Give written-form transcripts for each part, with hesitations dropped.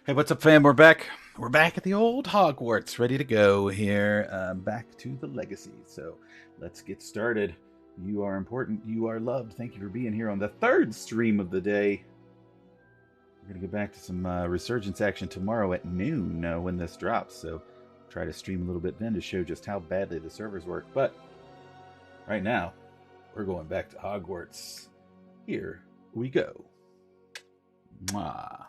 Hey, what's up, fam? We're back. We're back at the old Hogwarts, ready to go here. Back to the Legacy. So let's get started. You are important. You are loved. Thank you for being here on the third stream of the day. We're going to get back to some Resurgence action tomorrow at noon when this drops. So try to stream a little bit then to show just how badly the servers work. But right now, we're going back to Hogwarts. Here we go. Mwah.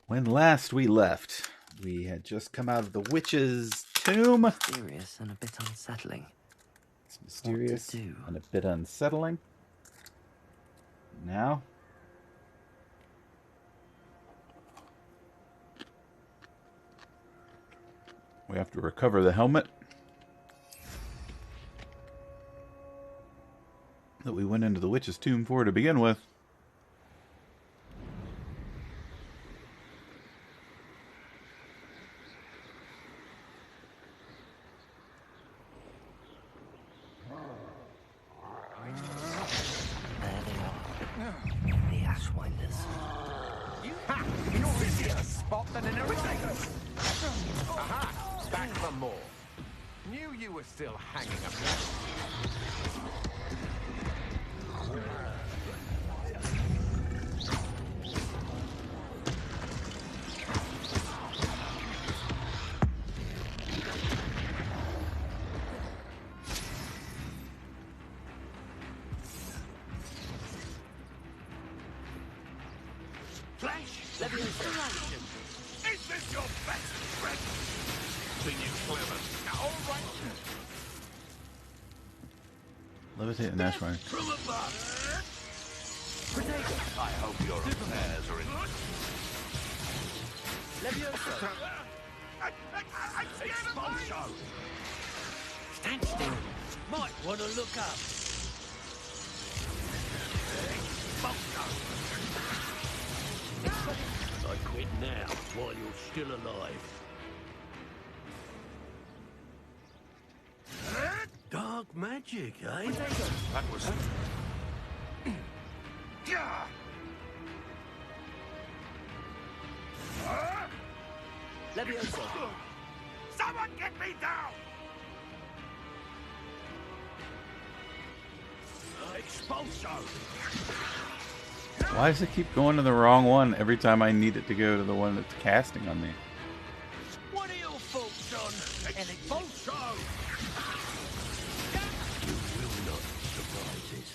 When last we left, we had just come out of the witch's tomb. Mysterious and a bit unsettling. It's mysterious and a bit unsettling. Now, we have to recover the helmet that we went into the witch's tomb for to begin with. Levitate and Ash Mine. I hope your affairs are in. Expulso! Stand still. Might want to look up. I quit now while you're still alive. Dark magic, eh? That was... Leviosa. Someone get me down! Expulso! Why does it keep going to the wrong one every time I need it to go to the one that's casting on me? What are your thoughts on Expulso? You will not surprise this.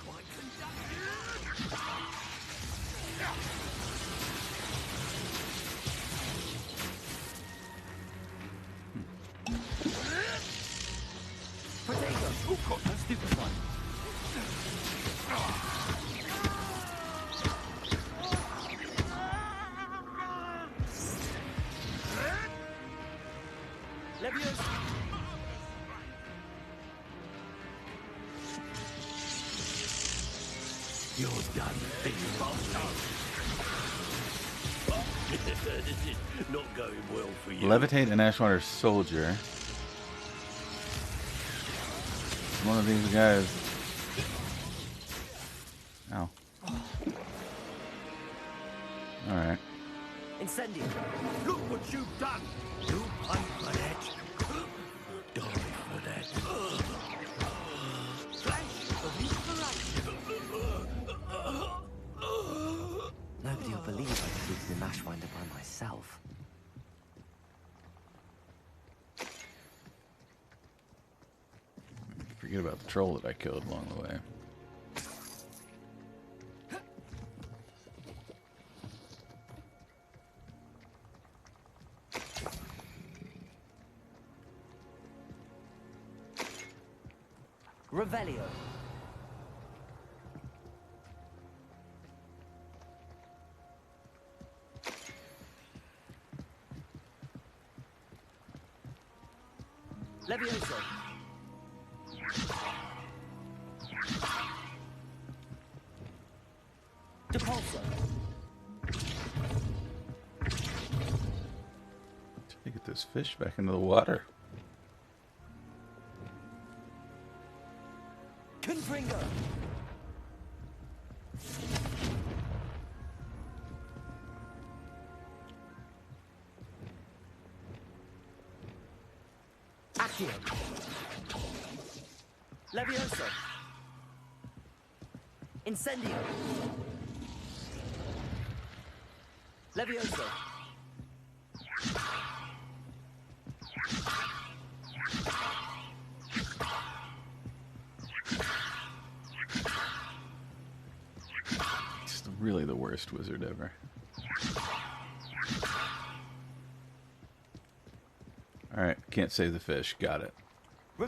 Quite Potato. Who got that stupid one? Leviosa. You're done, big bastard. This is not going well for you. Levitate and Ashwater Soldier. One of these guys. Ow. Alright. Incendio. Look what you've done. You pay for that. Die for that. Flash of inspiration. Nobody will believe I defeated the Mashwinder by myself. Forget about the troll that I killed along the way. Revelio. Leviosa. those fish back into the water. Confringo! Accio! Levioso! Incendio! Levioso! Just really the worst wizard ever. Alright, can't save the fish. Got it.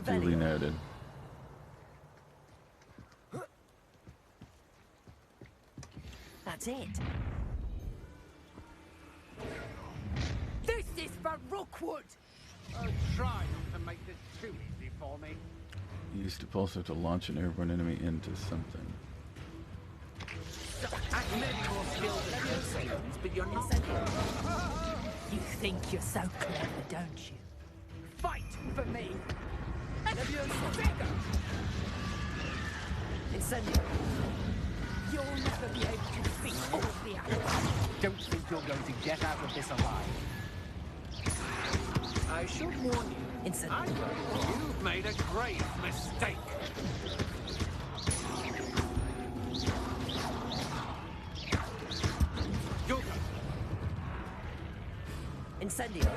Duly noted. That's it. This is for Rookwood! Oh, try not to make this too easy for me. Use Depulso to launch an airborne enemy into something. I may be more skilled than those stones, but you're not. You think you're so clever, don't you? Fight for me! Levioso! Incendio! You'll never be able to defeat all the others. Don't think you're going to get out of this alive. I should warn you. Incendio! You've made a grave mistake. Yoga. Incendio!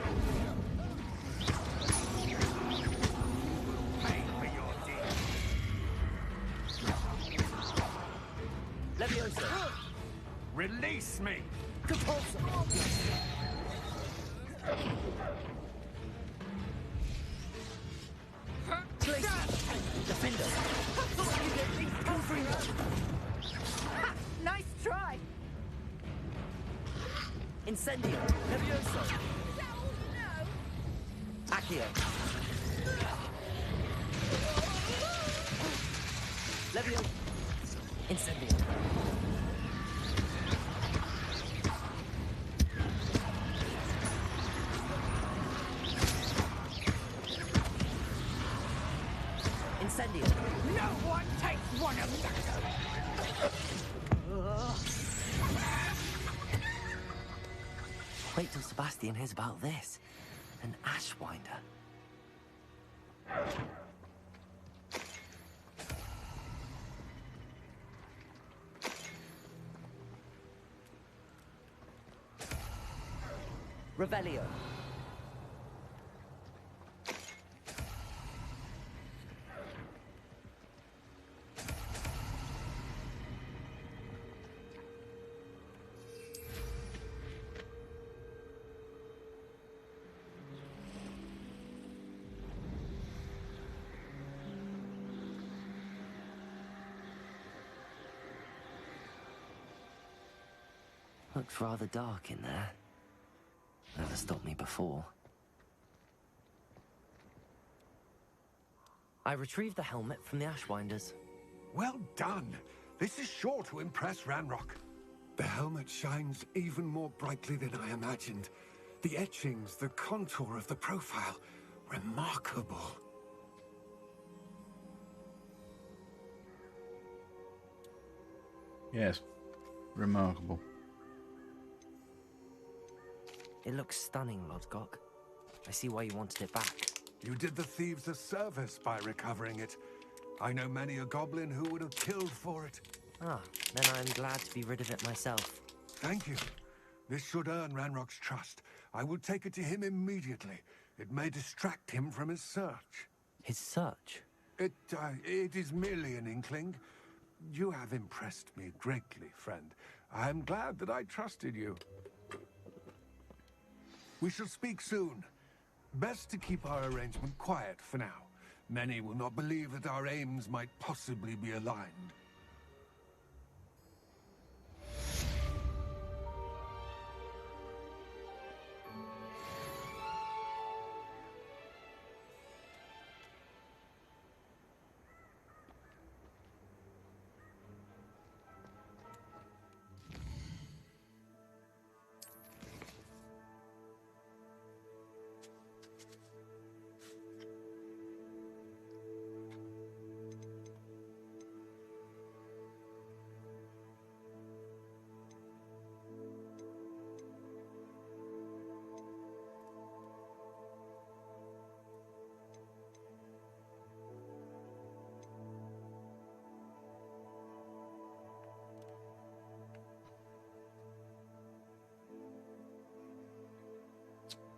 Pay for your deeds. Levioso! Release me. Compulso! Defender! Confringo! Ha! Nice try! Incendio! Levioso! Is that all you know? Accio! Levioso! Incendio! Incendio! No one takes one of them! Wait till Sebastian hears about this. An Ashwinder. Revelio. Looks rather dark in there. Never stopped me before. I retrieved the helmet from the Ashwinders. Well done. This is sure to impress Ranrock. The helmet shines even more brightly than I imagined. The etchings, the contour of the profile, remarkable. Yes, remarkable. It looks stunning, Lodgok. I see why you wanted it back. You did the thieves a service by recovering it. I know many a goblin who would have killed for it. Ah, then I'm glad to be rid of it myself. Thank you. This should earn Ranrock's trust. I will take it to him immediately. It may distract him from his search. His search? It is merely an inkling. You have impressed me greatly, friend. I am glad that I trusted you. We shall speak soon. Best to keep our arrangement quiet for now. Many will not believe that our aims might possibly be aligned.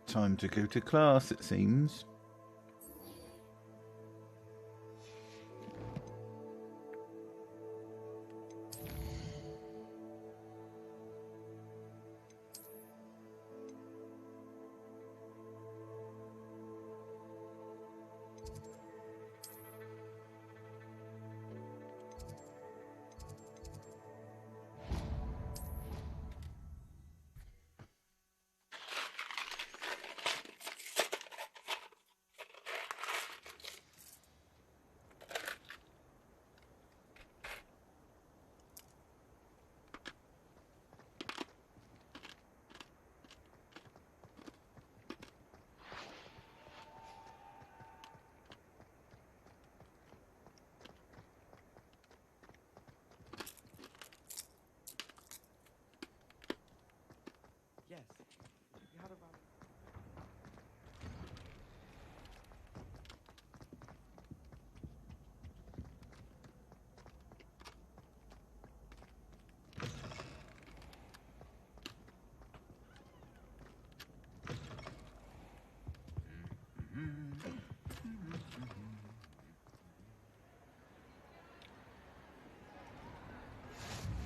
Time to go to class, it seems. Yes. You had a rather...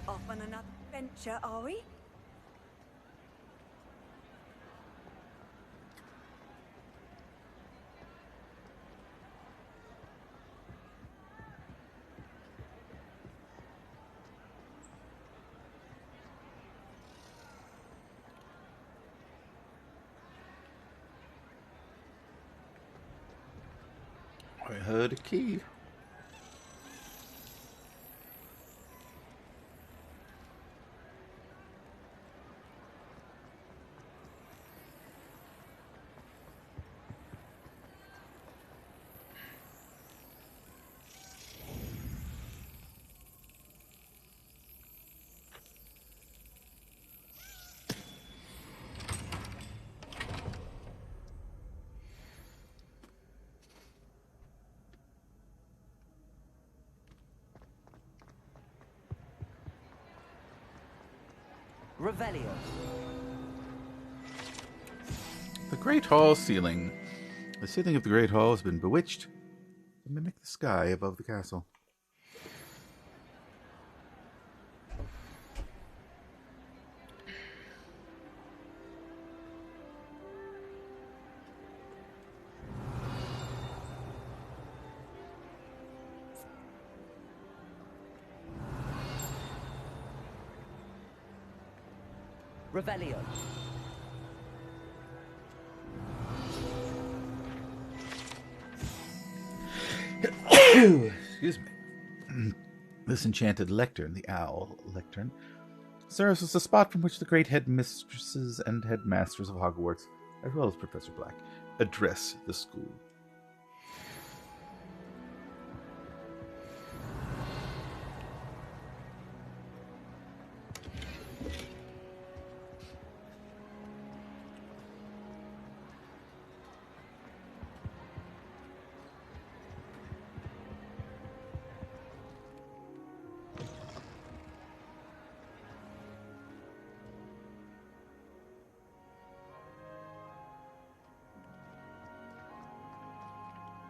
Off on another venture, are we? I heard a key. Revelio. The Great Hall ceiling. The ceiling of the Great Hall has been bewitched to mimic the sky above the castle. Revelio. Excuse me. This enchanted lectern, the owl lectern, serves as the spot from which the great headmistresses and headmasters of Hogwarts, as well as Professor Black, address the school.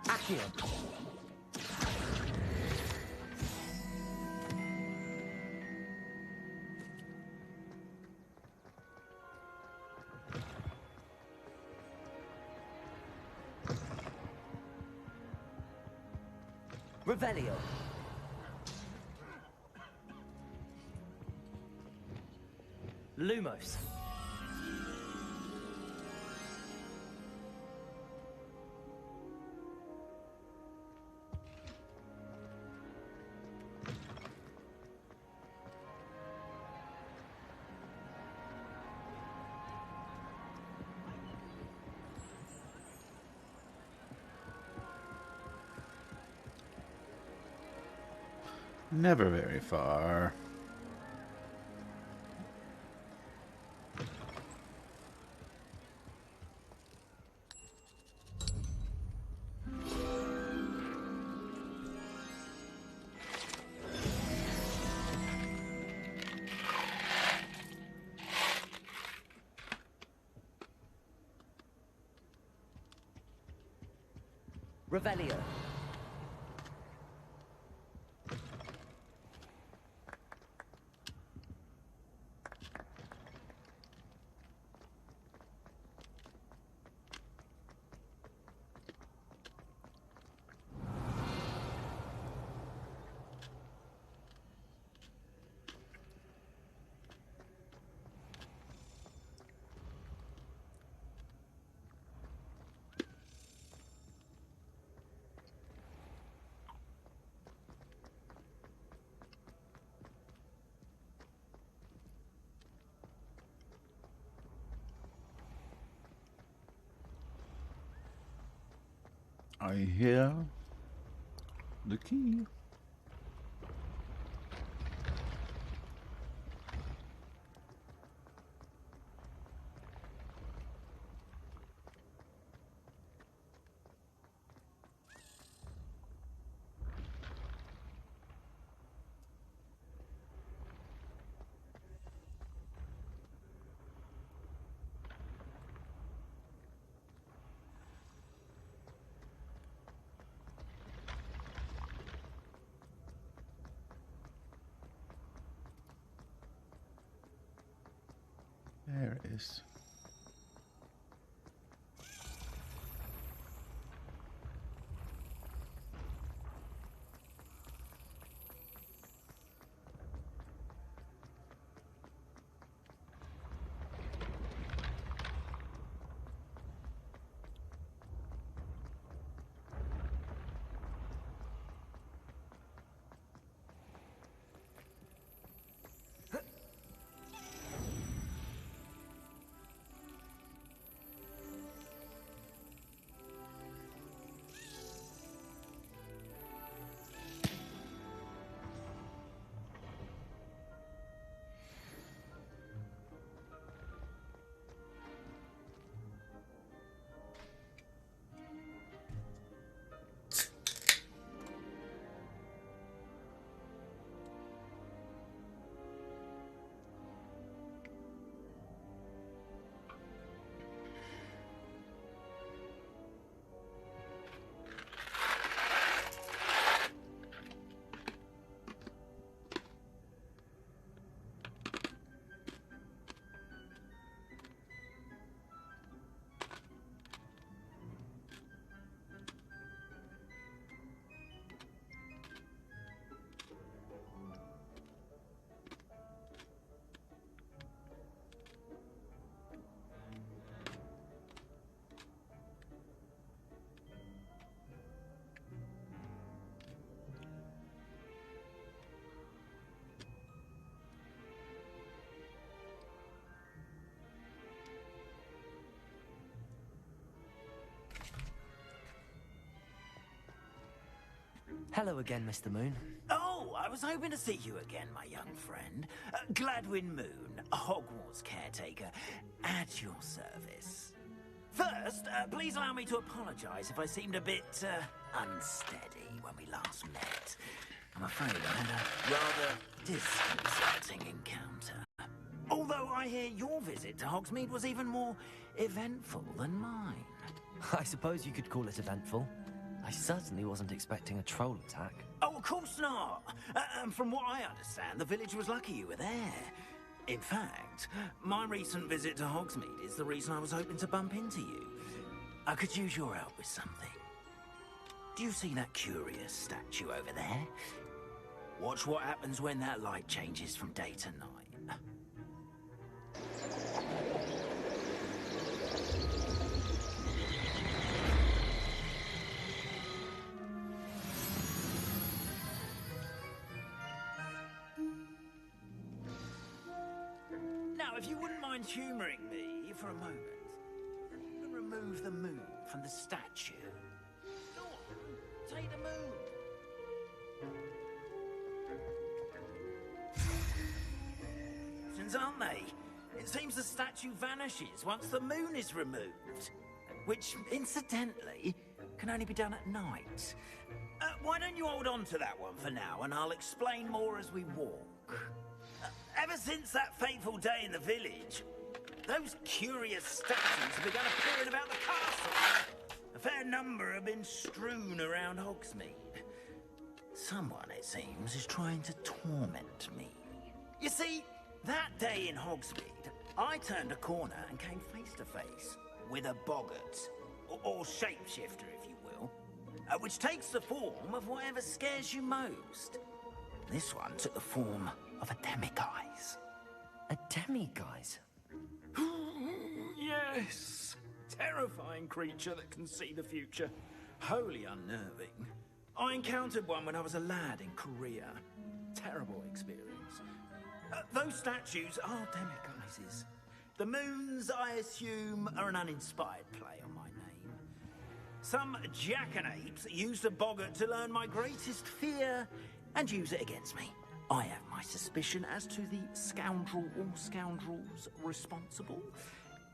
Accio. Revelio. Lumos. Never very far. Revelio. I hear the key. There it is. Hello again, Mr. Moon. Oh, I was hoping to see you again, my young friend. Gladwin Moon, Hogwarts caretaker, at your service. First, please allow me to apologize if I seemed a bit unsteady when we last met. I'm afraid I had a rather disconcerting encounter. Although I hear your visit to Hogsmeade was even more eventful than mine. I suppose you could call it eventful. I certainly wasn't expecting a troll attack. Oh, of course not. From what I understand, the village was lucky you were there. In fact, my recent visit to Hogsmeade is the reason I was hoping to bump into you. I could use your help with something. Do you see that curious statue over there? Watch what happens when that light changes from day to night. Now, if you wouldn't mind humouring me for a moment, and remove the moon from the statue. Go on, take the moon. Aren't they? It seems the statue vanishes once the moon is removed. Which, incidentally, can only be done at night. Why don't you hold on to that one for now, and I'll explain more as we walk. Ever since that fateful day in the village, those curious statues have begun appearing about the castle. A fair number have been strewn around Hogsmeade. Someone, it seems, is trying to torment me. You see, that day in Hogsmeade, I turned a corner and came face to face with a boggart, or shapeshifter, if you will, which takes the form of whatever scares you most. This one took the form of a demiguise. A demiguise? Yes. Terrifying creature that can see the future. Wholly unnerving. I encountered one when I was a lad in Korea. Terrible experience. Those statues are demiguises. The moons, I assume, are an uninspired play on my name. Some jackanapes used a boggart to learn my greatest fear and use it against me. I have my suspicion as to the scoundrel or scoundrels responsible.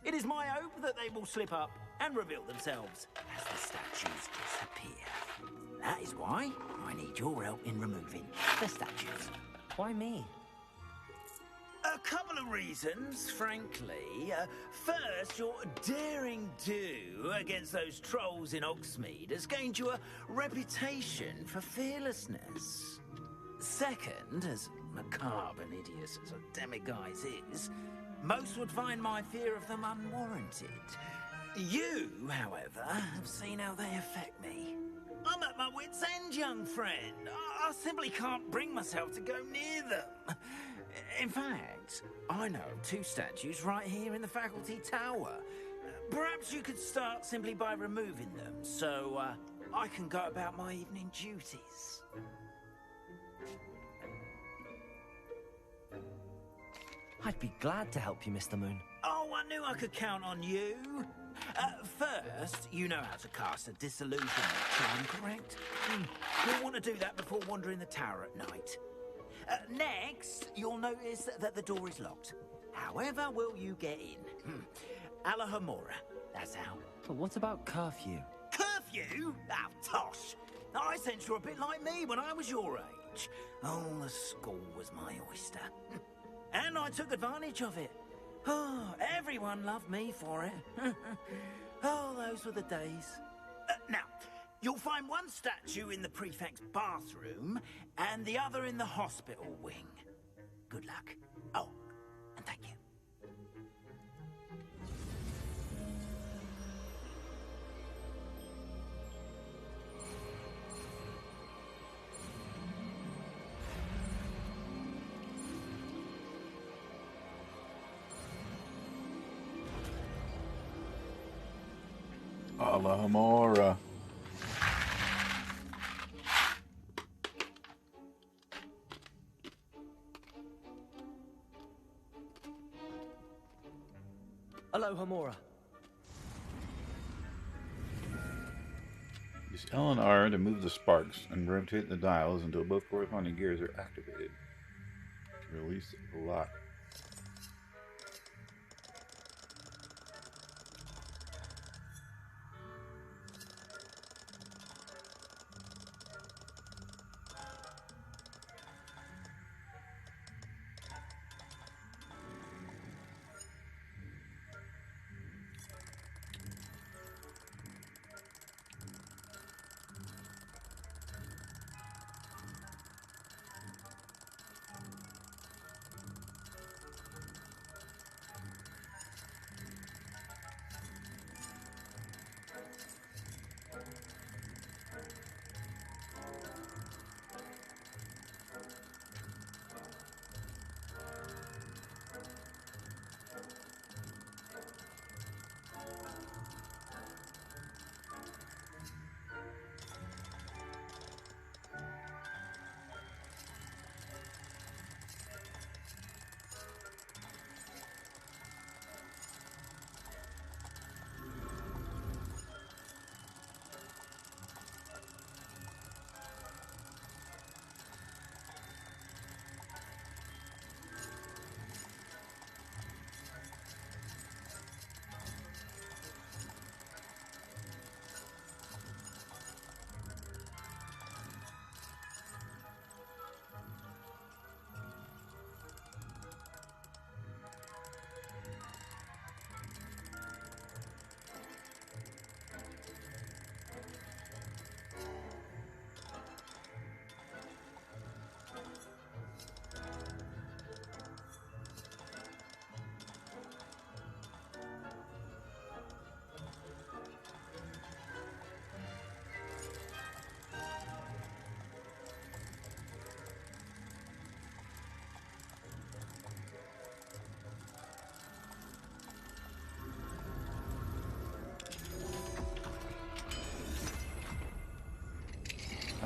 It is my hope that they will slip up and reveal themselves as the statues disappear. That is why I need your help in removing the statues. Why me? A couple of reasons, frankly. First, your daring do against those trolls in Hogsmeade has gained you a reputation for fearlessness. Second, as macabre and hideous as a demiguise is, most would find my fear of them unwarranted. You, however, have seen how they affect me. I'm at my wit's end, young friend. I simply can't bring myself to go near them. In fact, I know of two statues right here in the faculty tower. Perhaps you could start simply by removing them, so I can go about my evening duties. I'd be glad to help you, Mr. Moon. Oh, I knew I could count on you. First, you know how to cast a disillusionment charm, correct? You'll want to do that before wandering the tower at night. Next, you'll notice that the door is locked. However will you get in? Alahomora, that's how. But what about curfew? Curfew? Oh, tosh. I sense you're a bit like me when I was your age. Oh, the school was my oyster. And I took advantage of it. Oh, everyone loved me for it. Oh, those were the days. Now, you'll find one statue in the prefect's bathroom and the other in the hospital wing. Good luck. Oh, and thank you. Alahomora. Alohomora. Use L and R to move the sparks and rotate the dials until both corresponding gears are activated. To release the lock.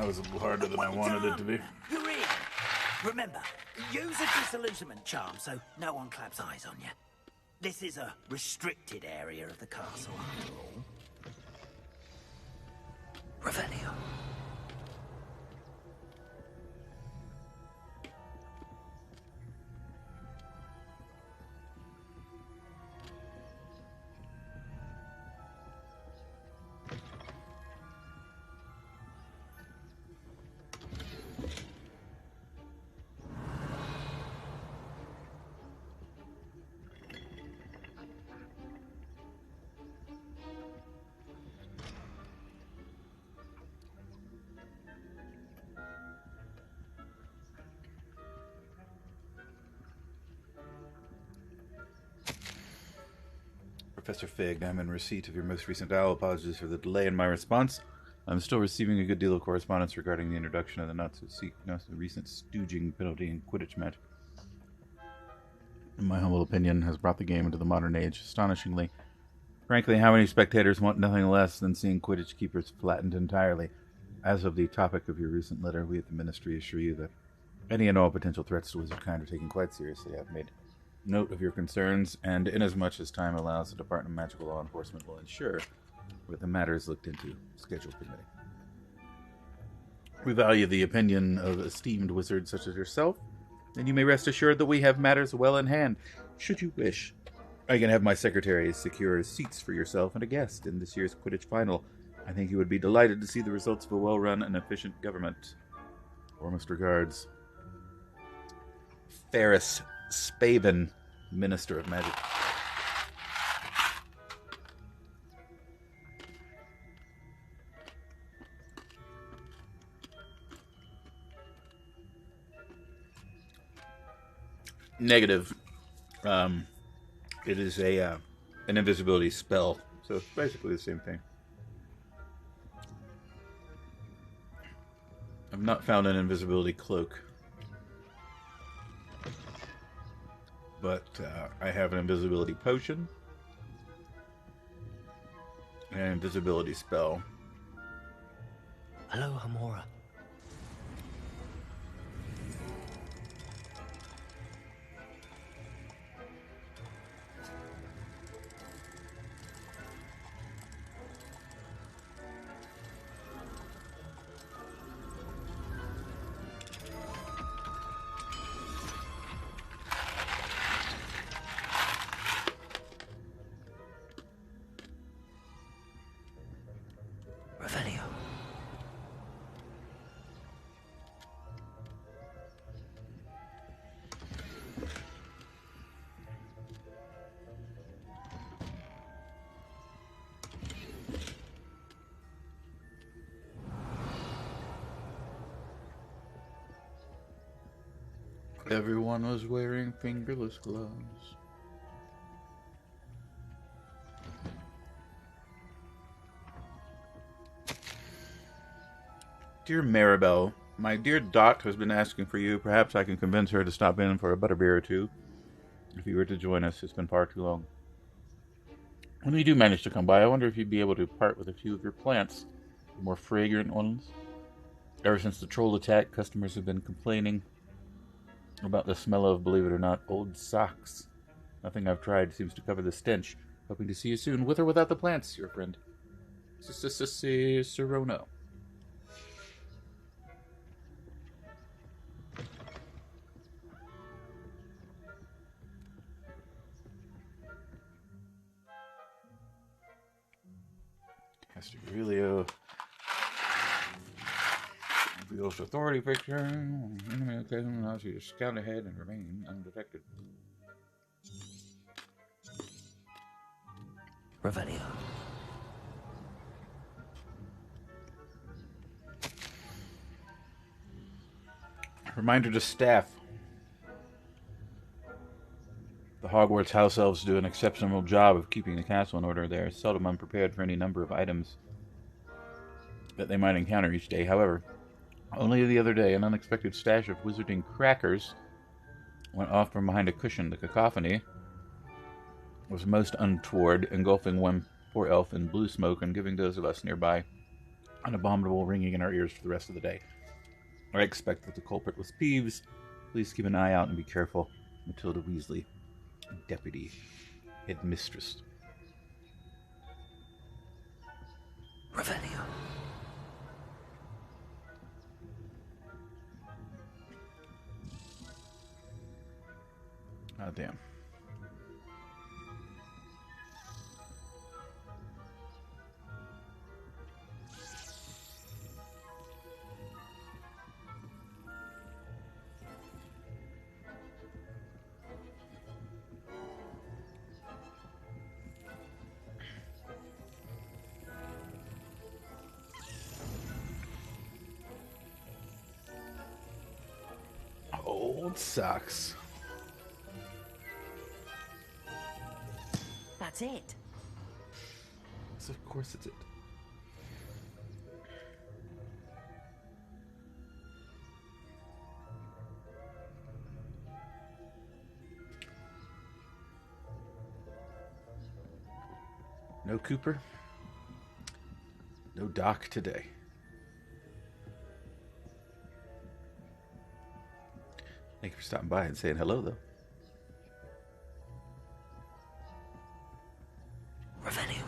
That was a little harder than I wanted it to be. You're in. Remember, use a disillusionment charm so no one claps eyes on you. This is a restricted area of the castle, after all. Revelio. Professor Fig, I'm in receipt of your most recent dial. Apologies for the delay in my response. I'm still receiving a good deal of correspondence regarding the introduction of the recent stooging penalty in Quidditch match. In my humble opinion, has brought the game into the modern age astonishingly. Frankly, how many spectators want nothing less than seeing Quidditch keepers flattened entirely? As of the topic of your recent letter, we at the Ministry assure you that any and all potential threats to wizardkind are taken quite seriously. I've made note of your concerns, and inasmuch as time allows, the Department of Magical Law Enforcement will ensure that the matter is looked into, schedule permitting. We value the opinion of esteemed wizards such as yourself, and you may rest assured that we have matters well in hand. Should you wish, I can have my secretary secure seats for yourself and a guest in this year's Quidditch final. I think you would be delighted to see the results of a well-run and efficient government. Warmest regards, Ferris Spaven, Minister of Magic. Negative. It is an invisibility spell, so it's basically the same thing. I've not found an invisibility cloak, but I have an invisibility potion and an invisibility spell. Hello, Hamora. Revelio. Everyone was wearing fingerless gloves. Dear Maribel, my dear Dot has been asking for you. Perhaps I can convince her to stop in for a butterbeer or two. If you were to join us, it's been far too long. When you do manage to come by, I wonder if you'd be able to part with a few of your plants, the more fragrant ones. Ever since the troll attack, customers have been complaining about the smell of, believe it or not, old socks. Nothing I've tried seems to cover the stench. Hoping to see you soon, with or without the plants, your friend. Serono. Castiglio. The Oath Authority picture. Enemy occasionally allows you to scout ahead and remain undetected. Revelio. Reminder to staff. The Hogwarts house elves do an exceptional job of keeping the castle in order. They are seldom unprepared for any number of items that they might encounter each day. However, only the other day, an unexpected stash of wizarding crackers went off from behind a cushion. The cacophony was most untoward, engulfing one poor elf in blue smoke and giving those of us nearby an abominable ringing in our ears for the rest of the day. I expect that the culprit was Peeves. Please keep an eye out and be careful. Matilda Weasley, Deputy Headmistress. Revelio. Oh, damn. Old socks. That's it. So of course it's it. No Cooper. No Doc today. Thank you for stopping by and saying hello, though. Revelio.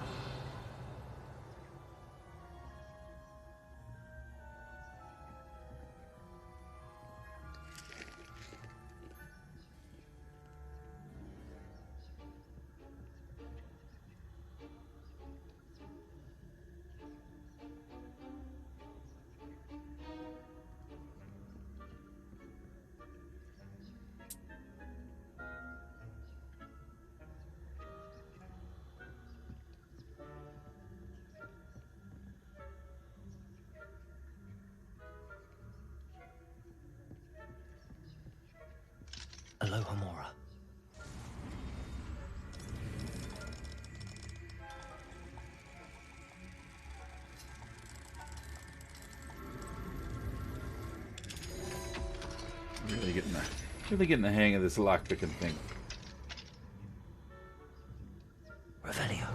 Aloha Mora. Really getting the hang of this lockpicking thing. Revelio.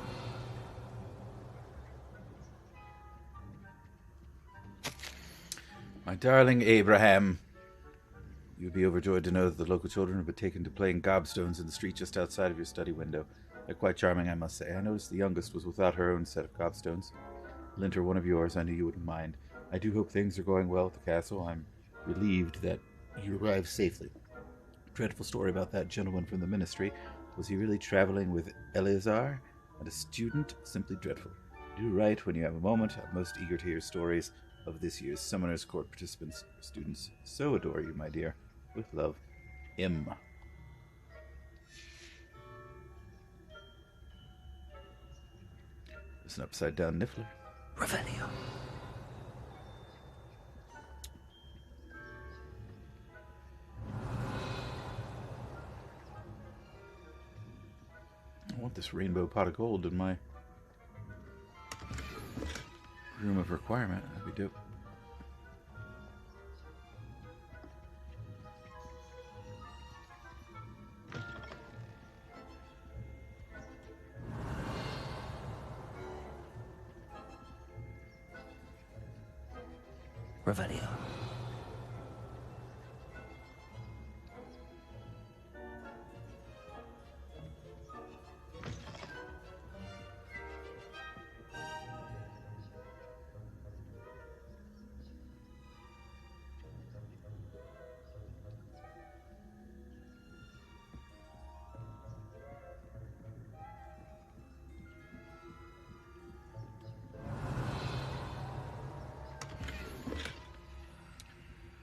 My darling Abraham, you'd be overjoyed to know that the local children have been taken to playing gobstones in the street just outside of your study window. They're quite charming, I must say. I noticed the youngest was without her own set of gobstones. Lent her one of yours. I knew you wouldn't mind. I do hope things are going well at the castle. I'm relieved that you arrived safely. Dreadful story about that gentleman from the ministry. Was he really traveling with Eleazar and a student? Simply dreadful. Do write when you have a moment. I'm most eager to hear stories of this year's Summoners Court participants. Your students so adore you, my dear. With love, M. There's an upside-down Niffler. Revelio. I want this rainbow pot of gold in my room of requirement. That'd be dope. Revelio.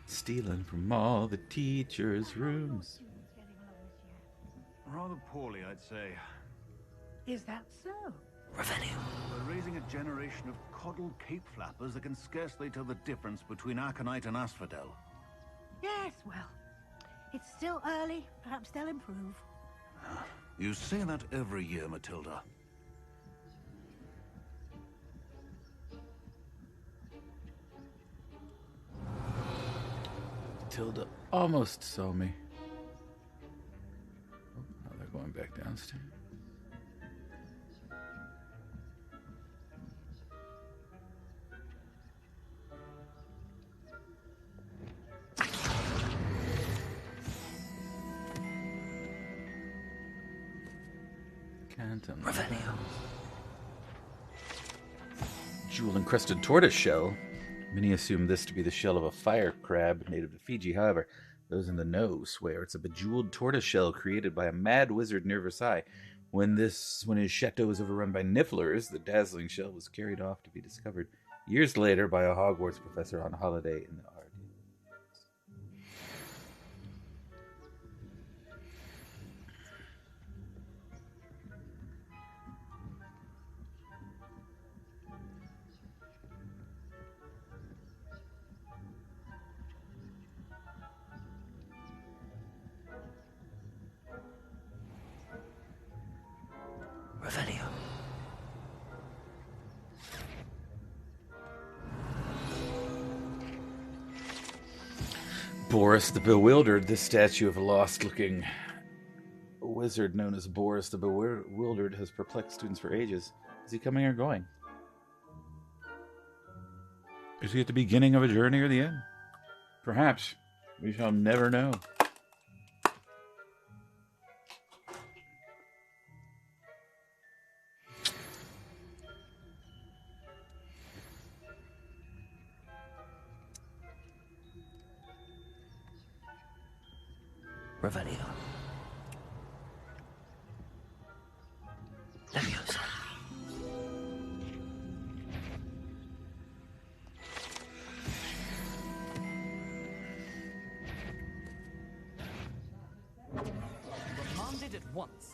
Stealing from all the teachers' rooms. Rather poorly, I'd say. Is that so? Revelio. We're raising a generation of coddled cape flappers that can scarcely tell the difference between aconite and asphodel. Yes, well, it's still early. Perhaps they'll improve. You say that every year, Matilda. Matilda almost saw me. Oh, now they're going back downstairs. Canton. Revelio. Jewel-encrusted tortoise shell. Many assume this to be the shell of a fire crab native to Fiji. However, those in the know swear it's a bejeweled tortoise shell created by a mad wizard near Versailles. When his chateau was overrun by nifflers, the dazzling shell was carried off to be discovered years later by a Hogwarts professor on holiday in the Ardennes. Revelio. Boris the Bewildered, this statue of a lost-looking wizard known as Boris the Bewildered has perplexed students for ages. Is he coming or going? Is he at the beginning of a journey or the end? Perhaps. We shall never know. Revelio. Leviosa. Remanded at once.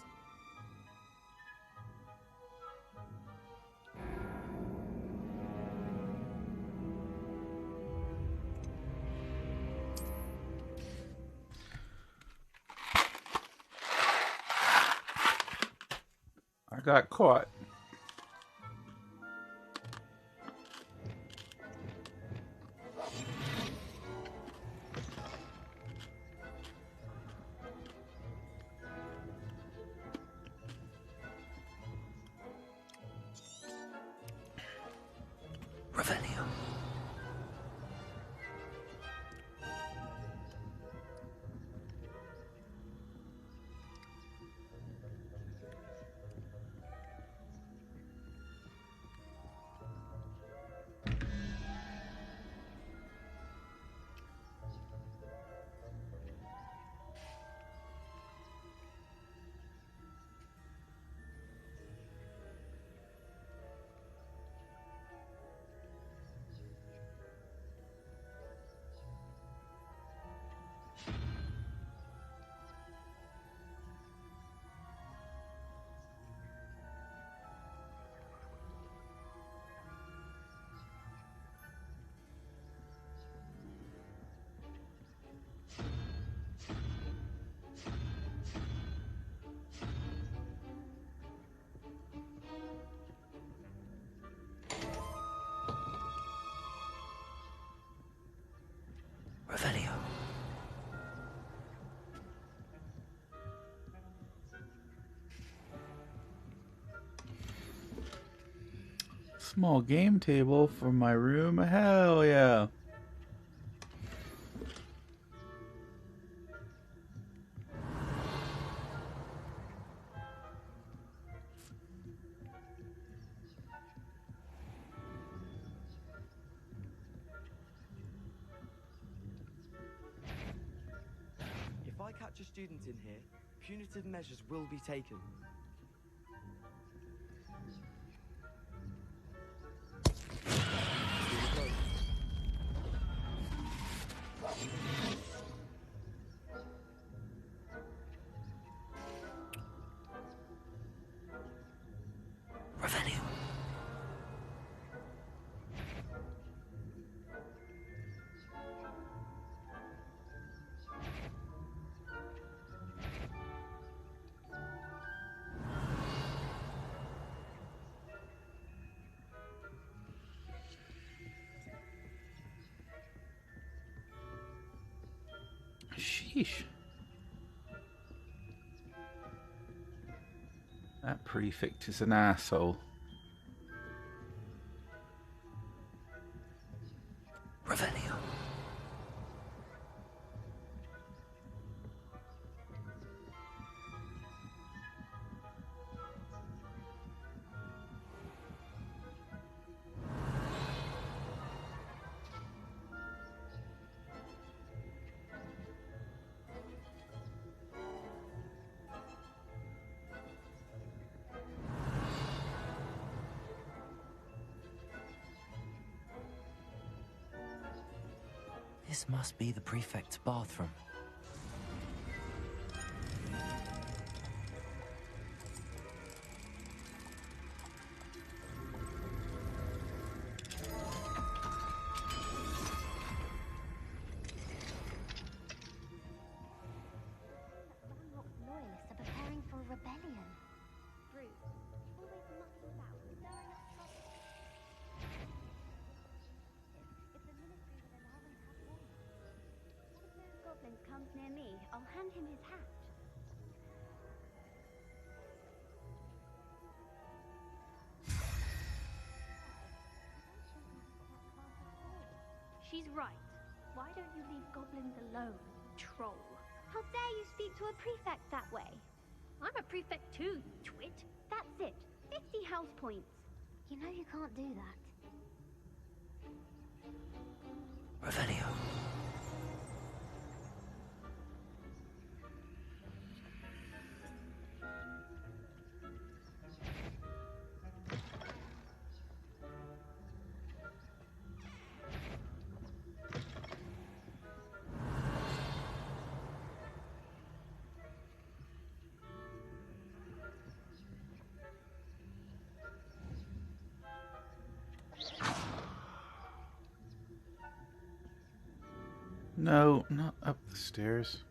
I got caught. Revelio. Revelio. Small game table for my room. Hell yeah. If I catch a student in here, punitive measures will be taken. Revelio. Sheesh. That prefect is an asshole. Revelio. This must be the prefect's bathroom. Ranrock's loyalists are preparing for a rebellion. Rude. Always mucking about, stirring up trouble. If the ministry will allow them to have warrants. One of those goblins comes near me, I'll hand him his hat. She's right. Why don't you leave goblins alone, troll? How dare you speak to a prefect that way? I'm a prefect too, you twit. That's it. 50 house points. You know you can't do that. Revelio. No, not up the stairs.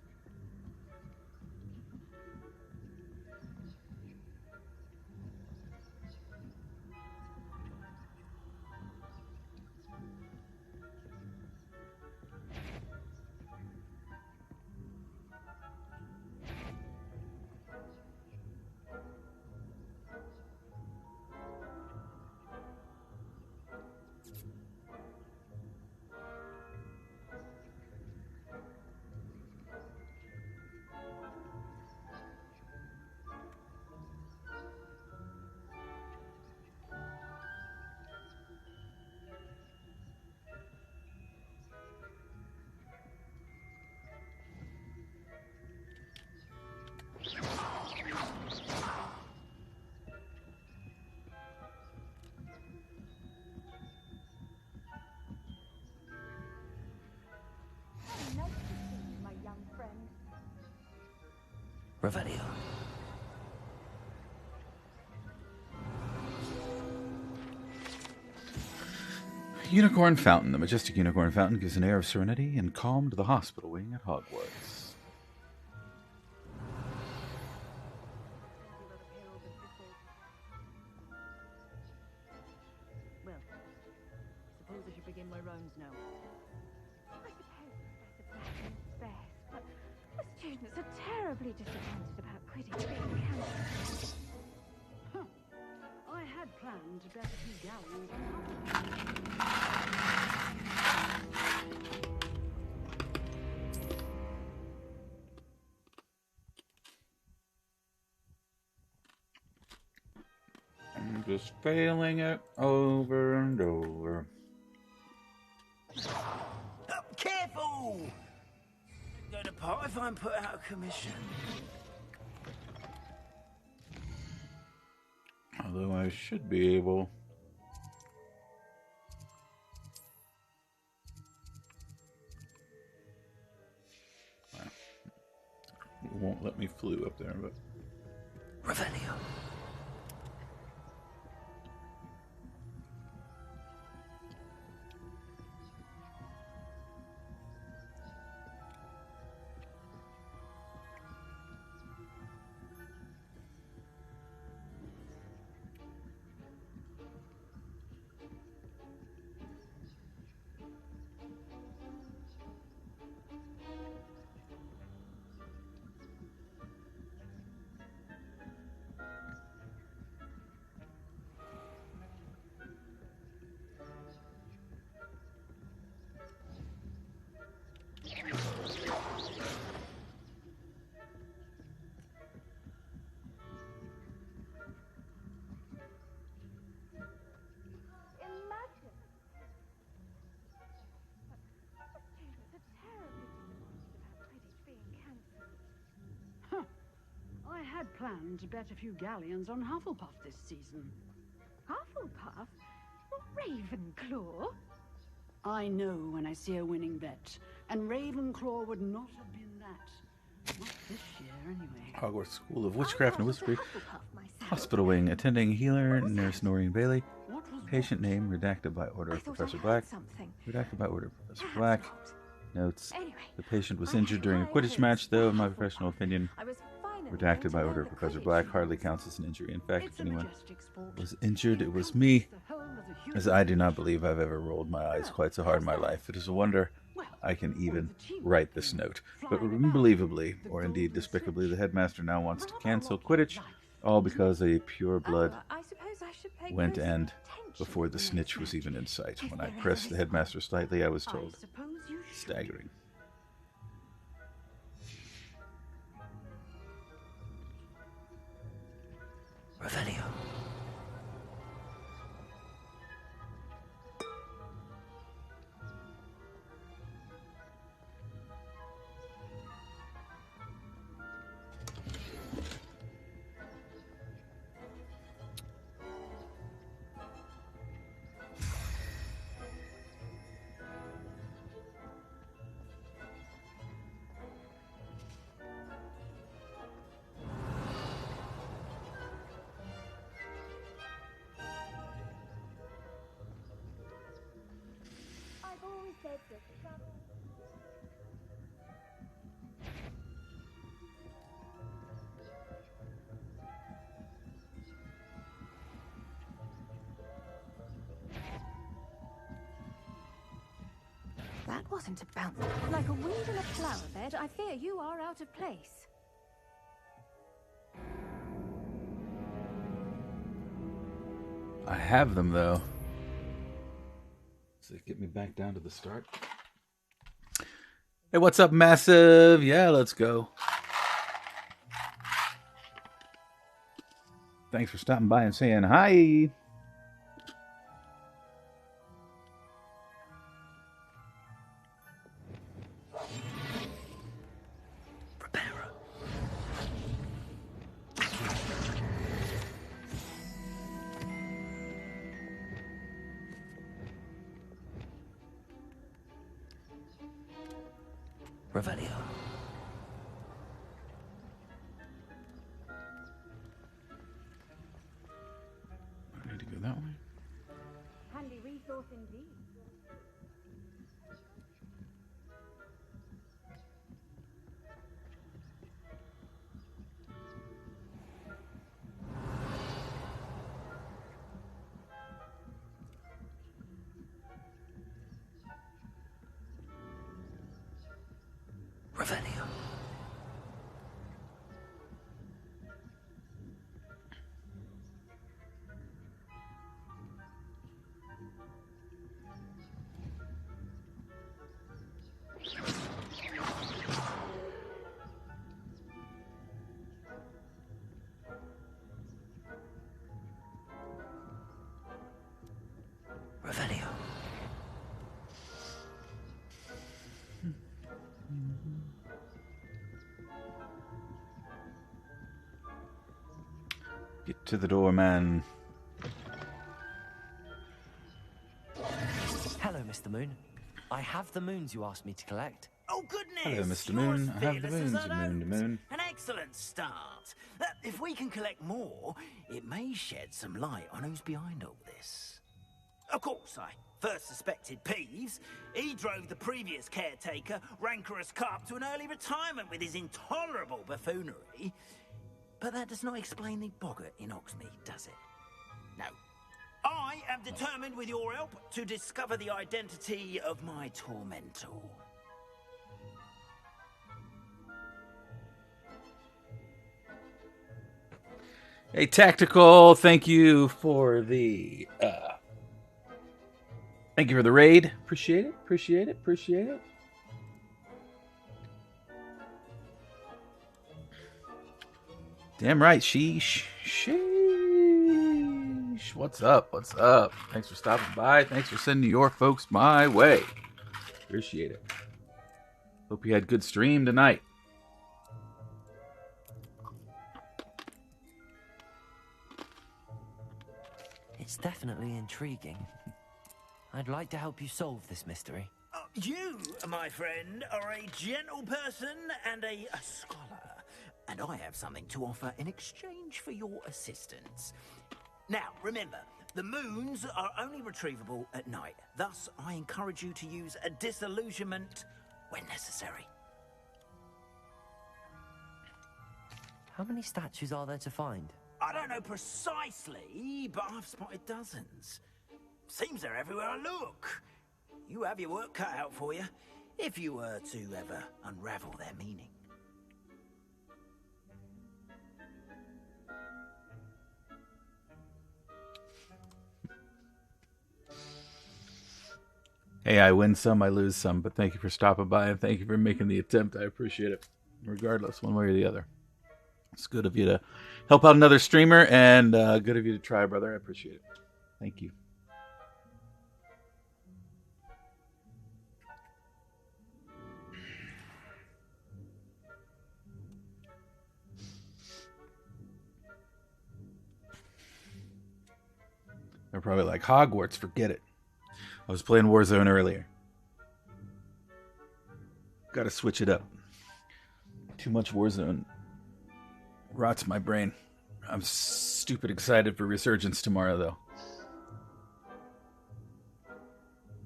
Nice to see you, my young friend. Revelio. Unicorn Fountain. The majestic unicorn fountain gives an air of serenity and calm to the hospital wing at Hogwarts. Well, suppose I should begin my rounds now. I suppose Professor Blackman's best, but the students are terribly disappointed about Quidditch being cancelled. I had planned to bet a few galleons on I'm just failing it over and over. Careful! Go to pot if I'm put out of commission. Although I should be able. It won't let me flew up there, but. Revelio. Imagine! But the students are terribly disappointed about Quidditch being cancelled. I had planned to bet a few galleons on Hufflepuff this season. Hufflepuff? Not Ravenclaw? I know when I see a winning bet, and Ravenclaw would not have been that. Not this year, anyway. Hogwarts School of Witchcraft and Wizardry. Hospital wing. Attending healer, Nurse Noreen Bailey. Patient name, redacted by order of Professor Black. Redacted by order of Professor Black. Notes. The patient was injured during a Quidditch match, though, in my professional opinion. Redacted by order of Professor Black hardly counts as an injury. In fact, if anyone was injured, it was me, as I do not believe I've ever rolled my eyes quite so hard in my life. It is a wonder I can even write this note. But unbelievably, or indeed despicably, the headmaster now wants to cancel Quidditch, all because a pure blood went end before the snitch was even in sight. When I pressed the headmaster slightly, I was told, staggering. Revelio. That wasn't a bounce. Like a weed in a flower bed, I fear you are out of place. I have them, though. So get me back down to the start. Hey, what's up, Massive? Yeah, let's go. Thanks for stopping by and saying hi. Revelio. I need to go that way. Handy resource indeed. Revelio. Revelio. Get to the door, man. Hello, Mr. Moon. I have the moons you asked me to collect. Oh, goodness! Hello, Mr. You're Moon. as I have the fearless as moons, I moon to don't. moon. An excellent start. If we can collect more, it may shed some light on who's behind all this. Of course, I first suspected Peeves. He drove the previous caretaker, Rancorous Carp, to an early retirement with his intolerable buffoonery. But that does not explain the boggart in Oxmead, does it? No. I am determined, with your help, to discover the identity of my tormentor. Hey, Tactical, thank you for the raid. Appreciate it. Appreciate it. Appreciate it. Damn right. Sheesh. Sheesh. What's up? What's up? Thanks for stopping by. Thanks for sending your folks my way. Appreciate it. Hope you had a good stream tonight. It's definitely intriguing. I'd like to help you solve this mystery. You, my friend, are a gentle person and a scholar, and I have something to offer in exchange for your assistance. Now, remember, the moons are only retrievable at night. Thus, I encourage you to use a disillusionment when necessary. How many statues are there to find? I don't know precisely, but I've spotted dozens. Seems they're everywhere I look. You have your work cut out for you, if you were to ever unravel their meaning. Hey, I win some, I lose some, but thank you for stopping by and thank you for making the attempt. I appreciate it, regardless, one way or the other. It's good of you to help out another streamer, and good of you to try, brother. I appreciate it. Thank you. They're probably like, Hogwarts, forget it. I was playing Warzone earlier. Gotta switch it up. Too much Warzone rots my brain. I'm stupid excited for Resurgence tomorrow, though.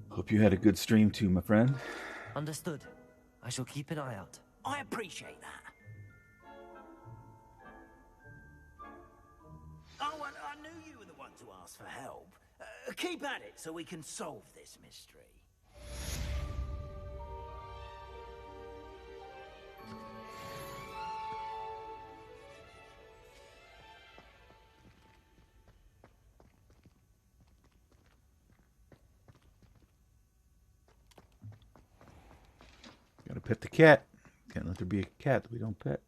Hope you had a good stream too, my friend. Understood. I shall keep an eye out. I appreciate that. Oh, and I knew you were the one to ask for help. Keep at it so we can solve this mystery. Gotta pet the cat. Can't let there be a cat that we don't pet.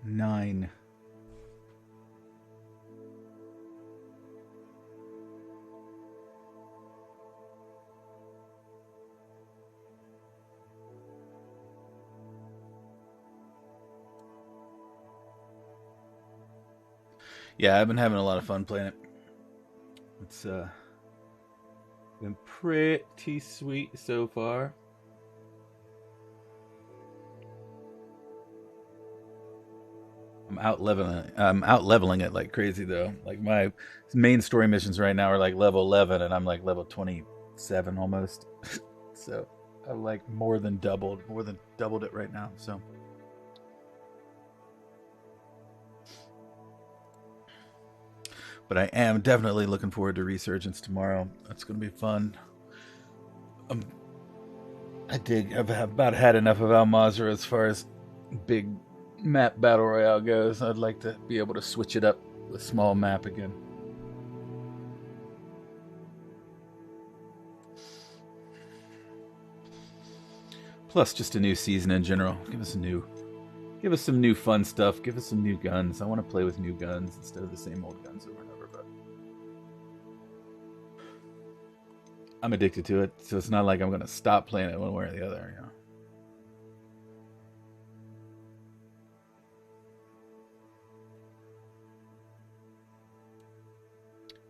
Nine. Yeah, I've been having a lot of fun playing it. It's been pretty sweet so far. I'm out leveling it like crazy though. Like my main story missions right now are like level 11 and I'm like level 27 almost. So I'm like more than doubled it right now. So but I am definitely looking forward to Resurgence tomorrow. That's going to be fun. I've about had enough of Al Mazrah as far as big map battle royale goes. I'd like to be able to switch it up with small map again. Plus just a new season in general. Give us some new fun stuff. Give us some new guns. I want to play with new guns instead of the same old guns over and over, but I'm addicted to it, so it's not like I'm going to stop playing it one way or the other, you know.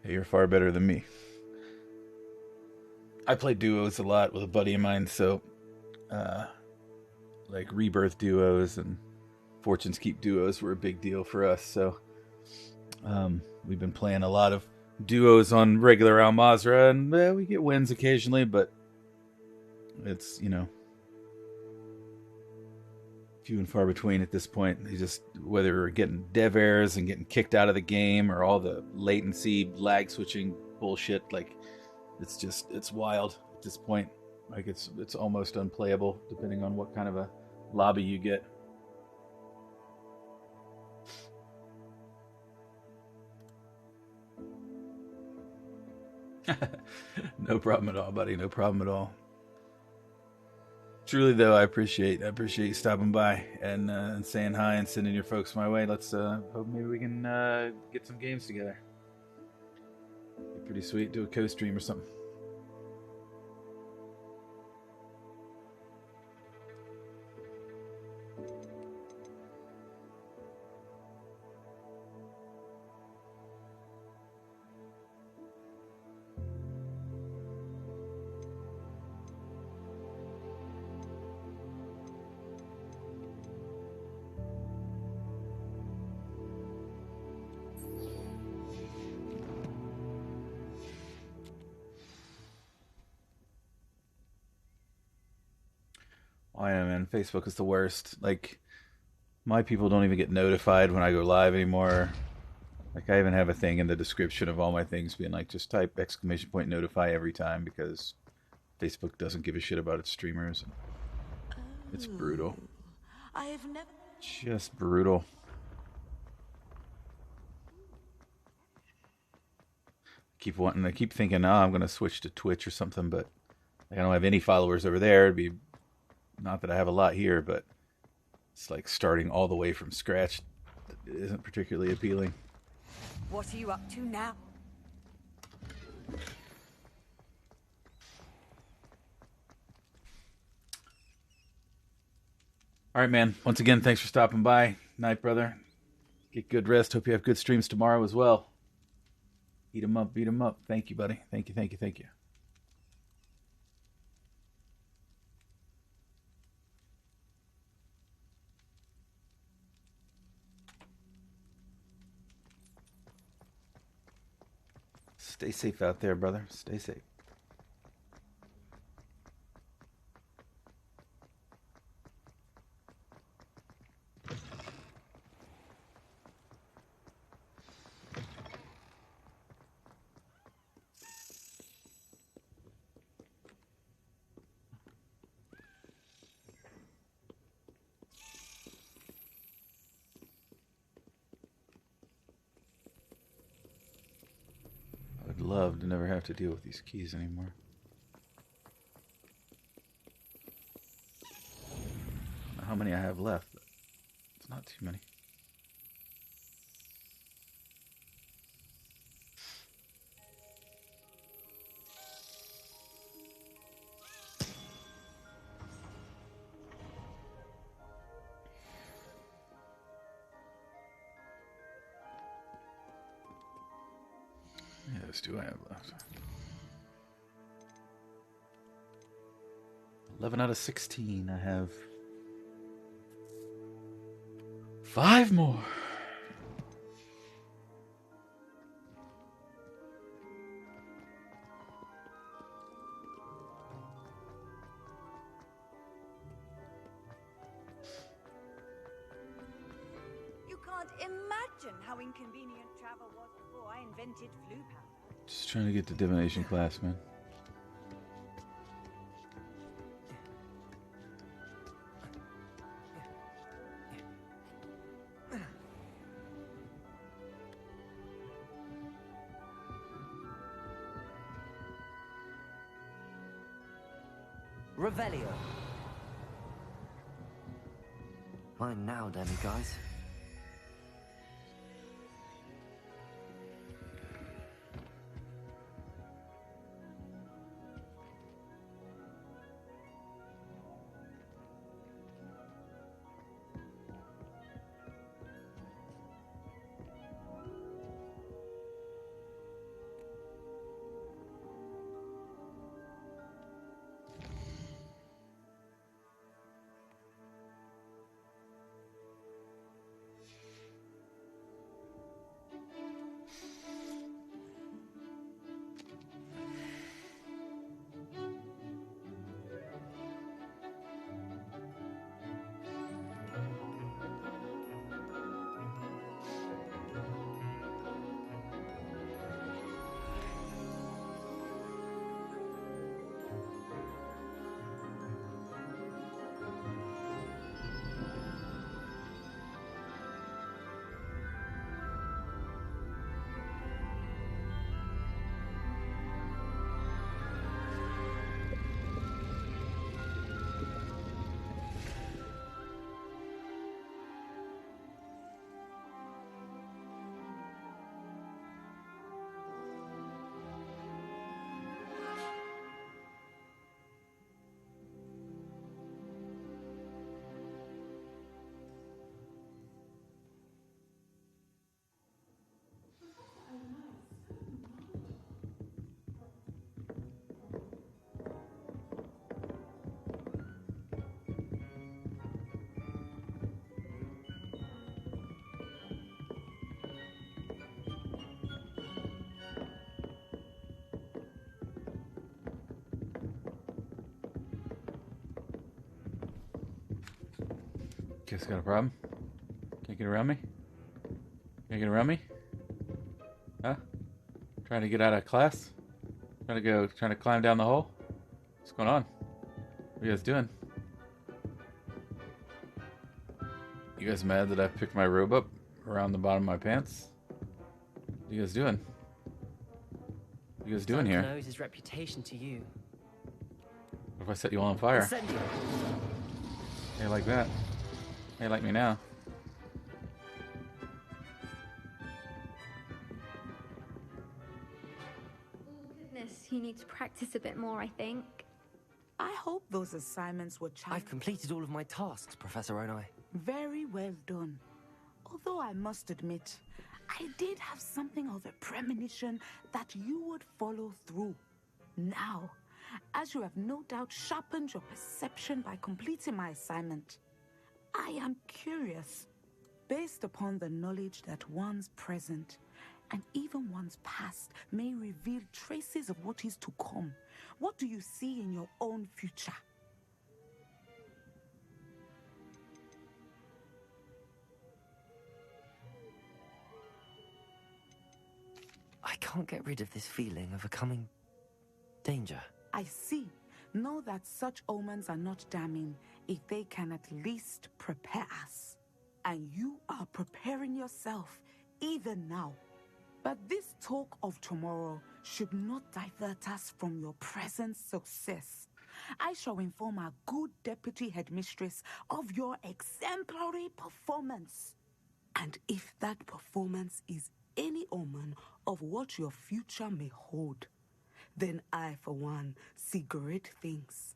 Hey, you're far better than me. I play duos a lot with a buddy of mine, so like Rebirth duos and Fortune's Keep duos were a big deal for us, so we've been playing a lot of duos on regular Al Mazrah, and we get wins occasionally, but it's, you know, few and far between at this point. They just, whether we're getting dev errors and getting kicked out of the game or all the latency lag switching bullshit, like it's wild at this point. Like it's almost unplayable depending on what kind of a lobby you get. No problem at all, buddy. No problem at all. Truly, though, I appreciate you stopping by and saying hi and sending your folks my way. Let's hope maybe we can get some games together. Be pretty sweet. Do a co-stream or something. I know, man. Facebook is the worst. Like, my people don't even get notified when I go live anymore. Like, I even have a thing in the description of all my things being like, just type ! Notify every time, because Facebook doesn't give a shit about its streamers. It's brutal. I have never. Just brutal. I keep thinking, oh, I'm going to switch to Twitch or something, but I don't have any followers over there. It'd be, not that I have a lot here, but it's like starting all the way from scratch. It isn't particularly appealing. What are you up to now? All right, man. Once again, thanks for stopping by. Night, brother. Get good rest. Hope you have good streams tomorrow as well. Eat 'em up, beat 'em up. Thank you, buddy. Thank you, thank you, thank you. Stay safe out there, brother. Stay safe. I'd love to never have to deal with these keys anymore. I don't know how many I have left, but it's not too many. Yes, do I have left? 11 out of 16. I have 5 more. You can't imagine how inconvenient travel was before I invented flu powder. Just trying to get to divination class, man. Revelio. Mine now, demiguise. Guess got a problem? Can't get around me? Can't get around me? Huh? Trying to get out of class? Trying to climb down the hole? What's going on? What are you guys doing? You guys mad that I picked my robe up around the bottom of my pants? What are you guys doing? What are you guys doing here? Knows his reputation to you. What if I set you all on fire? Incendio. Hey, like that. Hey, like me now. Goodness, you need to practice a bit more, I think. I hope those assignments were challenging. I've completed all of my tasks, Professor Onai. Very well done. Although I must admit, I did have something of a premonition that you would follow through. Now, as you have no doubt sharpened your perception by completing my assignment, I am curious, based upon the knowledge that one's present and even one's past may reveal traces of what is to come. What do you see in your own future? I can't get rid of this feeling of a coming danger. I see. Know that such omens are not damning if they can at least prepare us. And you are preparing yourself even now. But this talk of tomorrow should not divert us from your present success. I shall inform our good deputy headmistress of your exemplary performance. And if that performance is any omen of what your future may hold, then I, for one, see great things.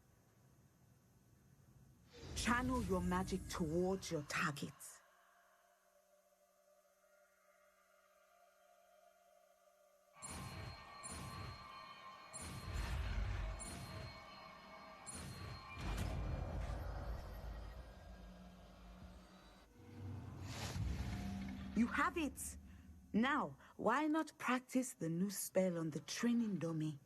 Channel your magic towards your target. You have it! Now, why not practice the new spell on the training dummy?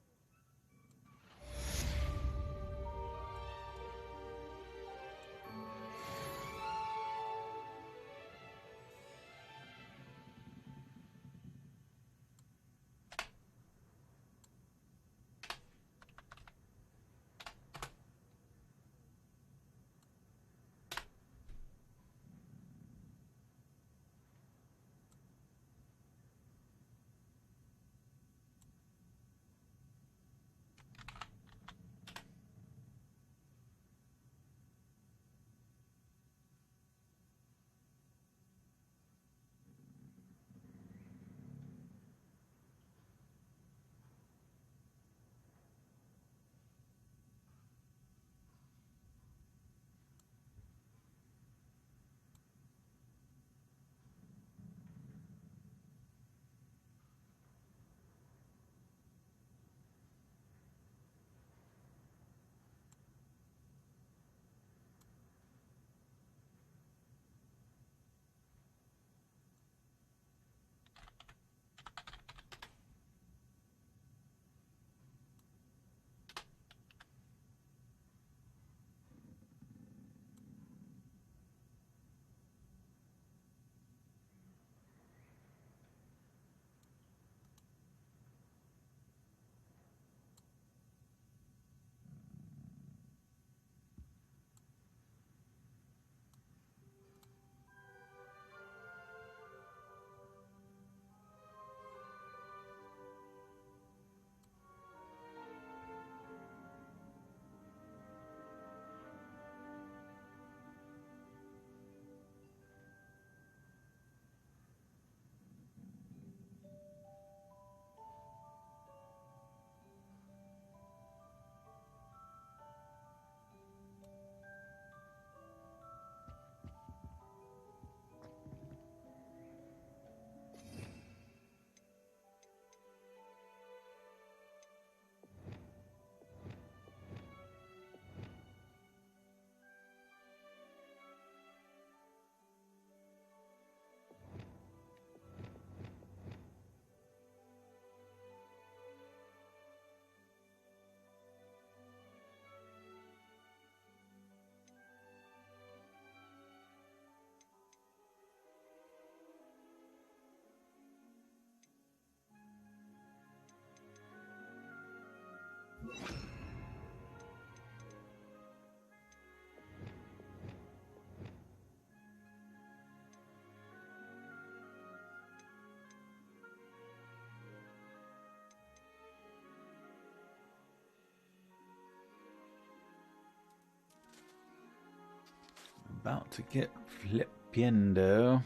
About to get flippiendo.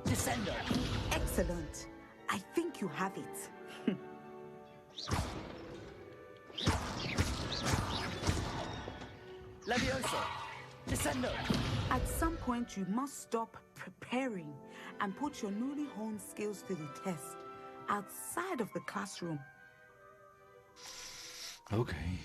Descendo. Excellent. I think you have it. Levioso. Descendo. At some point, you must stop preparing and put your newly honed skills to the test outside of the classroom. Okay.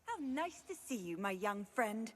How nice to see you, my young friend.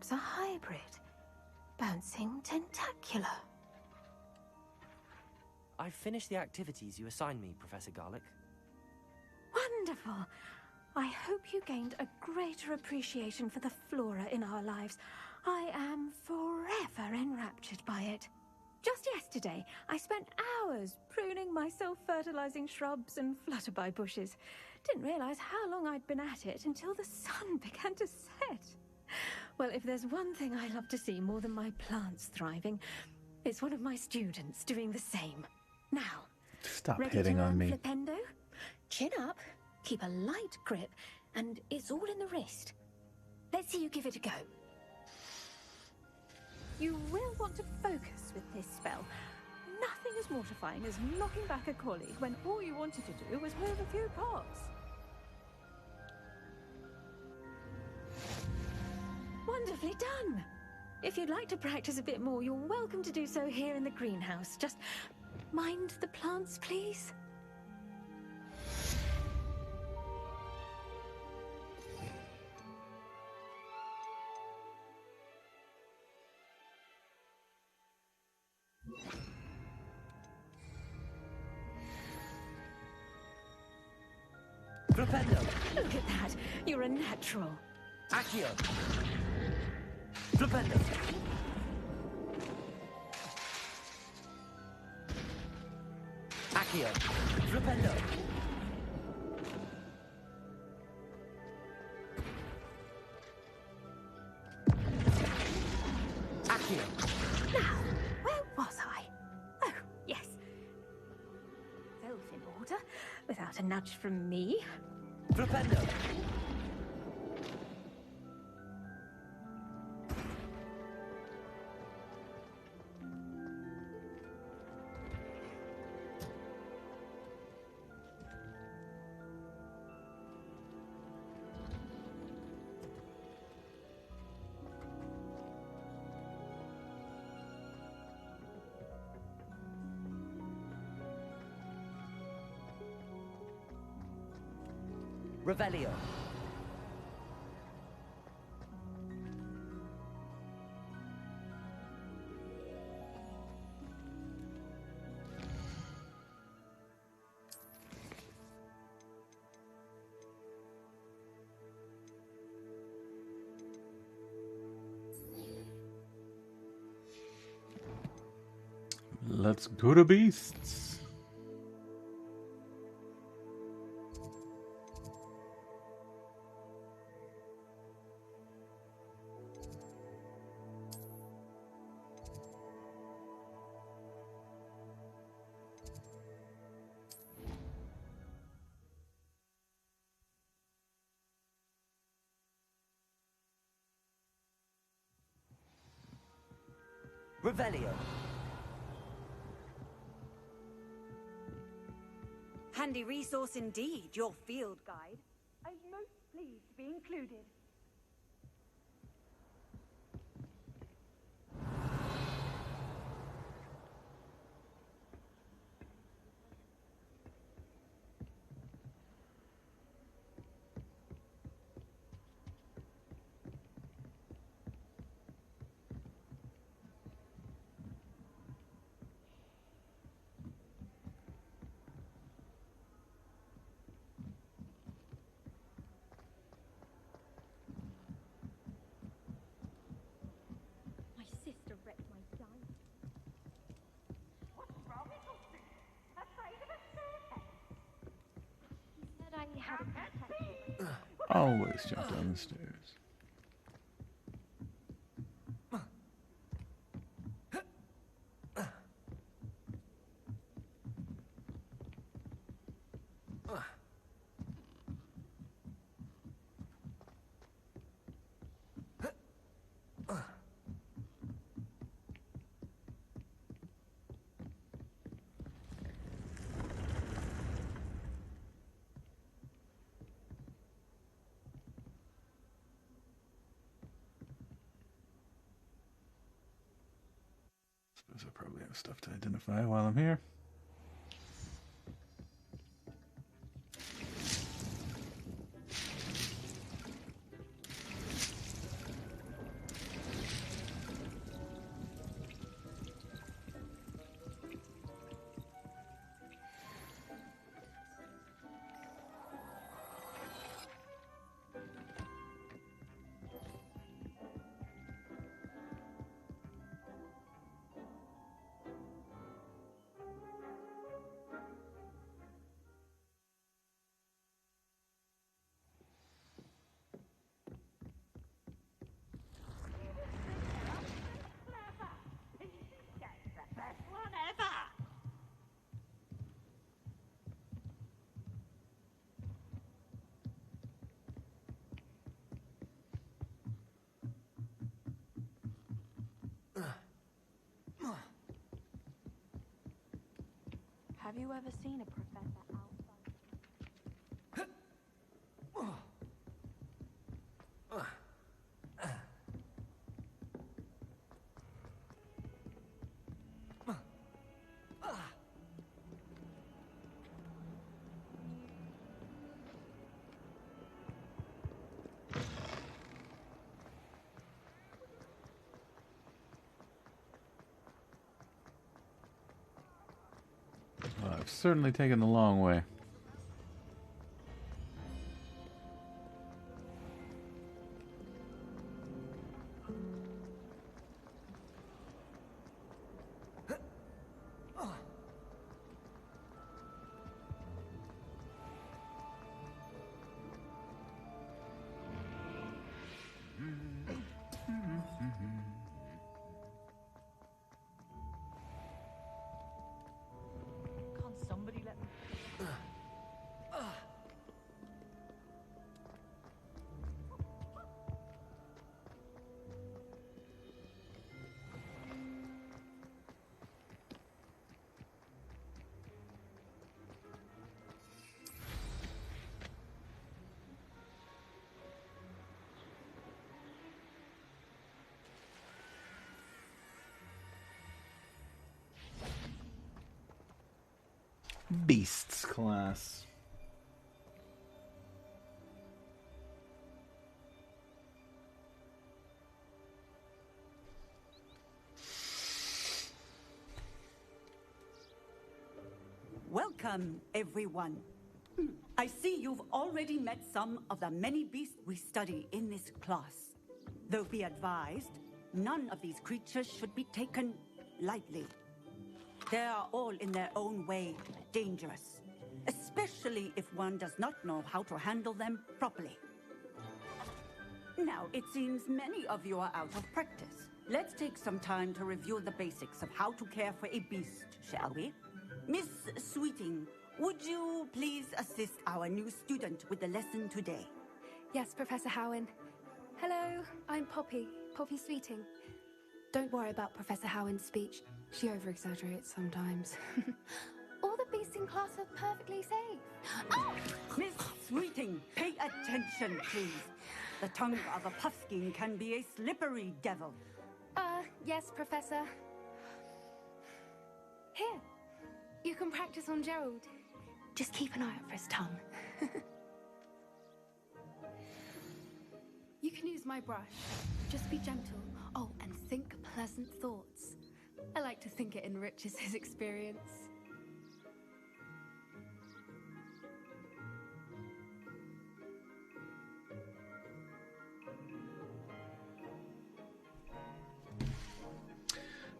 perhaps a hybrid. Bouncing tentacular. I've finished the activities you assigned me, Professor Garlick. Wonderful. I hope you gained a greater appreciation for the flora in our lives. I am forever enraptured by it. Just yesterday, I spent hours pruning my self-fertilizing shrubs and flutterby bushes. Didn't realize how long I'd been at it until the sun began to set. Well, if there's one thing I love to see more than my plants thriving, it's one of my students doing the same. Now, stop ready hitting to on learn me. Flipendo? Chin up, keep a light grip, and it's all in the wrist. Let's see you give it a go. You will want to focus with this spell. Nothing as mortifying as knocking back a colleague when all you wanted to do was move a few pots. Wonderfully done! If you'd like to practice a bit more, you're welcome to do so here in the greenhouse. Just mind the plants, please. Flipendo! Look at that! You're a natural. Accio! Flipendo! Accio! Flipendo! Accio! Now, where was I? Oh, yes. Self in order, without a nudge from me. Flipendo! Revelio. Let's go to beasts. Revelio. Handy resource indeed, your field guide. I'm most pleased to be included. My sister wrecked my diet. What's wrong with you? Afraid of a staircase? He said I had a protector. Always jump down the stairs. Suppose I probably have stuff to identify while I'm here. Have you ever seen a professor outside? Well, I've certainly taken the long way. Can't somebody let me... Beasts class. Welcome, everyone. I see you've already met some of the many beasts we study in this class. Though be advised, none of these creatures should be taken lightly. They are all in their own way dangerous, especially if one does not know how to handle them properly. Now, it seems many of you are out of practice. Let's take some time to review the basics of how to care for a beast, shall we? Miss Sweeting, would you please assist our new student with the lesson today? Yes, Professor Howen. Hello, I'm Poppy Sweeting. Don't worry about Professor Howen's speech. She over-exaggerates sometimes. All the beasts in class are perfectly safe. Oh! Miss Sweeting, pay attention, please. The tongue of a puffskein can be a slippery devil. Yes, Professor. Here, you can practice on Gerald. Just keep an eye out for his tongue. You can use my brush. Just be gentle. Oh, and think pleasant thoughts. I like to think it enriches his experience.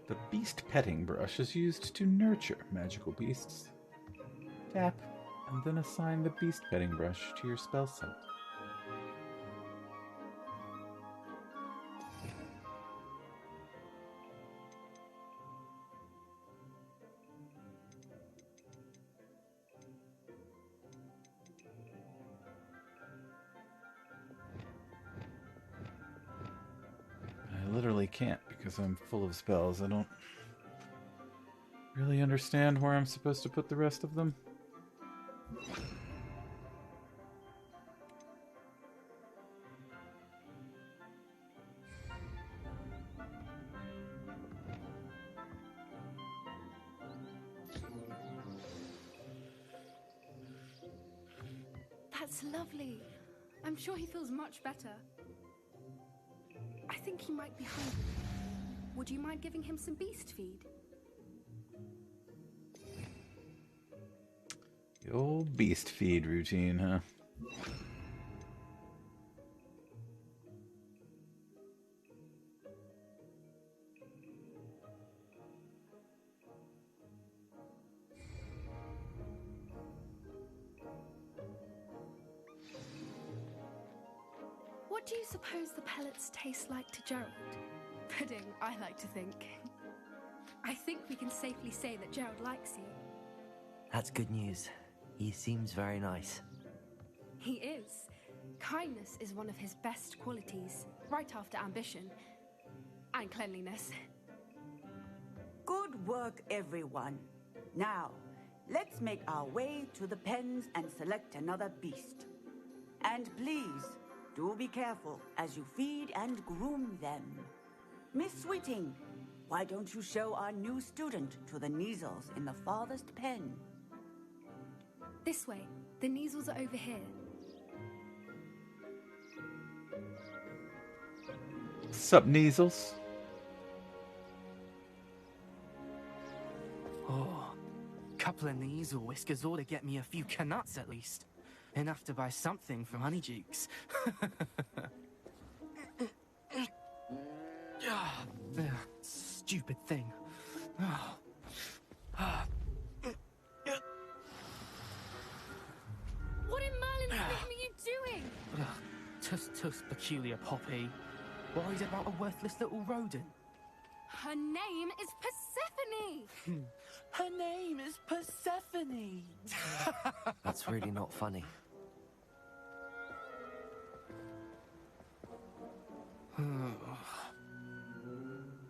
The beast petting brush is used to nurture magical beasts. Tap, and then assign the beast petting brush to your spell set. I literally can't because I'm full of spells. I don't really understand where I'm supposed to put the rest of them. That's lovely. I'm sure he feels much better. I think he might be hungry. Would you mind giving him some beast feed? The old beast feed routine, huh? What do you suppose the pellets taste like to Gerald? Pudding, I like to think. I think we can safely say that Gerald likes you. That's good news. He seems very nice. He is. Kindness is one of his best qualities, right after ambition and cleanliness. Good work, everyone. Now, let's make our way to the pens and select another beast. And please, do be careful as you feed and groom them. Miss Sweeting, why don't you show our new student to the Neasels in the farthest pen? This way. The Neasels are over here. Sup, Neasels? Oh, couple of Neasel whiskers ought to get me a few canuts at least. Enough to buy something from Honeydukes. Stupid thing. What in Merlin's name are you doing? Tuss, peculiar poppy. Worried about a worthless little rodent? Her name is Persephone! Her name is Persephone! That's really not funny.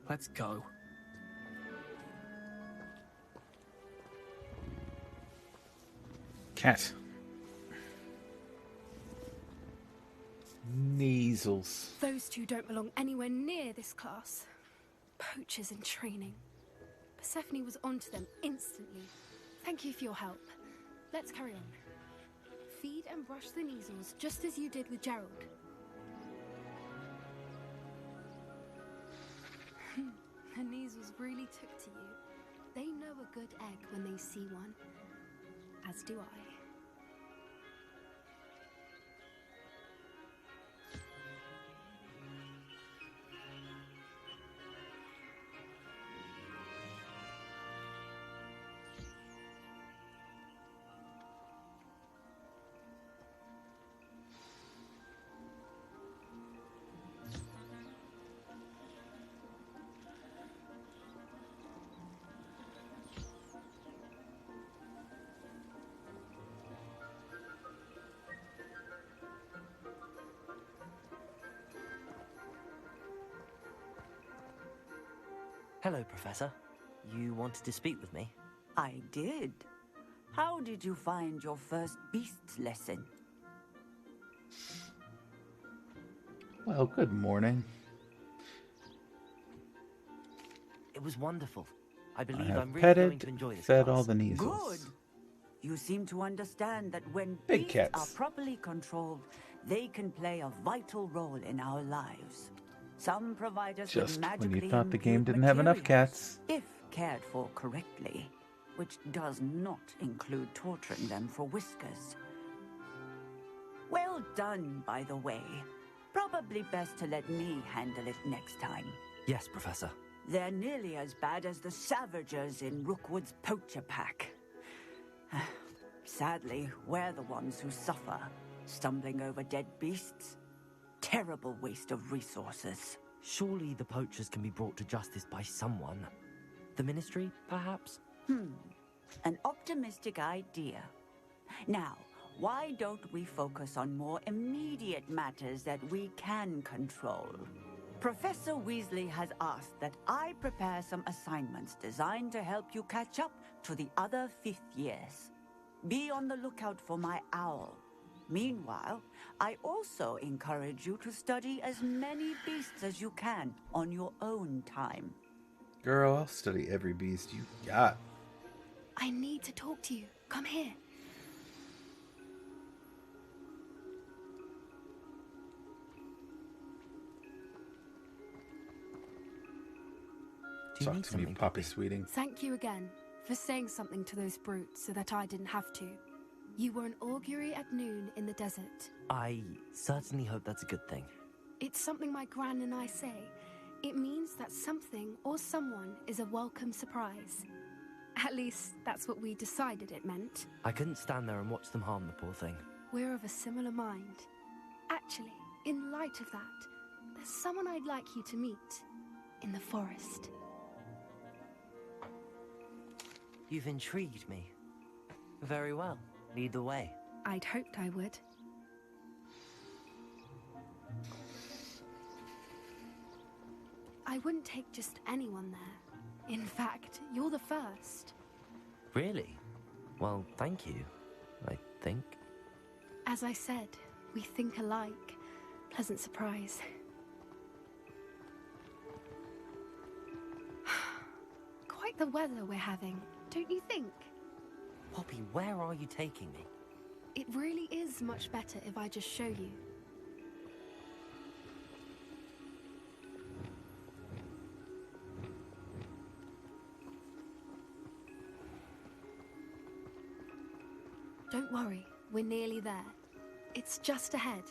Let's go. Cat. Neasels. Those two don't belong anywhere near this class. Poachers in training. Persephone was onto them instantly. Thank you for your help. Let's carry on. Feed and brush the Neasels just as you did with Gerald. The Neasels really took to you. They know a good egg when they see one. As do I. Hello, Professor. You wanted to speak with me? I did. How did you find your first beasts lesson? Well, good morning. It was wonderful. I I believe have I'm really petted, going to enjoy this fed class. all the Neasels. Good. You seem to understand that when Big beasts cats. are properly controlled, they can play a vital role in our lives. Some provide us with Just magically when you thought the game imbued didn't have enough materials, cats. if cared for correctly, which does not include torturing them for whiskers. Well done, by the way. Probably best to let me handle it next time. Yes, Professor. They're nearly as bad as the Savagers in Rookwood's poacher pack. Sadly, we're the ones who suffer, stumbling over dead beasts. Terrible waste of resources. Surely the poachers can be brought to justice by someone. The Ministry, perhaps? An optimistic idea. Now, why don't we focus on more immediate matters that we can control? Professor Weasley has asked that I prepare some assignments designed to help you catch up to the other 5th years. Be on the lookout for my owl. Meanwhile, I also encourage you to study as many beasts as you can on your own time. Girl, I'll study every beast you got. I need to talk to you. Come here. Do you Talk need to me, something, Poppy Sweeting. Thank you again for saying something to those brutes so that I didn't have to. You were an augury at noon in the desert. I certainly hope that's a good thing. It's something my gran and I say. It means that something or someone is a welcome surprise. At least, that's what we decided it meant. I couldn't stand there and watch them harm the poor thing. We're of a similar mind. Actually, in light of that, there's someone I'd like you to meet in the forest. You've intrigued me. Very well. Lead the way. I'd hoped I would. I wouldn't take just anyone there. In fact, you're the first. Really? Well, thank you, I think. As I said, we think alike. Pleasant surprise. Quite the weather we're having, don't you think? Poppy, where are you taking me? It really is much better if I just show you. Don't worry, we're nearly there. It's just ahead.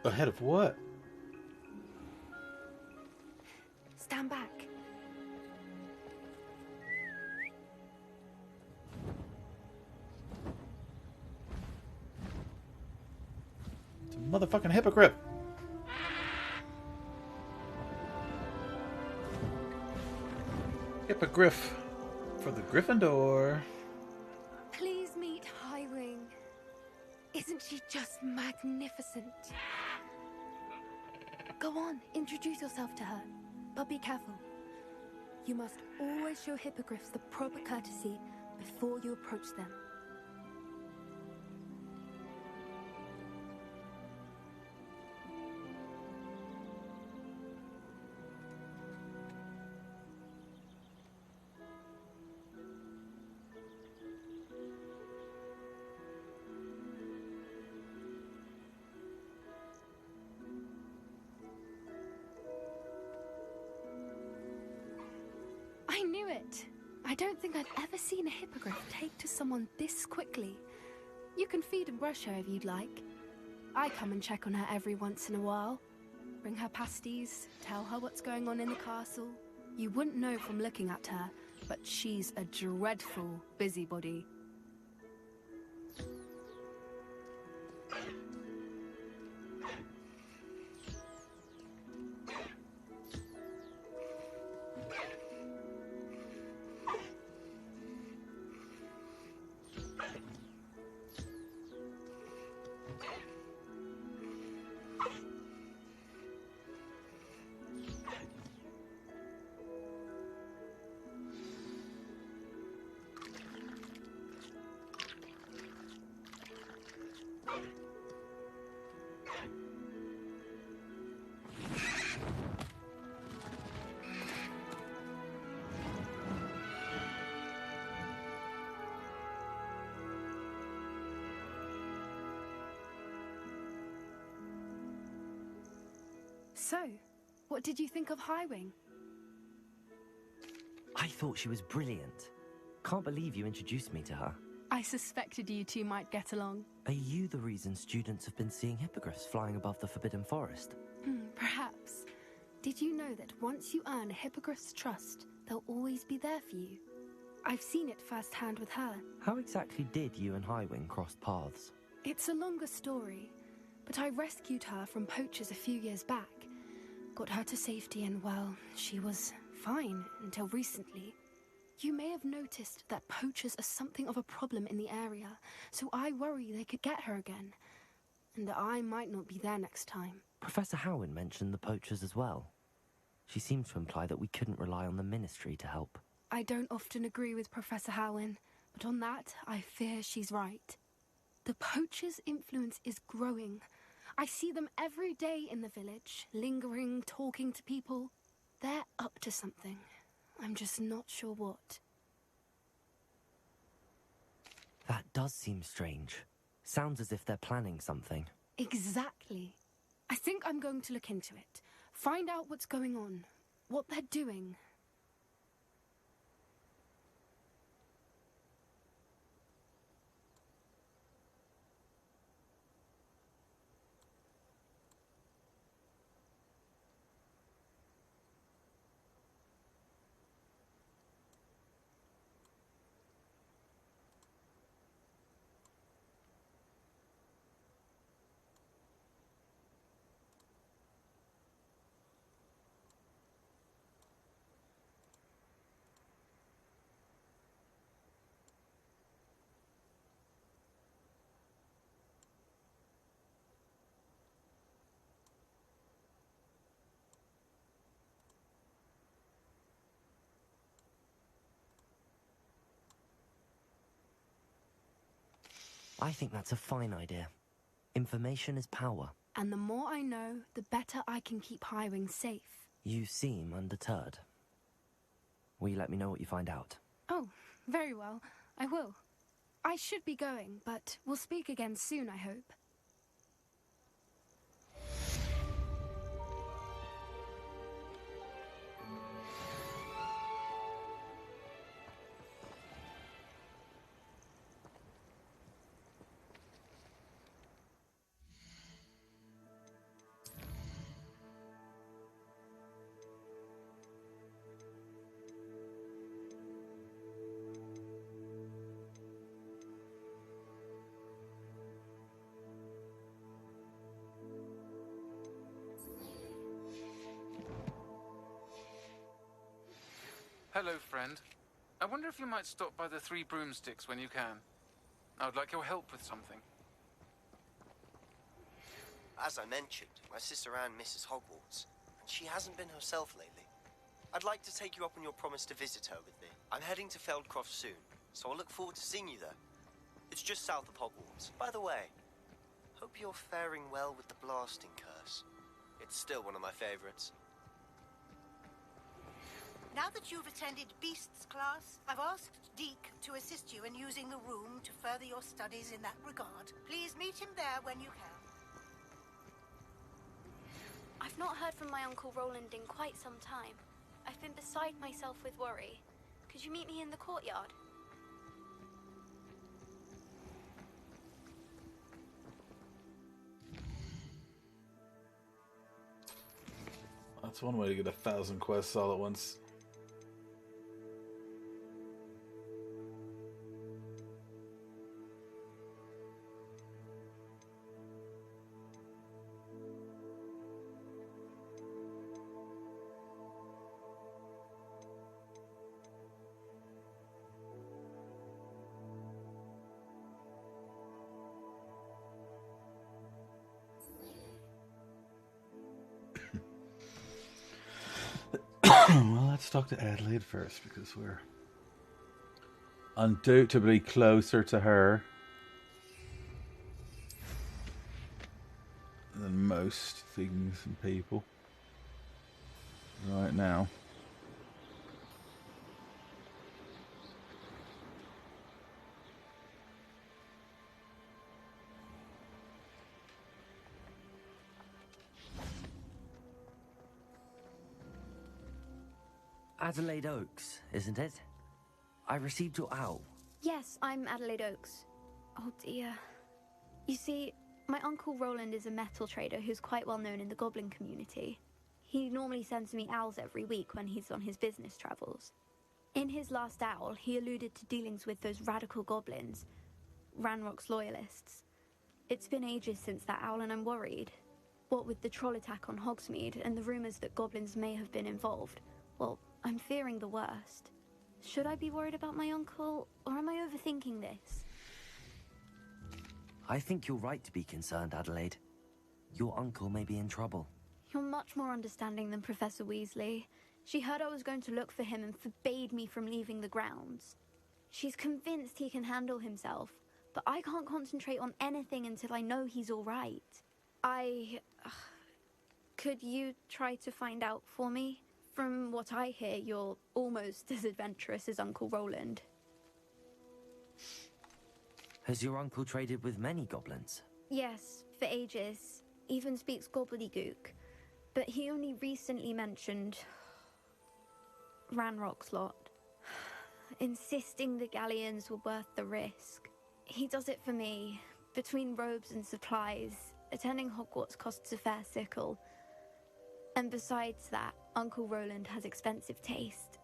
Ahead of what? Stand back. It's a motherfucking hippogriff. Hippogriff for the Gryffindor. Please meet Highwing. Isn't she just magnificent? Go on, introduce yourself to her. But be careful. You must always show hippogriffs the proper courtesy before you approach them. I knew it! I don't think I'd ever seen a hippogriff take to someone this quickly. You can feed and brush her if you'd like. I come and check on her every once in a while. Bring her pasties, tell her what's going on in the castle. You wouldn't know from looking at her, but she's a dreadful busybody. So, what did you think of Highwing? I thought she was brilliant. Can't believe you introduced me to her. I suspected you two might get along. Are you the reason students have been seeing hippogriffs flying above the Forbidden Forest? Perhaps. Did you know that once you earn a hippogriff's trust, they'll always be there for you? I've seen it firsthand with her. How exactly did you and Highwing cross paths? It's a longer story, but I rescued her from poachers a few years back. Got her to safety and, well, she was fine until recently. You may have noticed that poachers are something of a problem in the area, so I worry they could get her again. And I might not be there next time. Professor Howin mentioned the poachers as well. She seemed to imply that we couldn't rely on the Ministry to help. I don't often agree with Professor Howin, but on that, I fear she's right. The poachers' influence is growing. I see them every day in the village, lingering, talking to people. They're up to something. I'm just not sure what. That does seem strange. Sounds as if they're planning something. Exactly. I think I'm going to look into it. Find out what's going on, what they're doing. I think that's a fine idea. Information is power. And the more I know, the better I can keep Highwing safe. You seem undeterred. Will you let me know what you find out? Oh, very well. I will. I should be going, but we'll speak again soon, I hope. Hello, friend. I wonder if you might stop by the Three Broomsticks when you can. I would like your help with something. As I mentioned, my sister Anne misses Hogwarts, and she hasn't been herself lately. I'd like to take you up on your promise to visit her with me. I'm heading to Feldcroft soon, so I'll look forward to seeing you there. It's just south of Hogwarts. By the way, hope you're faring well with the blasting curse. It's still one of my favorites. Now that you've attended Beasts class, I've asked Deke to assist you in using the room to further your studies in that regard. Please meet him there when you can. I've not heard from my Uncle Roland in quite some time. I've been beside myself with worry. Could you meet me in the courtyard? That's one way to get 1,000 quests all at once. Well, let's talk to Adelaide first, because we're undoubtedly closer to her than most things and people right now. Adelaide Oaks, isn't it? I received your owl. Yes, I'm Adelaide Oaks. Oh dear. You see, my Uncle Roland is a metal trader who's quite well known in the goblin community. He normally sends me owls every week when he's on his business travels. In his last owl, he alluded to dealings with those radical goblins, Ranrock's loyalists. It's been ages since that owl and I'm worried. What with the troll attack on Hogsmeade and the rumours that goblins may have been involved, well, I'm fearing the worst. Should I be worried about my uncle, or am I overthinking this? I think you're right to be concerned, Adelaide. Your uncle may be in trouble. You're much more understanding than Professor Weasley. She heard I was going to look for him and forbade me from leaving the grounds. She's convinced he can handle himself, but I can't concentrate on anything until I know he's all right. Could you try to find out for me? From what I hear, you're almost as adventurous as Uncle Roland. Has your uncle traded with many goblins? Yes, for ages. Even speaks gobbledygook. But he only recently mentioned Ranrock's lot, insisting the galleons were worth the risk. He does it for me. Between robes and supplies, attending Hogwarts costs a fair sickle. And besides that, Uncle Roland has expensive taste.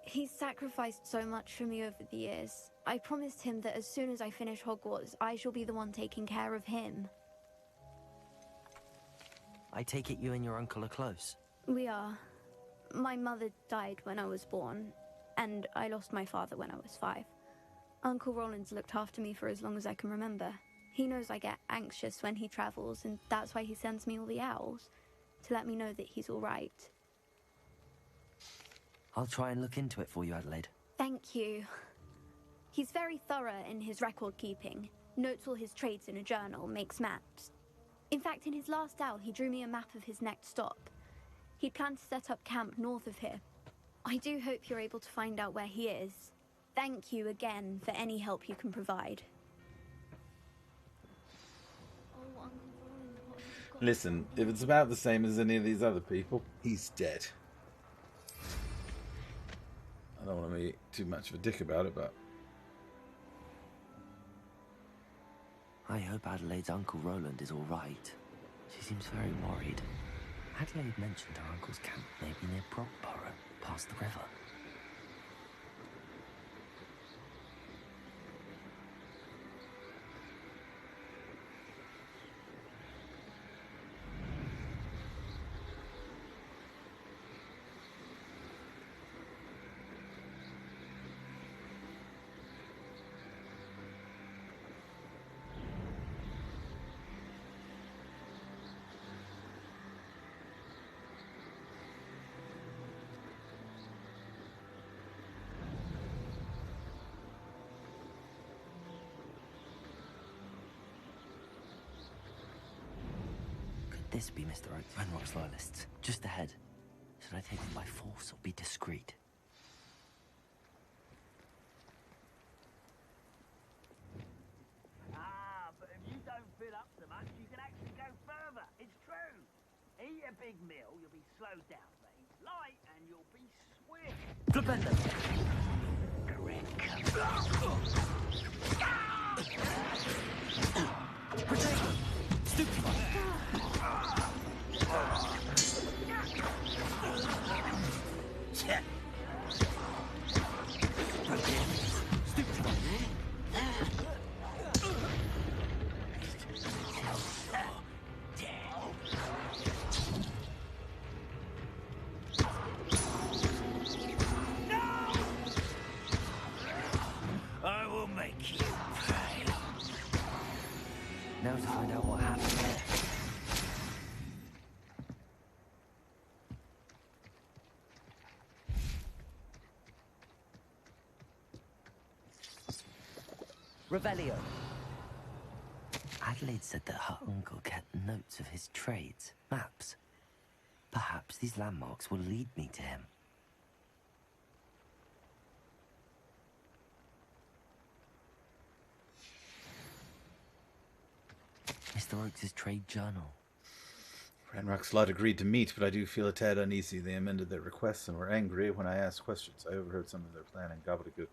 He's sacrificed so much for me over the years. I promised him that as soon as I finish Hogwarts, I shall be the one taking care of him. I take it you and your uncle are close. We are. My mother died when I was born, and I lost my father when I was 5. Uncle Roland's looked after me for as long as I can remember. He knows I get anxious when he travels, and that's why he sends me all the owls, to let me know that he's all right. I'll try and look into it for you, Adelaide. Thank you. He's very thorough in his record keeping. notes all his trades in a journal, makes maps. In fact, in his last owl, he drew me a map of his next stop. He'd planned to set up camp north of here. I do hope you're able to find out where he is. Thank you again for any help you can provide. Listen, if it's about the same as any of these other people, he's dead. I don't want to be too much of a dick about it, but... I hope Adelaide's Uncle Roland is all right. She seems very worried. Adelaide mentioned her uncle's camp may be near Brogborough, past the river. This be Mr. Oakes and Rock's loyalists. Just ahead. Should I take them by force or be discreet? But if you don't fill up so much, you can actually go further. It's true. Eat a big meal, you'll be slowed down, but eat light and you'll be swift. Flipendo. Protect. Stupefy. I will make you pay. Now to find out what happened there. Revelio. Adelaide said that her uncle kept notes of his trades, maps. Perhaps these landmarks will lead me to him. Mr. Oakes' trade journal. Ranrock's lot agreed to meet, but I do feel a tad uneasy. They amended their requests and were angry when I asked questions. I overheard some of their plan and gobbledygook.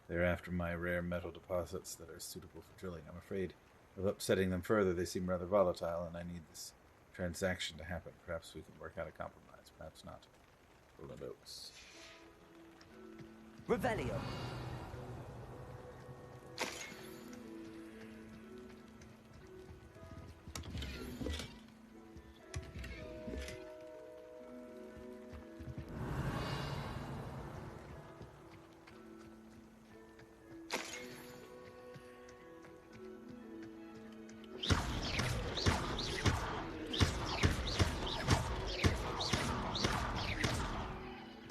They're after my rare metal deposits that are suitable for drilling. I'm afraid of upsetting them further. They seem rather volatile, and I need this transaction to happen. Perhaps we can work out a compromise. Perhaps not. Roland Oakes. Revelio.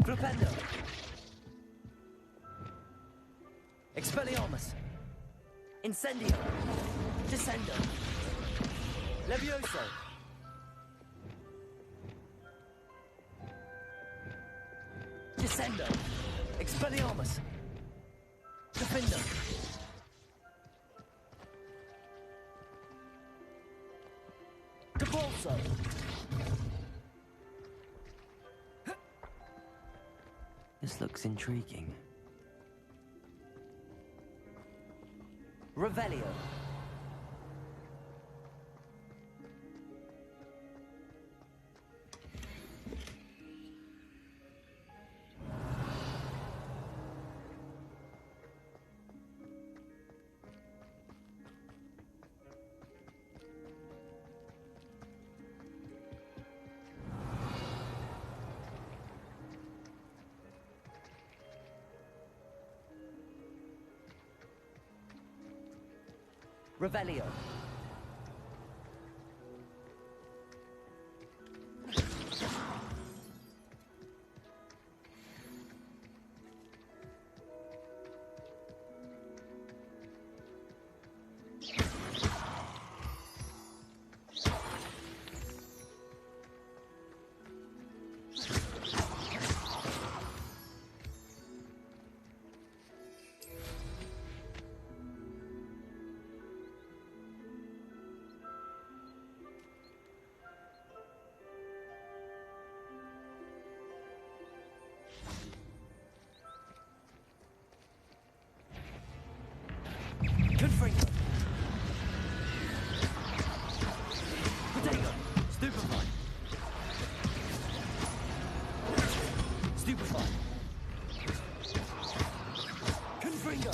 Flipendo. Expelliarmus. Incendio. Descendo. Levioso. Descendo. Expelliarmus. Defendo. Debolso. This looks intriguing. Revelio. Revelio. Confringo. Potato. Stupefy. Stupefy. Confringo.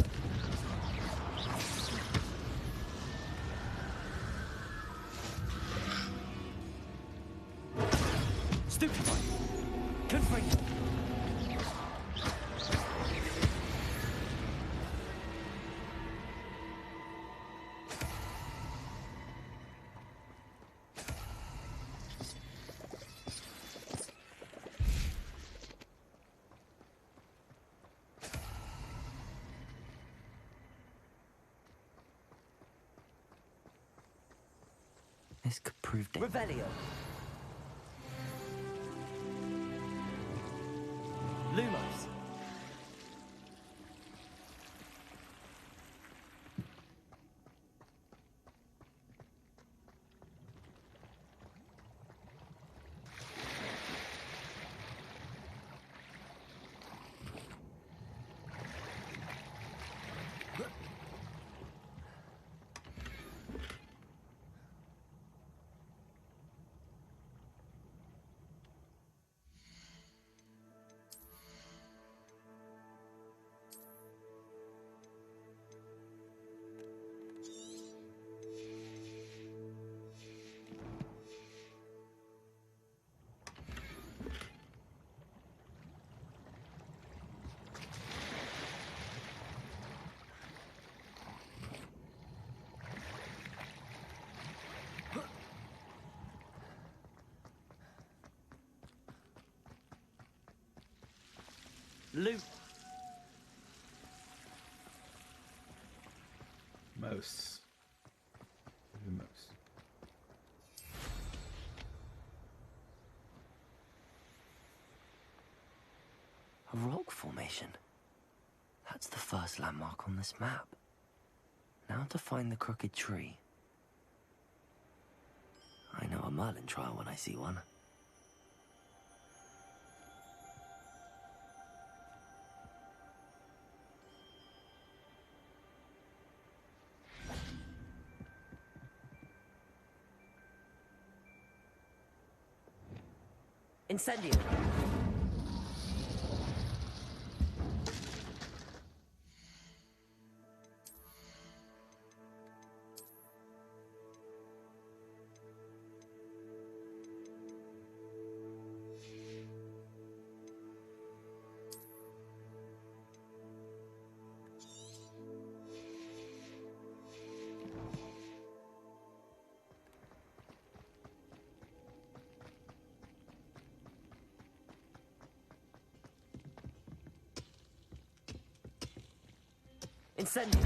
Stupefy. Confringo. This could prove dangerous. Revelio. Lumos. Loot. Most. Lumos. A rock formation. That's the first landmark on this map. Now to find the crooked tree. I know a Merlin trial when I see one. Incendio. Incendio.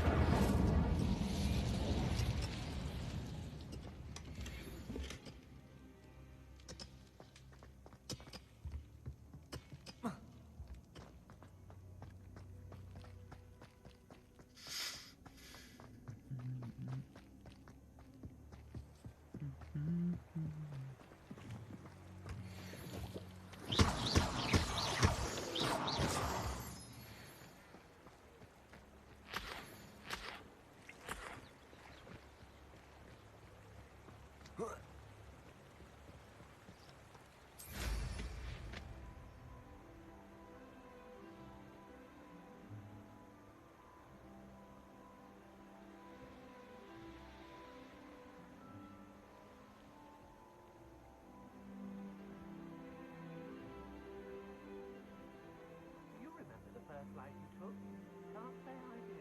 Flight you took? Can't say I do.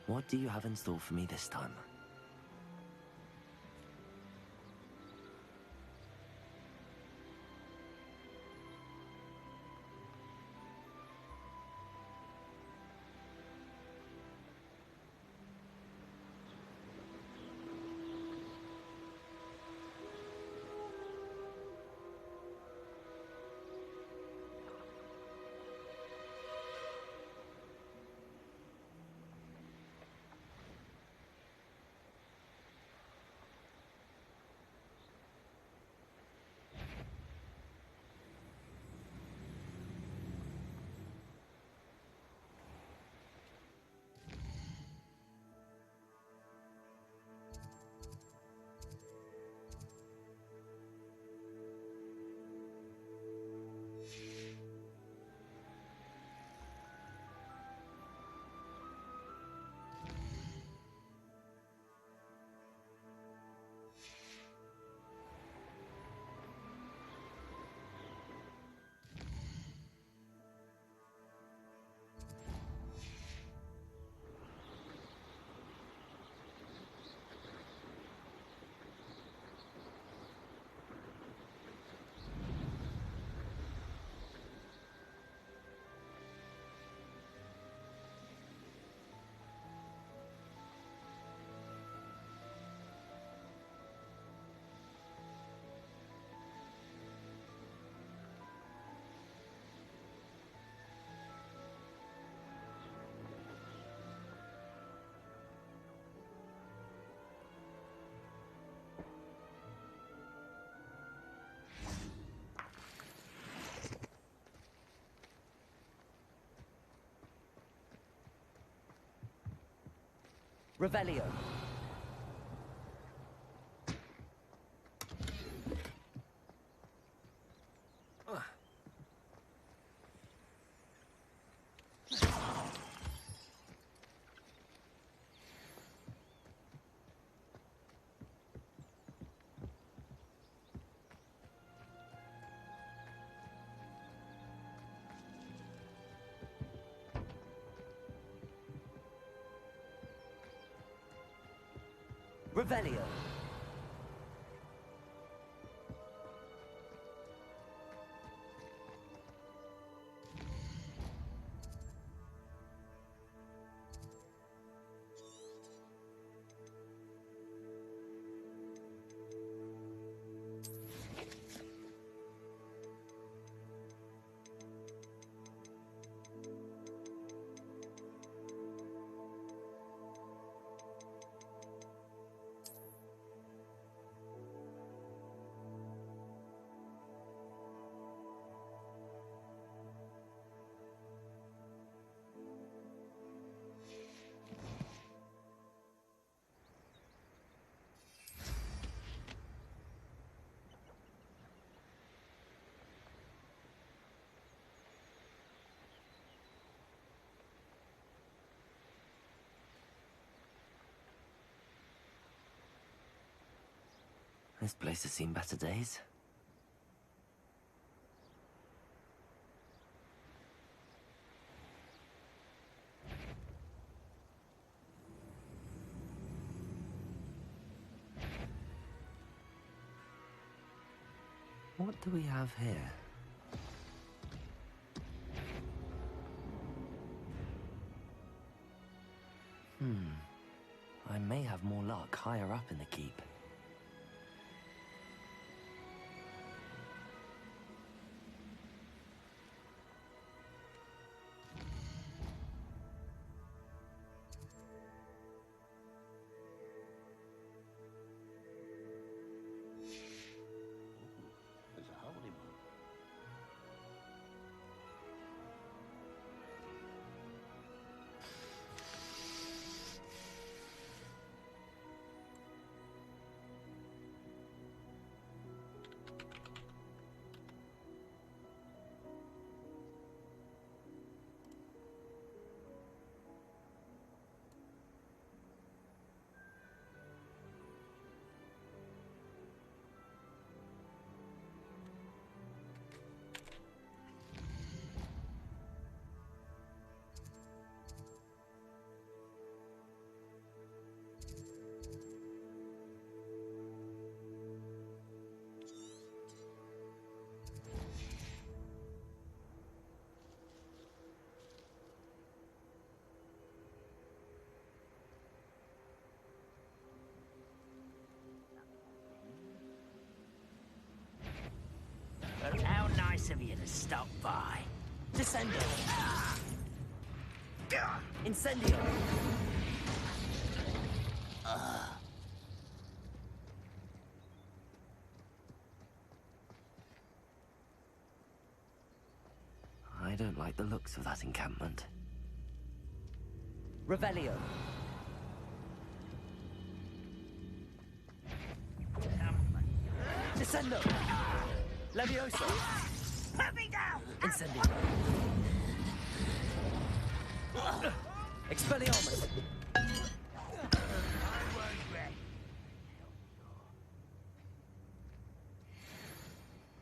What do you have in store for me this time? Revelio. Revelio. This place has seen better days. What do we have here? I may have more luck higher up in the keep. There's a holy moon. nice of you to stop by. Descendo. Incendio. I don't like the looks of that encampment. Revelio. Descendo. Levioso. Put me down! Incendio. Expelliarmus.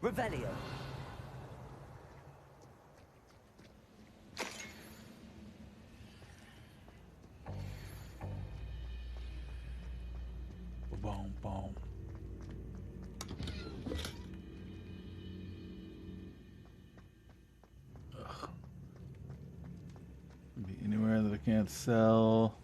Revelio. Boom, boom. Ugh. Be anywhere that I can't sell.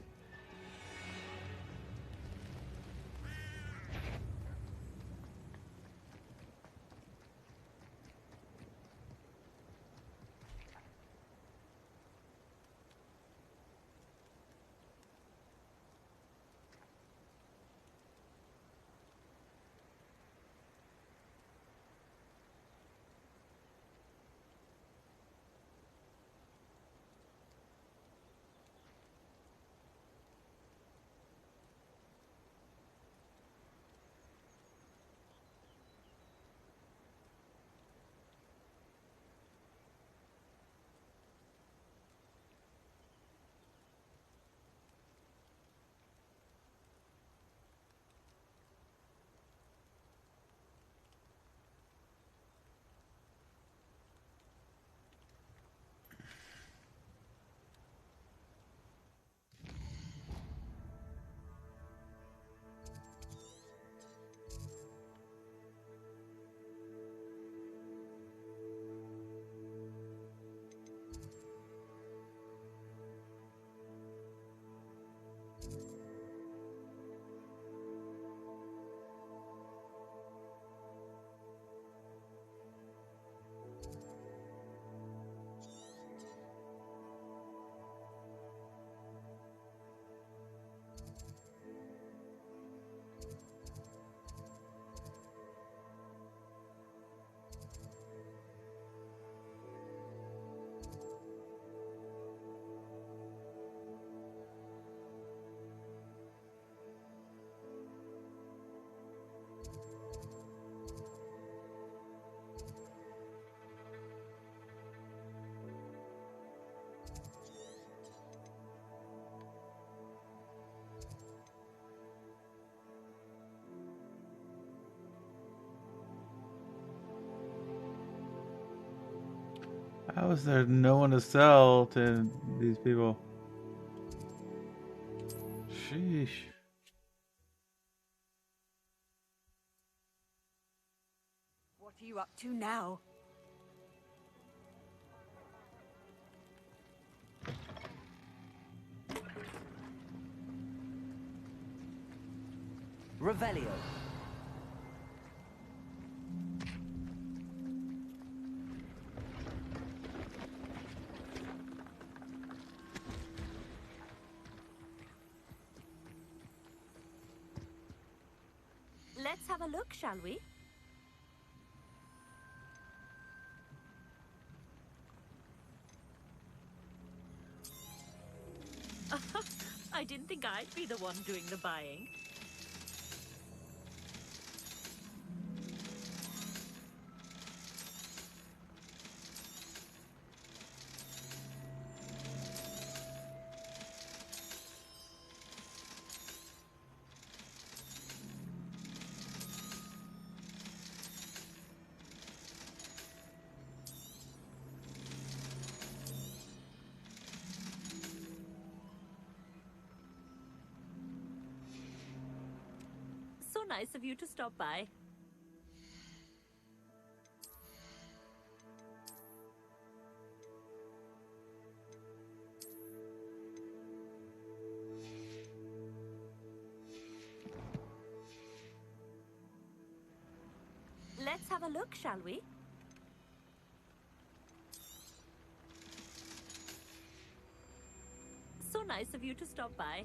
How is there no one to sell to these people? Sheesh. What are you up to now? Revelio. Let's have a look, shall we? I didn't think I'd be the one doing the buying. So nice of you to stop by. Let's have a look, shall we? nice of you to stop by.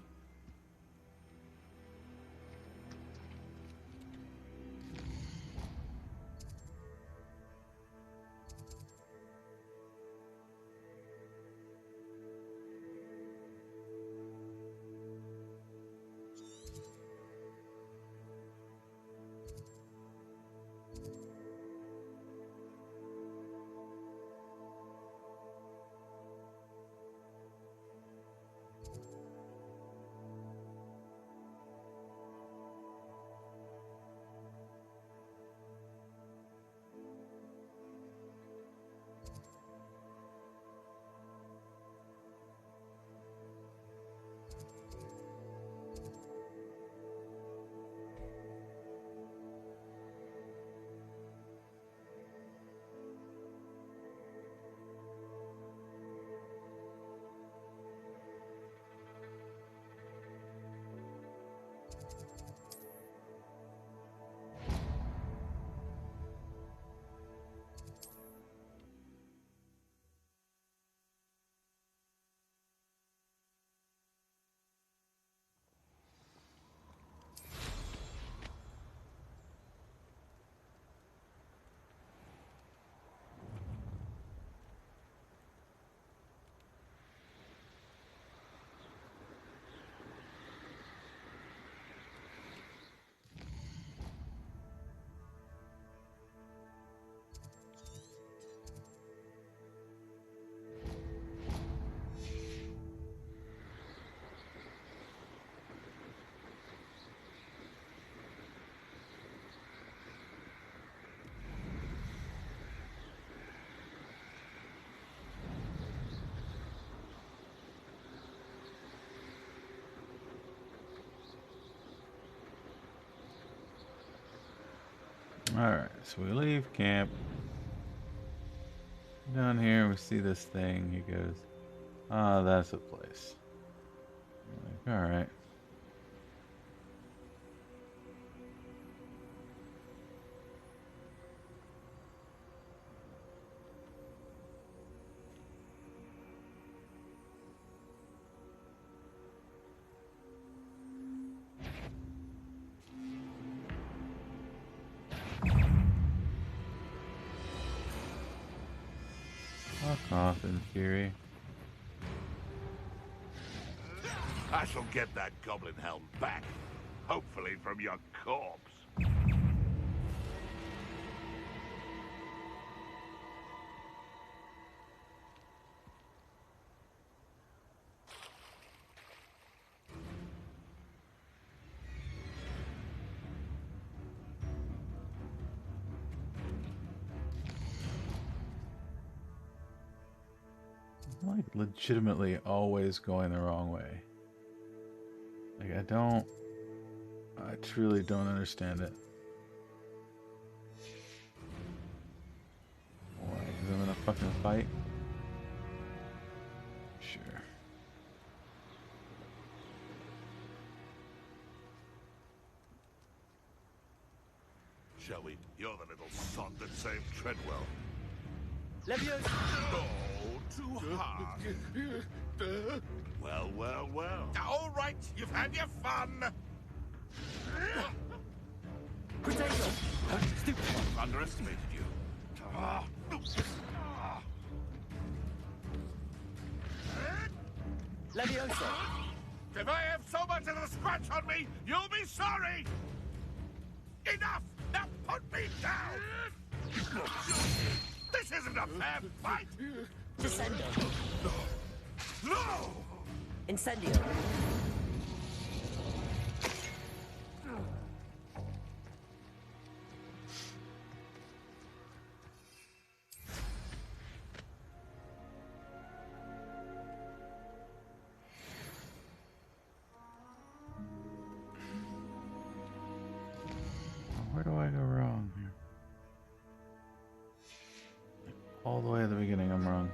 Alright, so we leave camp. Down here we see this thing. He goes, ah, that's a place. I'm like, alright. Fuck off, in fury. I shall get that goblin helm back, hopefully from your corpse. I'm like legitimately always going the wrong way. Like I truly don't understand it. Why? Because I'm in a fucking fight? Sure. Shall we? You're the little sod that saved Treadwell. Leviosa! Oh, too hard. Well, well, well. All right, you've had your fun. Potato! Stupid! I've underestimated you. Leviosa! If I have so much as a scratch on me, you'll be sorry! Enough! Now put me down! This isn't a fair fight! Descendo! No! Incendio! Where do I go wrong here? All the way at the beginning, I'm wrong.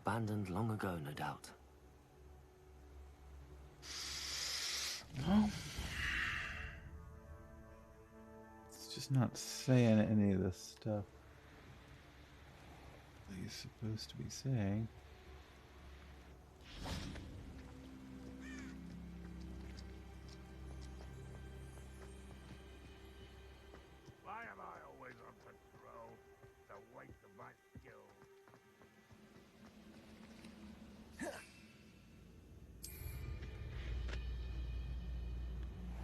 abandoned long ago, no doubt. No. It's just not saying any of this stuff that he's supposed to be saying. Why am I always on patrol? It's a waste of my skills.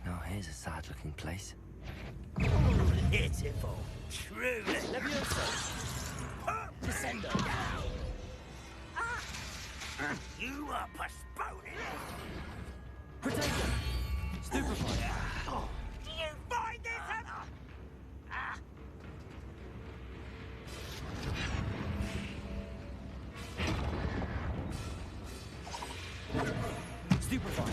Now here's a sad-looking place. Pitiful. Truly. Levioso! Descendo! You are postponing. Potato! Stupefy! Do you find this Stupefy!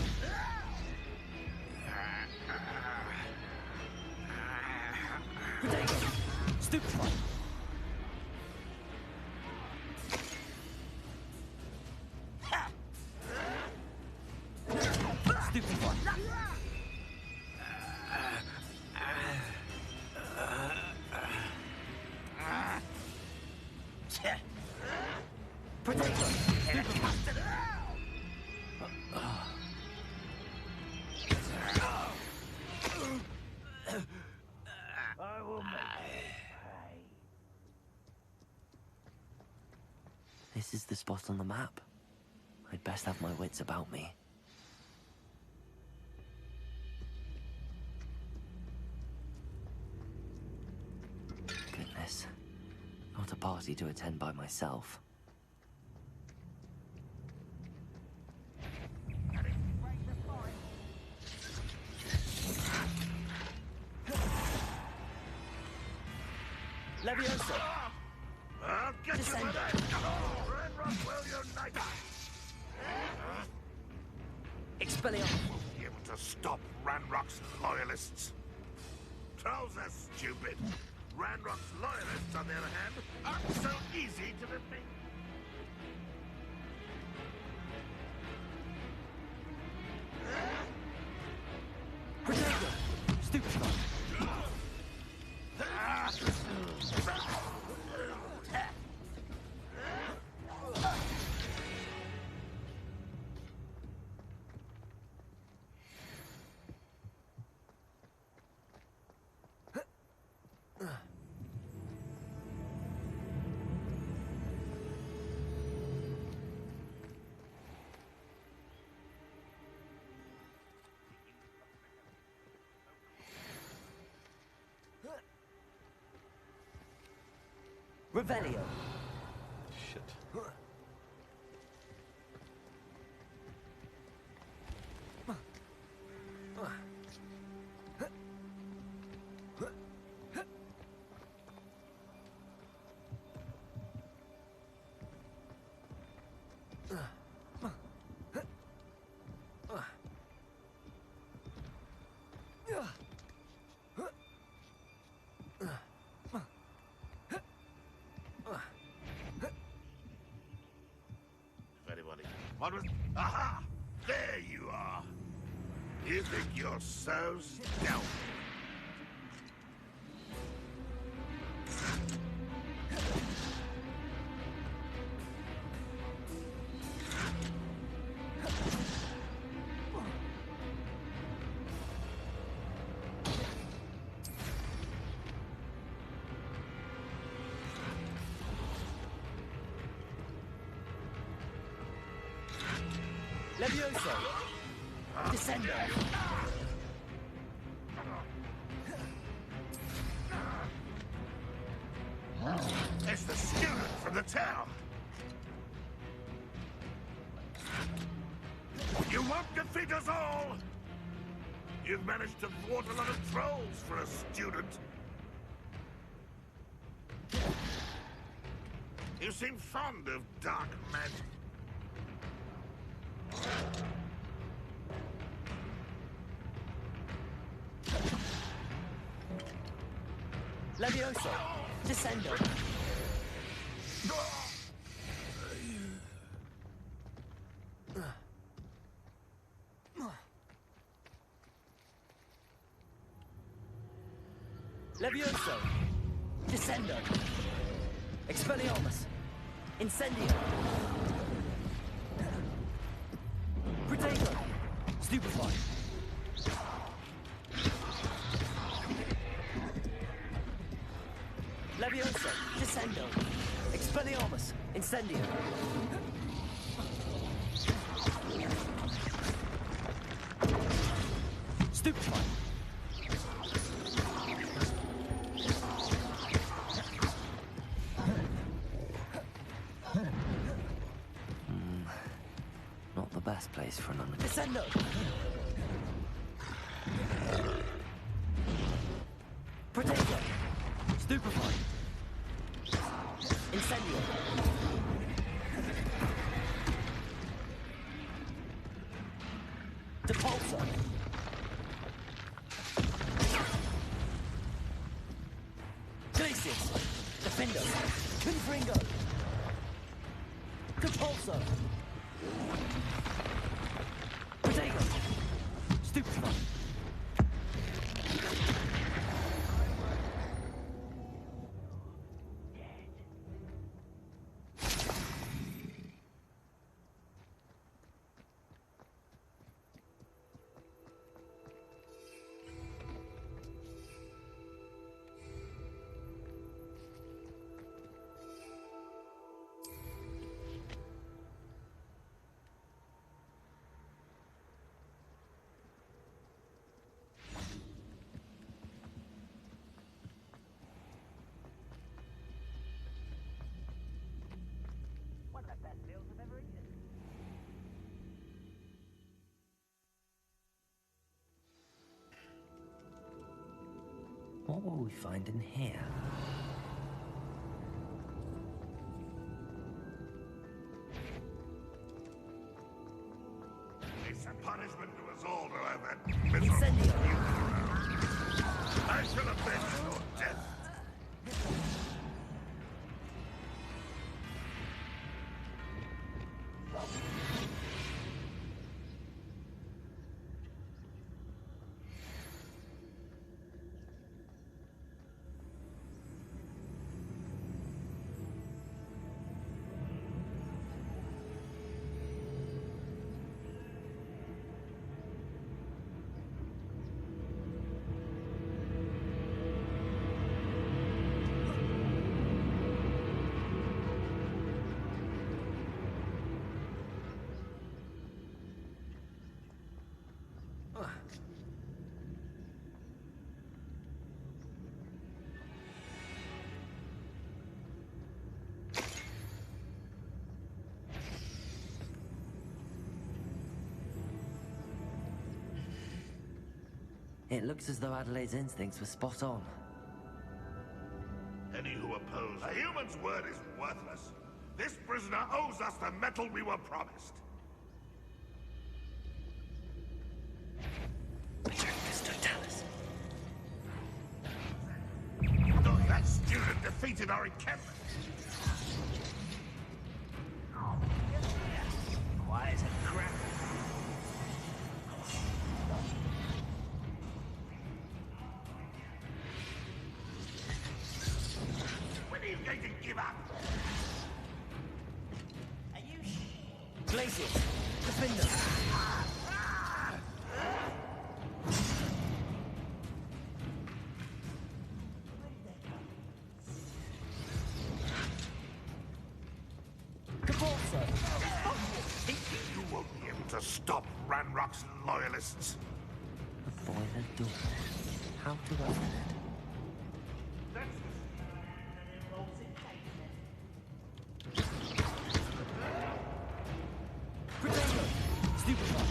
Potato! Stupefy! Stupefy! Potato! Stupefy! I will make you pay. This is the spot on the map. I'd best have my wits about me. Goodness. Not a party to attend by myself. Levioso! I'll get you Descendo. with that! Ranrock will unite! Expelliarmus! Won't be able to stop Ranrock's loyalists. Trolls are stupid. Ranrock's loyalists, on the other hand, aren't so easy to defeat. Potato! Stupefy! Revelio! Shit. If anybody... What was... Aha! There you are! You think you're so stealthy? Levioso! Descendo! It's the student from the town! You won't defeat us all! You've managed to thwart a lot of trolls for a student. You seem fond of dark magic. Levioso! Descendo! Descendo. Expelliarmus. Incendio. Protego. Stupefy. Levioso. Descendo. Expelliarmus. Incendio. Stupefy. Not the best place for an undercover. Descendo. Protego. Stupefy. Incendio. Depulso. Glacius. Defendo. Confringo. Depulso. Protego. Stupefy. One of the best meals I've ever eaten. What will we find in here? It's a punishment to us all to have that miserable Incendio. I shall avenge your death. It looks as though Adelaide's instincts were spot on. Any who oppose a human's word is worthless. This prisoner owes us the metal we were promised. No, that student defeated our encampment. Quiet and crap. When are you going to give up? Glacius. Defender. You won't be able to stop Ranrock's loyalists. The boiler door. How to open it? Stupefy.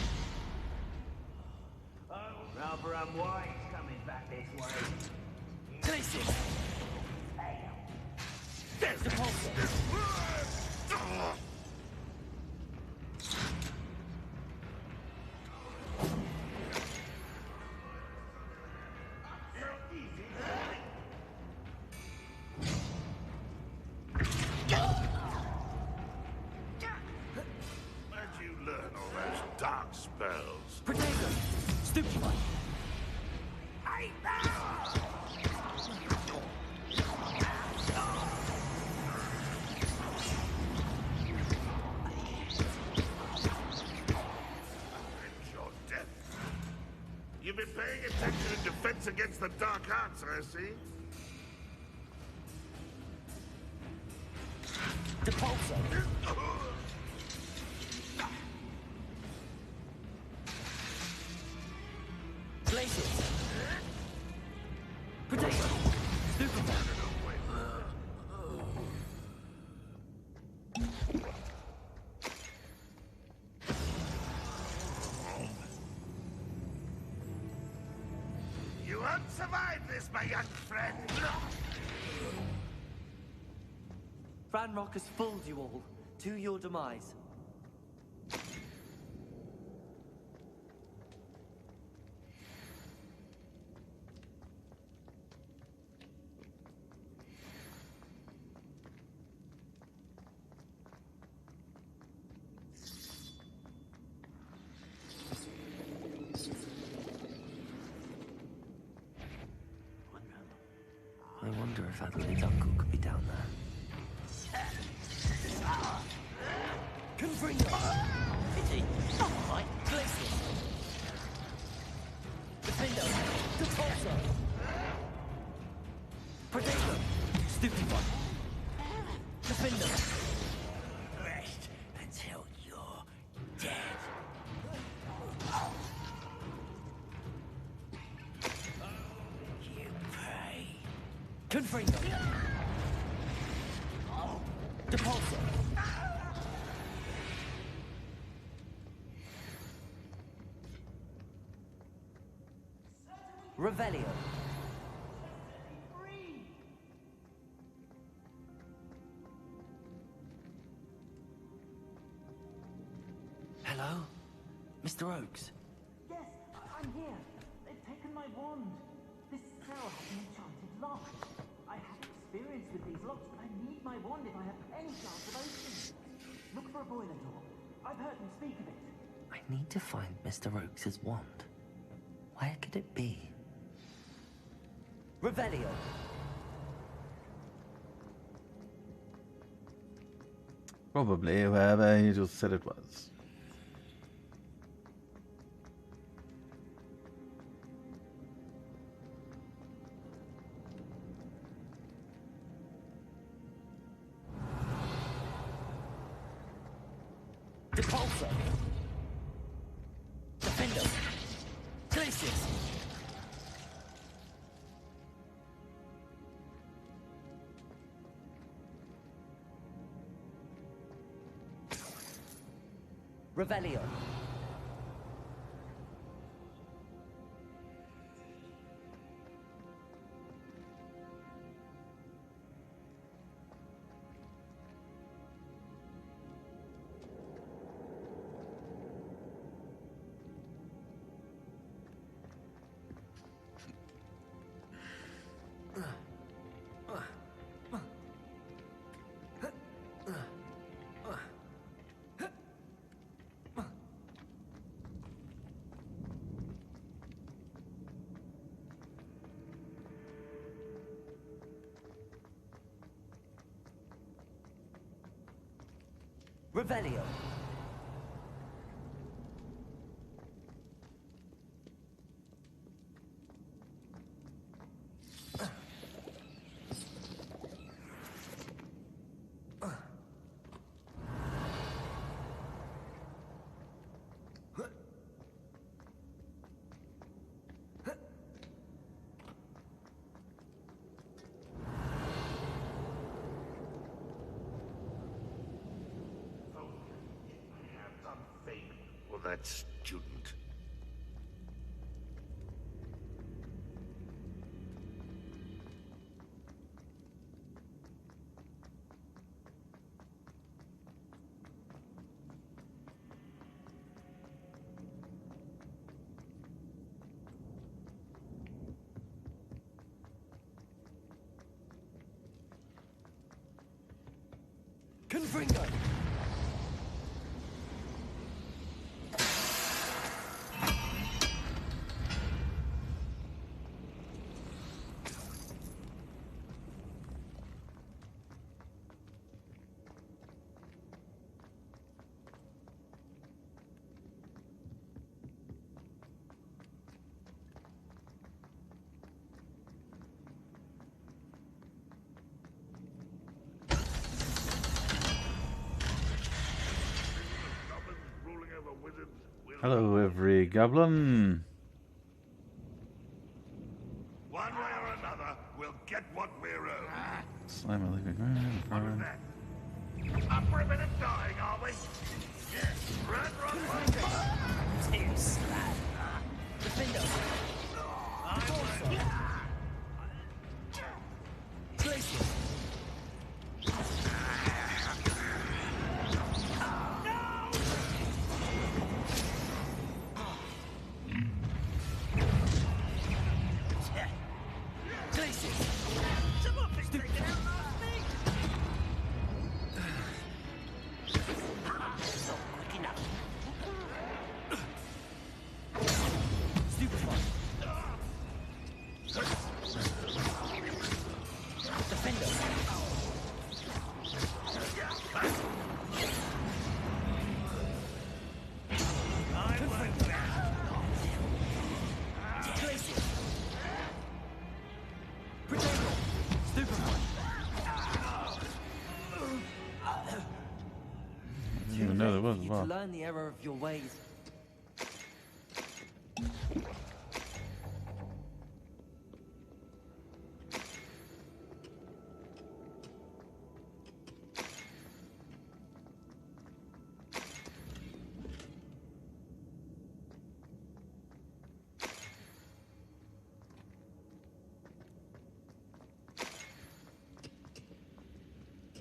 Oh, Ralph White's coming back this way. Glacius. There's the pulse. cancer, I see. Depulso. Places. Potato. Stupefy. You won't survive this, my young friend. Ranrock has fooled you all to your demise. I wonder if Adelaide's uncle could be down there. Confringo! Pity! Alright, Glacier! Defendo! Depulso! Potato! Stupefy! Defendo! Rest until you're dead. You pray. Confringo! Depulso! Revelio. Hello? Mr. Oakes? Yes, I'm here. They've taken my wand. This cell has an enchanted lock. I have experience with these locks, but I need my wand if I have any chance of opening. Look for a boiler door. I've heard them speak of it. I need to find Mr. Oakes' wand. Where could it be? Revelio. Probably wherever he just said it was. Depulso. Defendo. Glacius. Revelio. Revelio. That student. Confringo. Hello, every goblin. One way or another, we'll get what we're owed. Slam a leaving ground. What is that? Up for a bit of dying, are we? Yes. Red rock Too slap. Defender. Glacier. No, there was You to learn the error of your ways.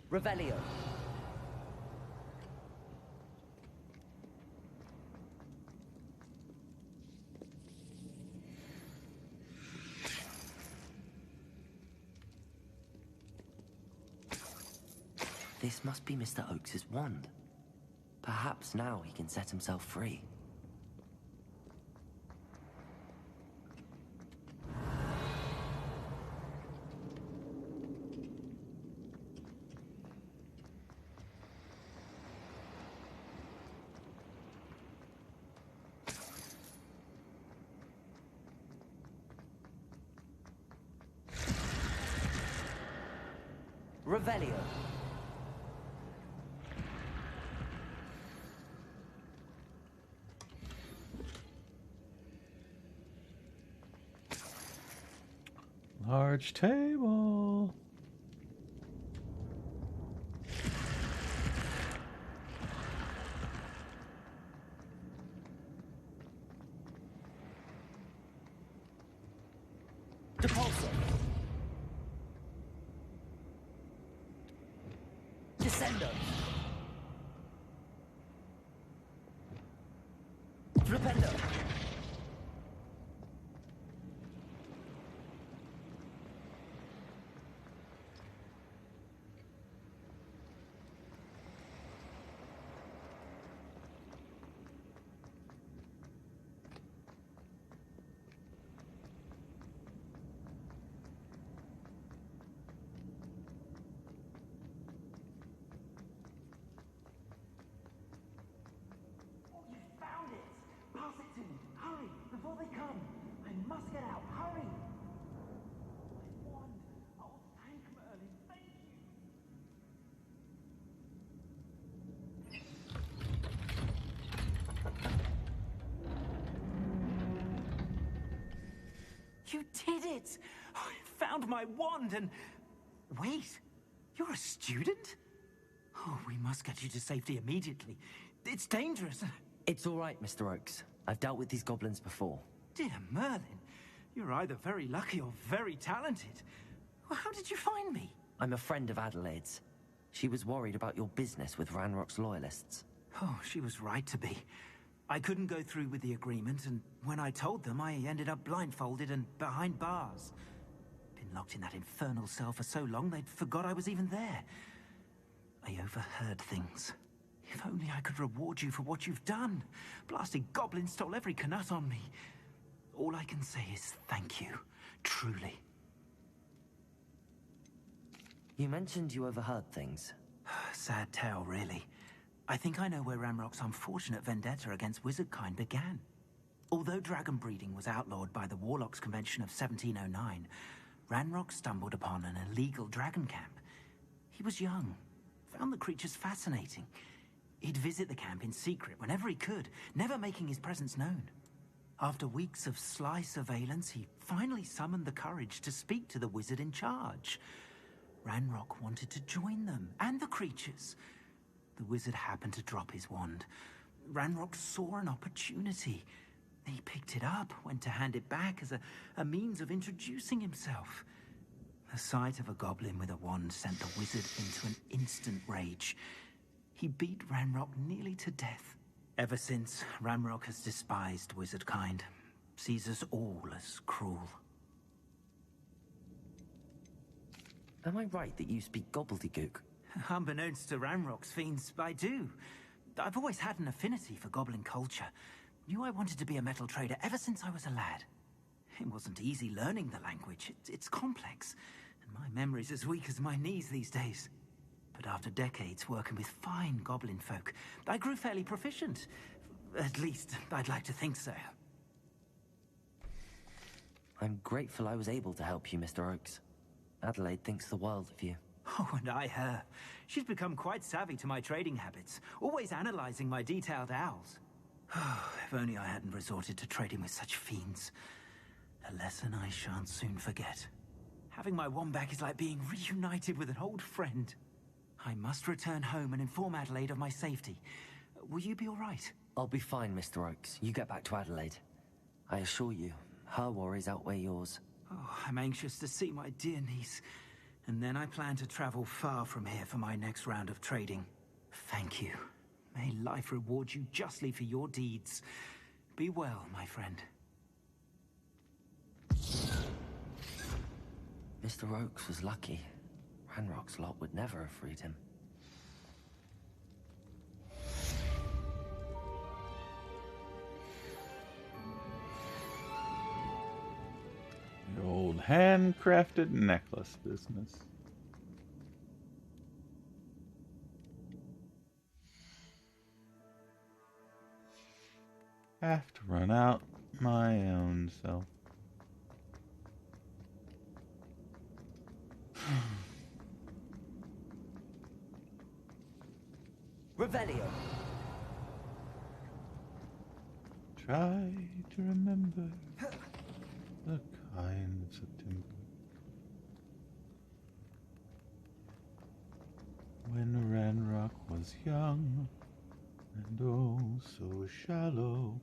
Revelio. This must be Mr. Oakes's wand. Perhaps now he can set himself free. Revelio. Large table. Depulso. Descendo. Flipendo. Found it! Pass it to me! Hurry! Before they come! I must get out! Hurry! My wand! Oh, thank Merlin! Thank you! You did it! I found my wand and... Wait! You're a student? Oh, we must get you to safety immediately. It's dangerous. It's all right, Mr. Oakes. I've dealt with these goblins before. Dear Merlin, you're either very lucky or very talented. Well, how did you find me? I'm a friend of Adelaide's. She was worried about your business with Ranrock's loyalists. Oh, she was right to be. I couldn't go through with the agreement, and when I told them, I ended up blindfolded and behind bars. Been locked in that infernal cell for so long, they'd forgot I was even there. I overheard things. If only I could reward you for what you've done. Blasted goblins stole every Knut on me. All I can say is thank you. Truly. You mentioned you overheard things. Sad tale, really. I think I know where Ranrock's unfortunate vendetta against wizardkind began. Although dragon breeding was outlawed by the Warlocks Convention of 1709, Ranrock stumbled upon an illegal dragon camp. He was young, found the creatures fascinating. He'd visit the camp in secret whenever he could, never making his presence known. After weeks of sly surveillance, he finally summoned the courage to speak to the wizard in charge. Ranrock wanted to join them, and the creatures. The wizard happened to drop his wand. Ranrock saw an opportunity. He picked it up, went to hand it back as a means of introducing himself. The sight of a goblin with a wand sent the wizard into an instant rage. He beat Ranrock nearly to death. Ever since, Ranrock has despised wizard kind, sees us all as cruel. Am I right that you speak gobbledygook? Unbeknownst to Ranrock's fiends, I do. I've always had an affinity for goblin culture. Knew I wanted to be a metal trader ever since I was a lad. It wasn't easy learning the language. It's complex, and my memory's as weak as my knees these days. But after decades working with fine goblin folk, I grew fairly proficient. At least, I'd like to think so. I'm grateful I was able to help you, Mr. Oakes. Adelaide thinks the world of you. Oh, and I her. She's become quite savvy to my trading habits, always analyzing my detailed owls. If only I hadn't resorted to trading with such fiends. A lesson I shan't soon forget. Having my wand back is like being reunited with an old friend. I must return home and inform Adelaide of my safety. Will you be all right? I'll be fine, Mr. Oakes. You get back to Adelaide. I assure you, her worries outweigh yours. Oh, I'm anxious to see my dear niece. And then I plan to travel far from here for my next round of trading. Thank you. May life reward you justly for your deeds. Be well, my friend. Mr. Oakes was lucky. Ranrock's lot would never have freed him. The old handcrafted necklace business. Have to run out my own self. Revelio. Try to remember the kind of September when Ranrock was young and oh so shallow.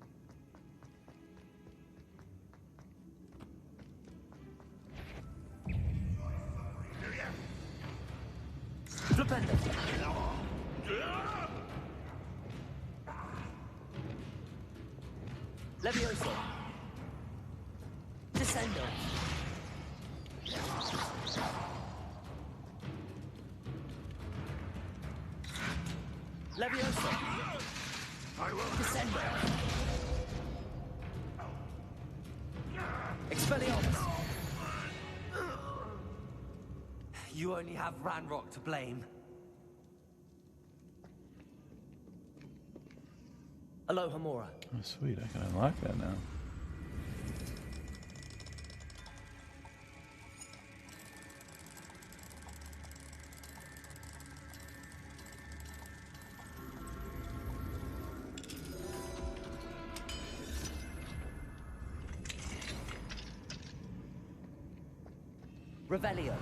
Levioso. Descendo. Levioso. I will Descendo. Expelliarmus. You only have Ranrock to blame. Alohomora. Oh, sweet, I can unlock that now. Revelio.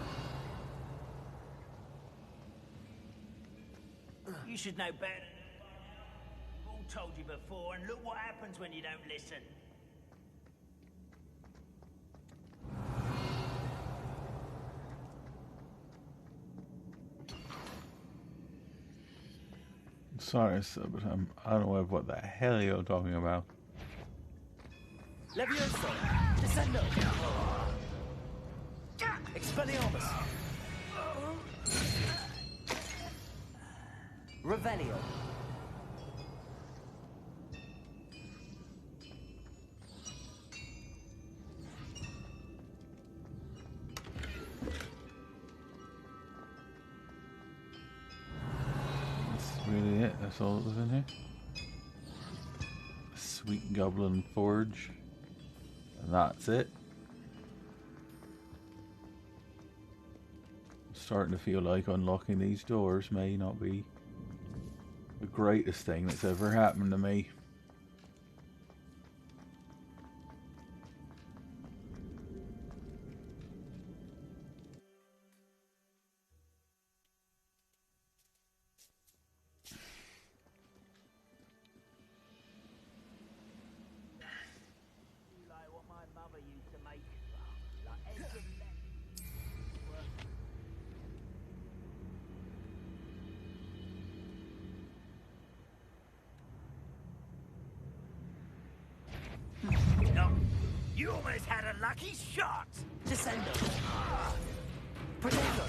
You should know better. I've all told you before, and look what happens when you don't listen. Sorry, sir, but I'm unaware of what the hell you're talking about. Levioso. Descendo. Expelliarmus. Revelio. That's really it. That's all that was in here. Sweet Goblin Forge. And that's it. I'm starting to feel like unlocking these doors may not be a greatest thing that's ever happened to me. Like what my mother used to make. Like eggs and No, you almost had a lucky shot. Descendo. Protego.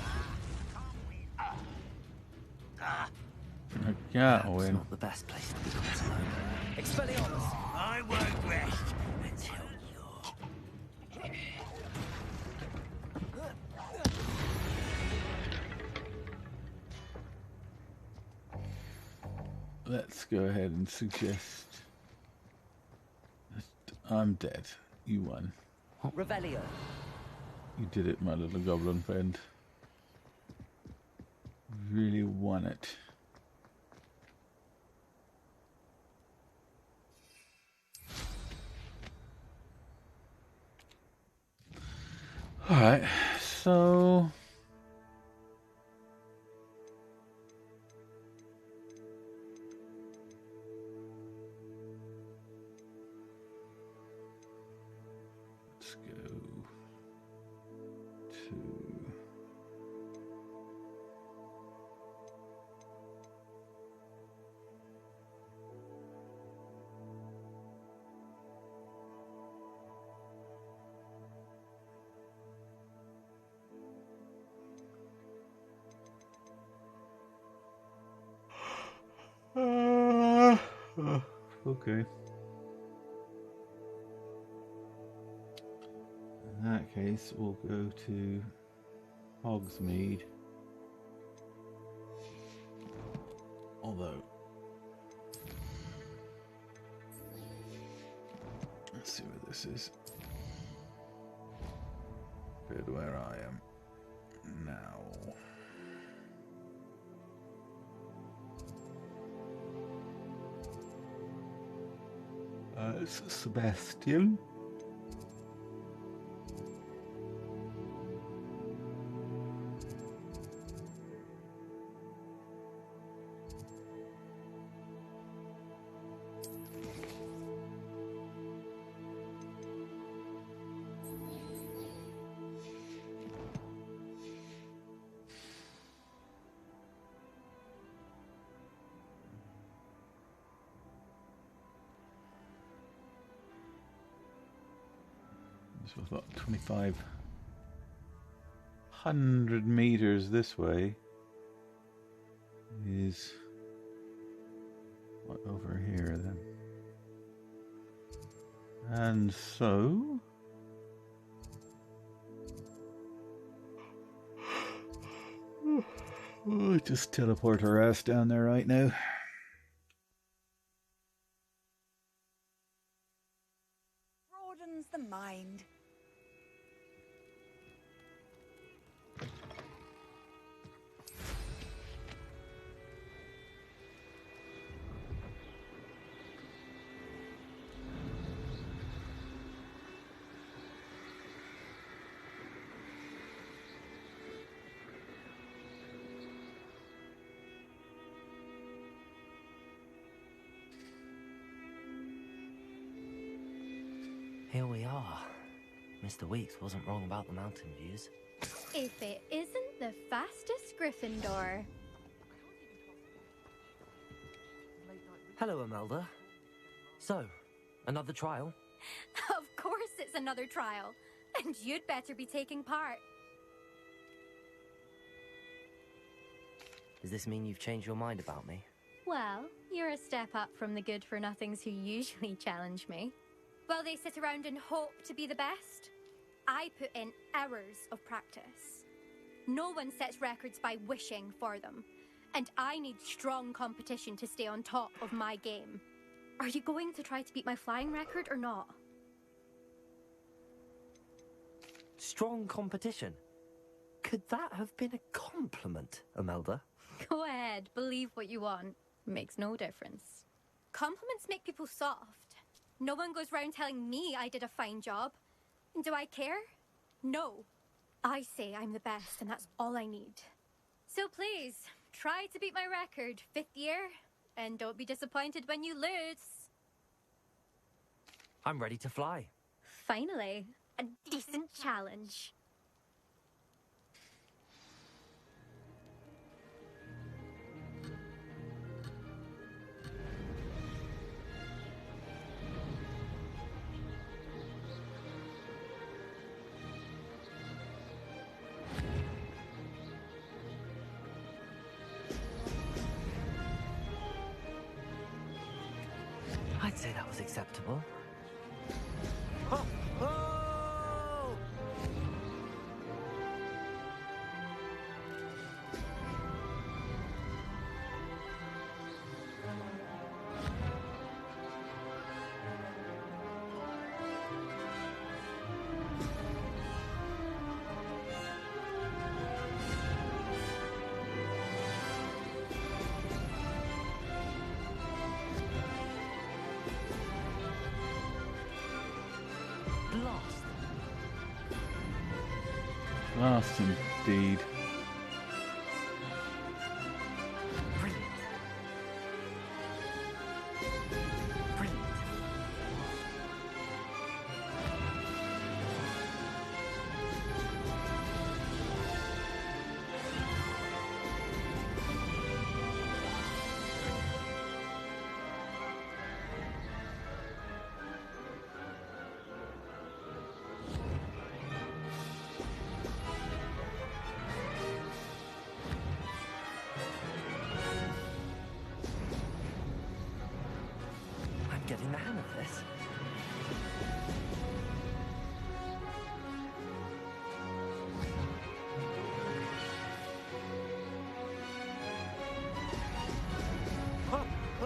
I can't It's win. not the best place to be caught alone. Expelliarmus. I won't rest until Let's go ahead and suggest that I'm dead. You won. Revelio. You did it, my little goblin friend. You really won it. Alright, so... let's go to... okay. In that case, we'll go to Hogsmeade. Although, let's see where this is. Good, where I am now. It's Sebastian. So I thought 2,500 meters this way is what over here then. And so we'll just teleport our ass down there right now. Broadens the mind. Here we are. Mr. Weeks wasn't wrong about the mountain views. If it isn't the fastest Gryffindor. Hello, Imelda. So, another trial? Of course it's another trial. And you'd better be taking part. Does this mean you've changed your mind about me? Well, you're a step up from the good-for-nothings who usually challenge me. While they sit around and hope to be the best, I put in hours of practice. No one sets records by wishing for them, and I need strong competition to stay on top of my game. Are you going to try to beat my flying record or not? Strong competition? Could that have been a compliment, Imelda? Go ahead, believe what you want. Makes no difference. Compliments make people soft. No one goes round telling me I did a fine job. Do I care? No. I say I'm the best, and that's all I need. So please, try to beat my record, 5th year, and don't be disappointed when you lose. I'm ready to fly. Finally, a decent challenge. I'd say that was acceptable. Oh! Oh! Lost. Lost indeed. Brilliant. Brilliant. I'm getting the hang of this. Oh! Oh!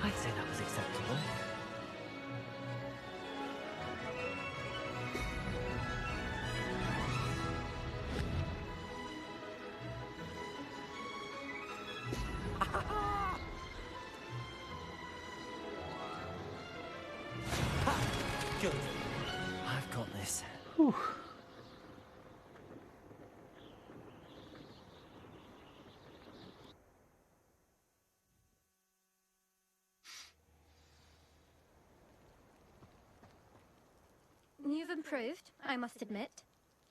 I'd say that was acceptable. Ha! Good. I've got this. Whew. You've improved, I must admit.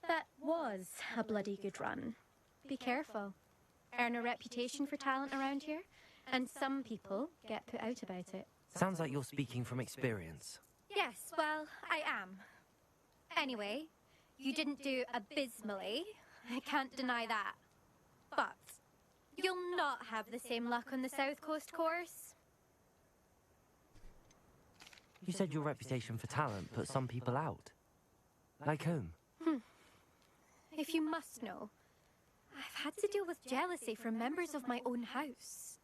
That was a bloody good run. Be careful. Earn a reputation for talent around here, and some people get put out about it. Sounds like you're speaking from experience. Yes, well, I am. Anyway, you didn't do abysmally. I can't deny that. But you'll not have the same luck on the South Coast course. You said your reputation for talent put some people out. Like whom? If you must know, I've had to deal with jealousy from members of my own house.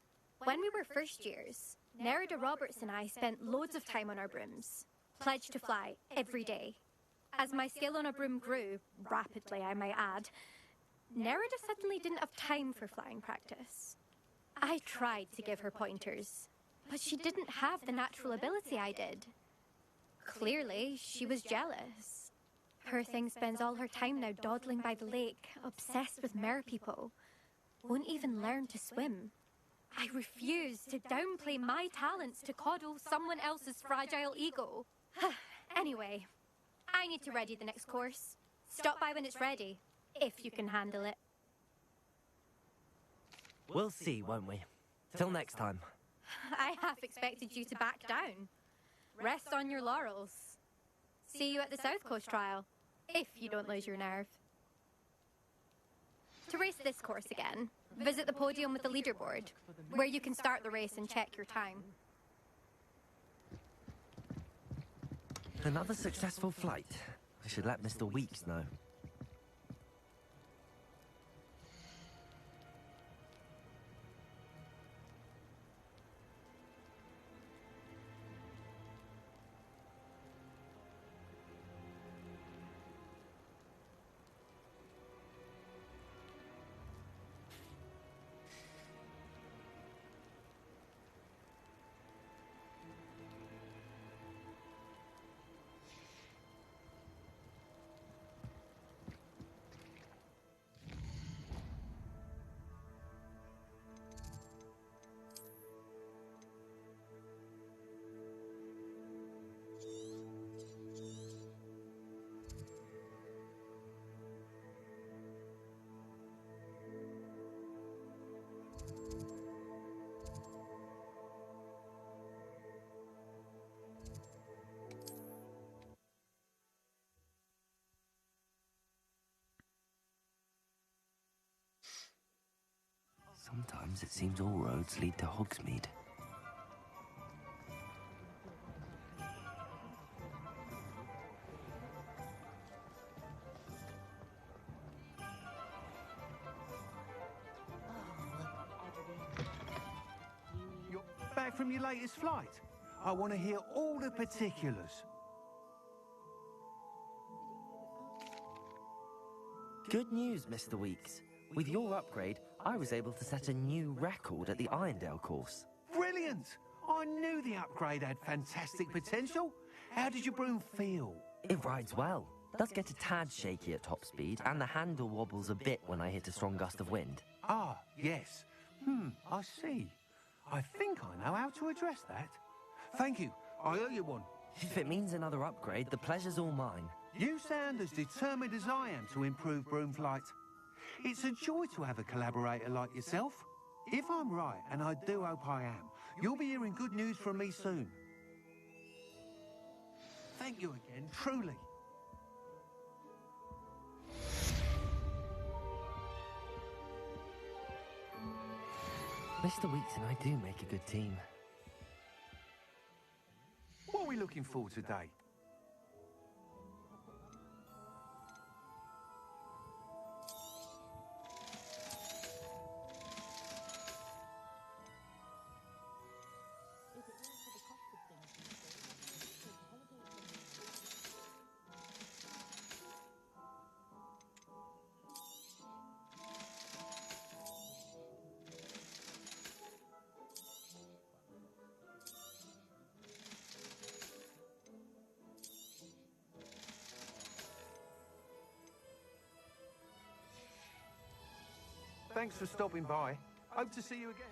When we were first years, Nerida Roberts and I spent loads of time on our brooms, pledged to fly every day. As my skill on a broom grew, rapidly I might add, Nerida suddenly didn't have time for flying practice. I tried to give her pointers, but she didn't have the natural ability I did. Clearly, she was jealous. Her thing spends all her time now dawdling by the lake, obsessed with mer people. Won't even learn to swim. I refuse to downplay my talents to coddle someone else's fragile ego. Anyway, I need to ready the next course. Stop by when it's ready, if you can handle it. We'll see, won't we? Till next time. I half expected you to back down. Rest on your laurels. See you at the South Coast trial, if you don't lose your nerve. To race this course again, visit the podium with the leaderboard, where you can start the race and check your time. Another successful flight. I should let Mr. Weeks know. Sometimes it seems all roads lead to Hogsmeade. You're back from your latest flight? I want to hear all the particulars. Good news, Mr. Weeks. With your upgrade, I was able to set a new record at the Irondale course. Brilliant! I knew the upgrade had fantastic potential. How did your broom feel? It rides well. Does get a tad shaky at top speed, and the handle wobbles a bit when I hit a strong gust of wind. Ah, yes. I see. I think I know how to address that. Thank you. I owe you one. If it means another upgrade, the pleasure's all mine. You sound as determined as I am to improve broom flight. It's a joy to have a collaborator like yourself. If I'm right, and I do hope I am, you'll be hearing good news from me soon. Thank you again, truly. Mr. Weeks and I do make a good team. What are we looking for today? Thanks for stopping by. Hope to see you again.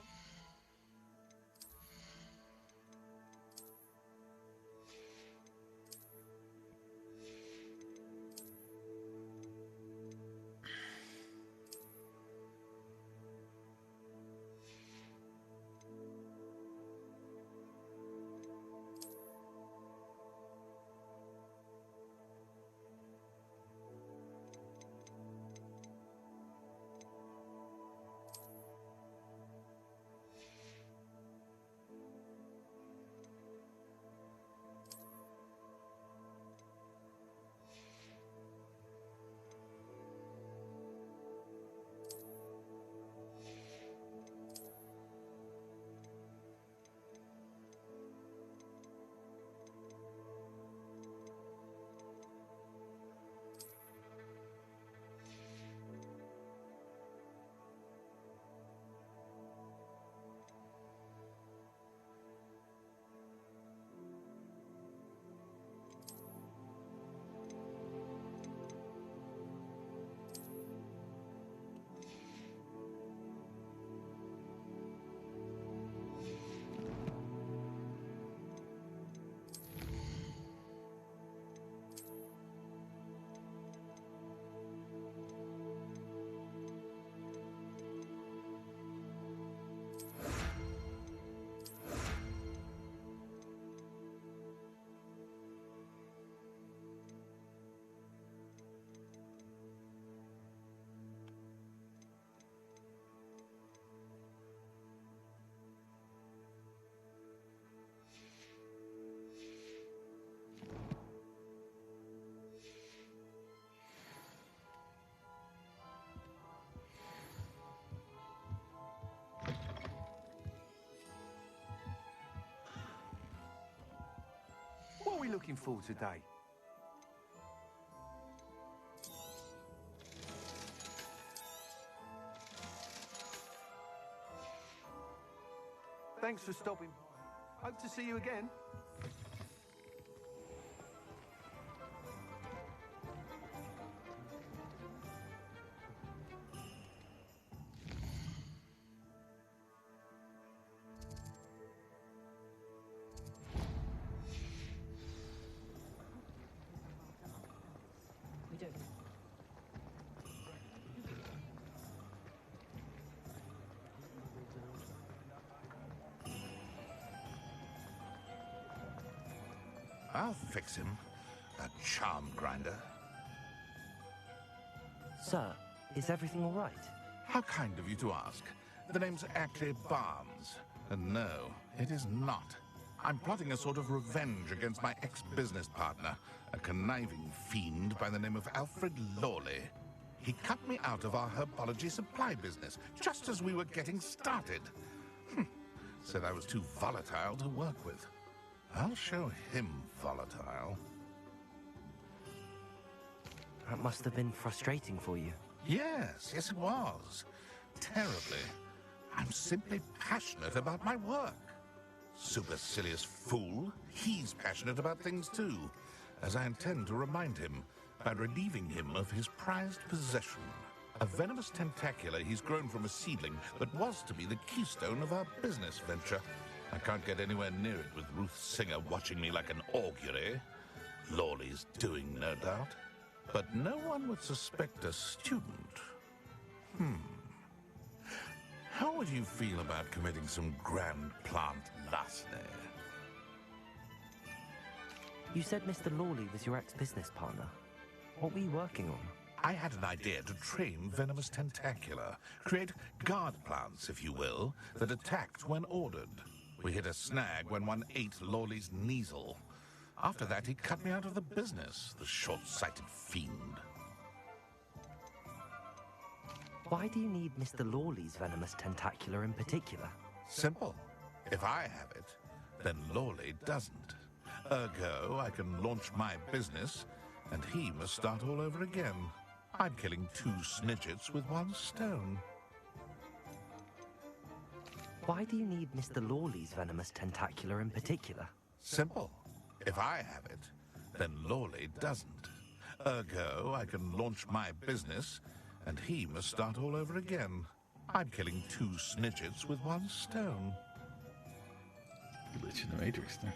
What are we looking for today? Thanks for stopping by. Hope to see you again. We do. I'll fix him. A charm grinder. Sir, is everything all right? How kind of you to ask. The name's actually Barnes. And no, it is not. I'm plotting a sort of revenge against my ex-business partner, a conniving fiend by the name of Alfred Lawley. He cut me out of our herbology supply business, just as we were getting started. Said I was too volatile to work with. I'll show him volatile. That must have been frustrating for you. Yes, it was. Terribly. I'm simply passionate about my work. Supercilious fool. He's passionate about things too, as I intend to remind him by relieving him of his prized possession. A venomous tentacular he's grown from a seedling that was to be the keystone of our business venture. I can't get anywhere near it with Ruth Singer watching me like an augury. Lawley's doing, no doubt. But no one would suspect a student. How would you feel about committing some grand plant larceny? You said Mr. Lawley was your ex-business partner. What were you working on? I had an idea to train venomous tentacula, create guard plants, if you will, that attacked when ordered. We hit a snag when one ate Lawley's Kneasel. After that, he cut me out of the business, the short-sighted fiend. Why do you need Mr. Lawley's venomous tentacular in particular? Simple. If I have it, then Lawley doesn't. Ergo, I can launch my business, and he must start all over again. I'm killing 2 snitchets with 1 stone. Why do you need Mr. Lawley's venomous tentacular in particular? Simple. If I have it, then Lawley doesn't. Ergo, I can launch my business, and he must start all over again. I'm killing 2 snitchets with 1 stone. Glitch in the Matrix there.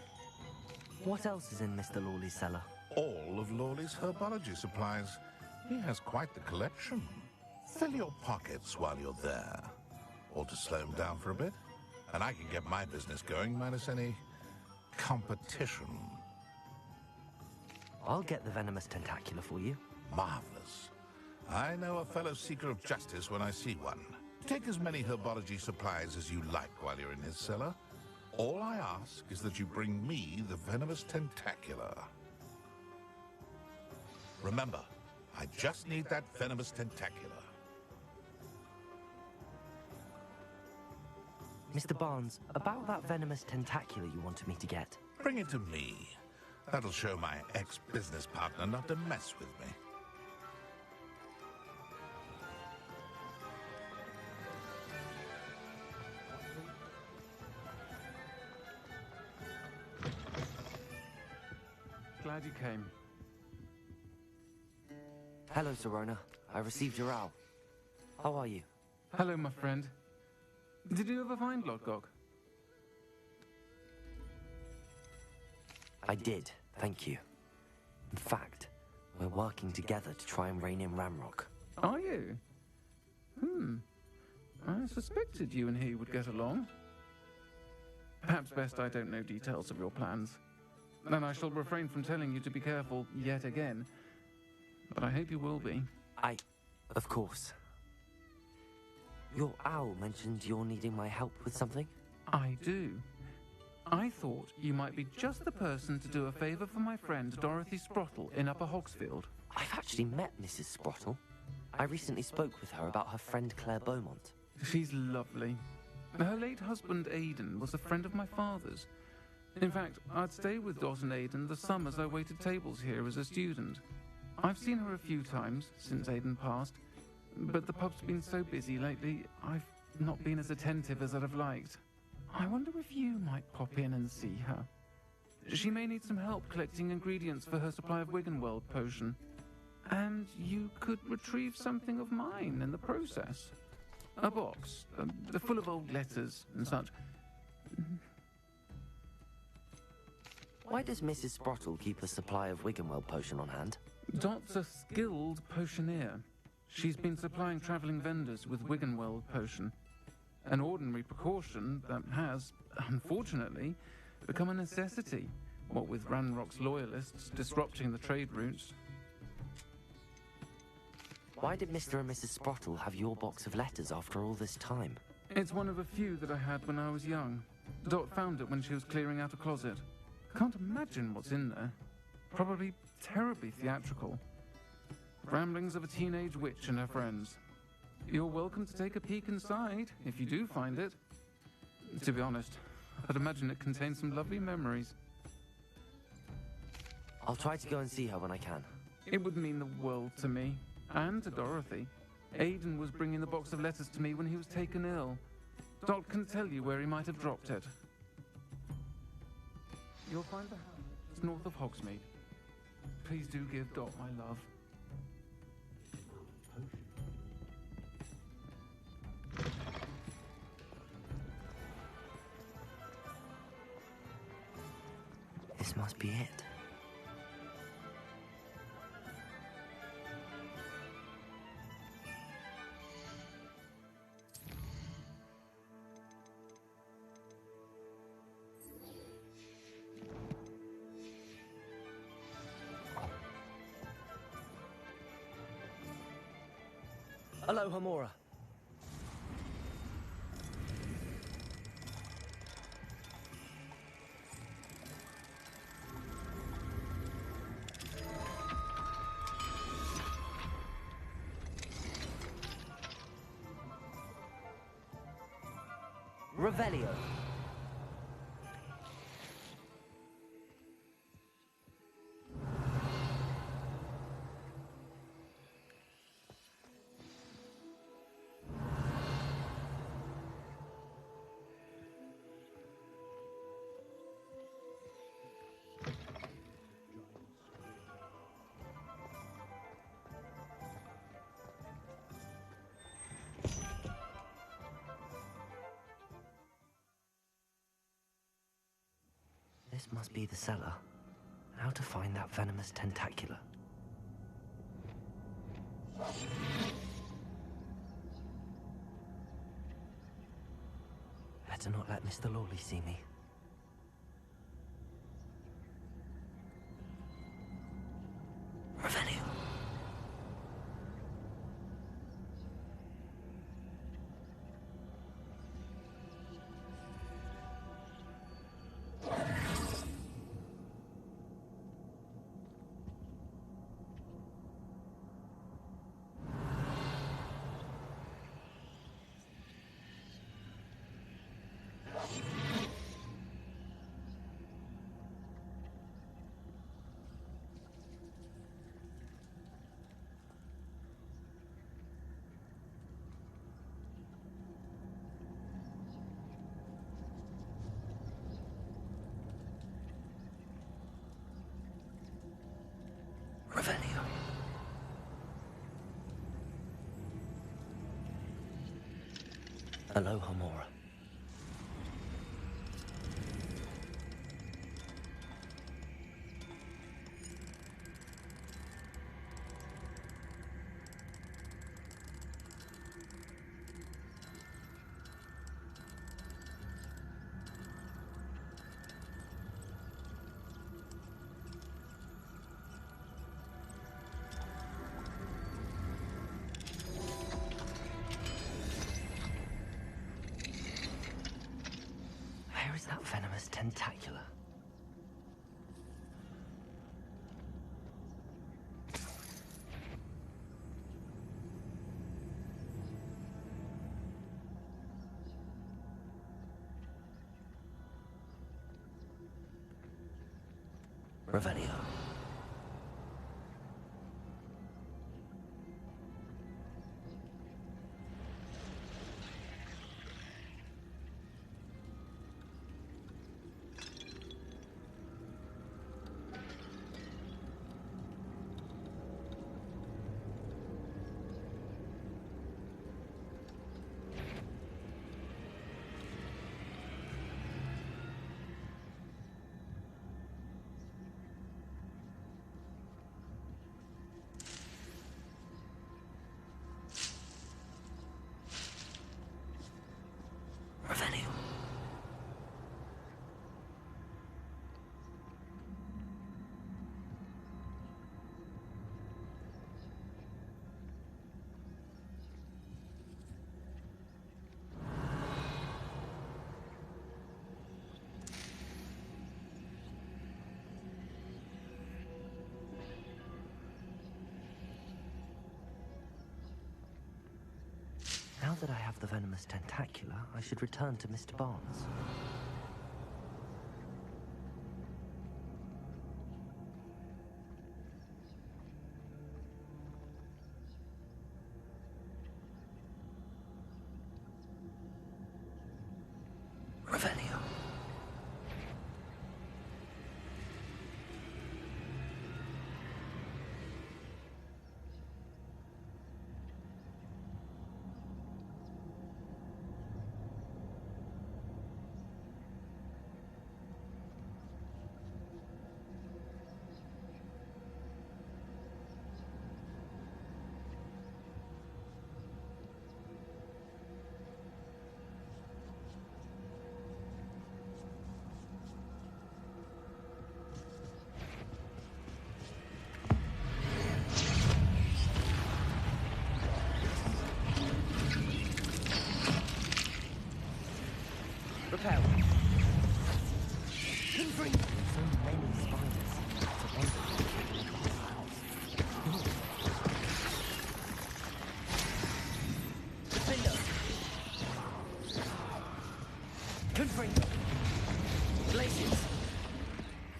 What else is in Mr. Lawley's cellar? All of Lawley's herbology supplies. He has quite the collection. Fill your pockets while you're there. Or to slow him down for a bit, and I can get my business going minus any competition. I'll get the venomous tentacular for you. Marvelous. I know a fellow seeker of justice when I see one. Take as many herbology supplies as you like while you're in his cellar. All I ask is that you bring me the venomous tentacular. Remember, I just need that venomous tentacular. Mr. Barnes, about that venomous tentacular you wanted me to get. Bring it to me. That'll show my ex-business partner not to mess with me. Glad you came. Hello, Serona. I received your owl. How are you? Hello, my friend. Did you ever find Lodgok? I did, thank you. In fact, we're working together to try and rein in Ramrock. Are you? I suspected you and he would get along. Perhaps best I don't know details of your plans. And I shall refrain from telling you to be careful yet again. But I hope you will be. Of course. Your owl mentioned you're needing my help with something? I do. I thought you might be just the person to do a favour for my friend Dorothy Sprottle in Upper Hogsfield. I've actually met Mrs. Sprottle. I recently spoke with her about her friend Claire Beaumont. She's lovely. Her late husband Aidan was a friend of my father's. In fact, I'd stay with Dot and Aidan the summers I waited tables here as a student. I've seen her a few times since Aidan passed, but the pub's been so busy lately, I've not been as attentive as I'd have liked. I wonder if you might pop in and see her. She may need some help collecting ingredients for her supply of Wiggenweld potion. And you could retrieve something of mine in the process. A box, full of old letters and such. Why does Mrs. Sprottle keep a supply of Wiggenweld potion on hand? Dot's a skilled potioneer. She's been supplying travelling vendors with Wiggenweld potion. An ordinary precaution that has, unfortunately, become a necessity, what with Ranrock's loyalists disrupting the trade routes. Why did Mr. and Mrs. Sprottle have your box of letters after all this time? It's one of a few that I had when I was young. Dot found it when she was clearing out a closet. Can't imagine what's in there. Probably terribly theatrical. Ramblings of a teenage witch and her friends. You're welcome to take a peek inside, if you do find it. To be honest, I'd imagine it contains some lovely memories. I'll try to go and see her when I can. It would mean the world to me, and to Dorothy. Aidan was bringing the box of letters to me when he was taken ill. Dot can tell you where he might have dropped it. You'll find the house just north of Hogsmeade. Please do give Dot my love. This must be it. Hello, Homora. Revelio. This must be the cellar. How to find that venomous tentacula? Better not let Mr. Lawley see me. Revelio. Revelio. Hello, Homora. Where is that venomous tentacula? Revelio. that I have the venomous tentacula, I should return to Mr. Barnes. Revelio. Repel. Confront. So many spiders. It's a wonder they keep in the glass house. Defender. Confront. Blazes.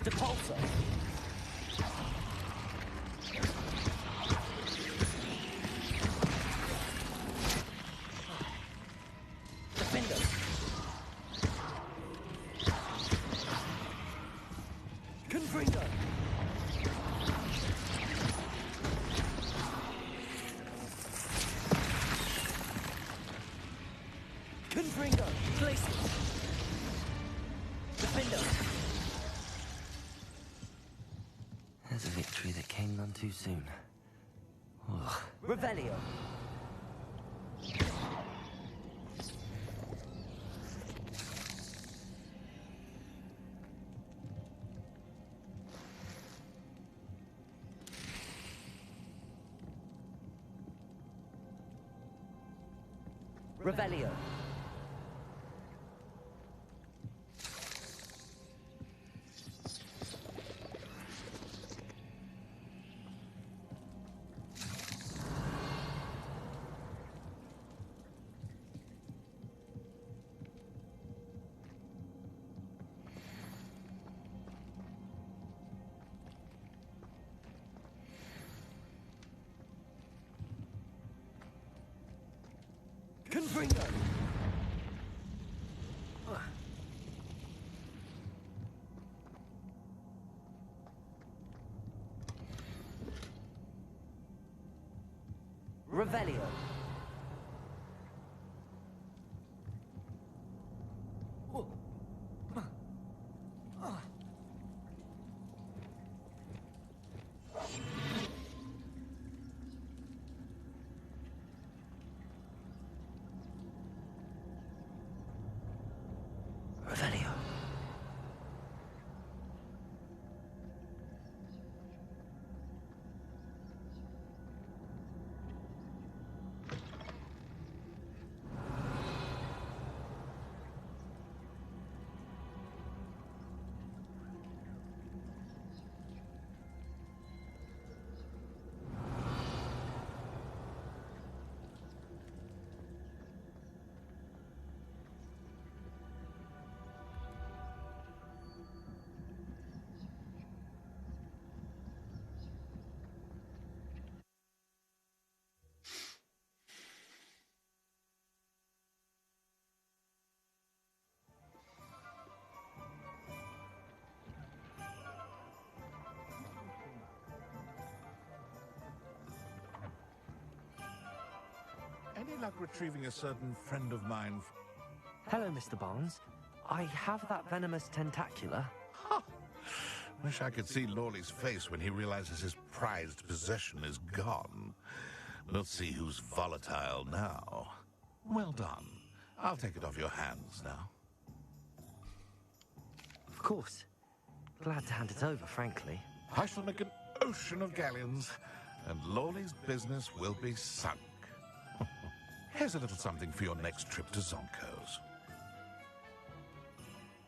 Depulsor. There's a victory that came none too soon. Ugh. Revelio. Revelio. Confringo! Revelio. Revelio. Any luck retrieving a certain friend of mine? Hello, Mr. Barnes. I have that venomous tentacula. Ha! Wish I could see Lawley's face when he realizes his prized possession is gone. We'll see who's volatile now. Well done. I'll take it off your hands now. Of course. Glad to hand it over, frankly. I shall make an ocean of galleons, and Lawley's business will be sunk. Here's a little something for your next trip to Zonko's.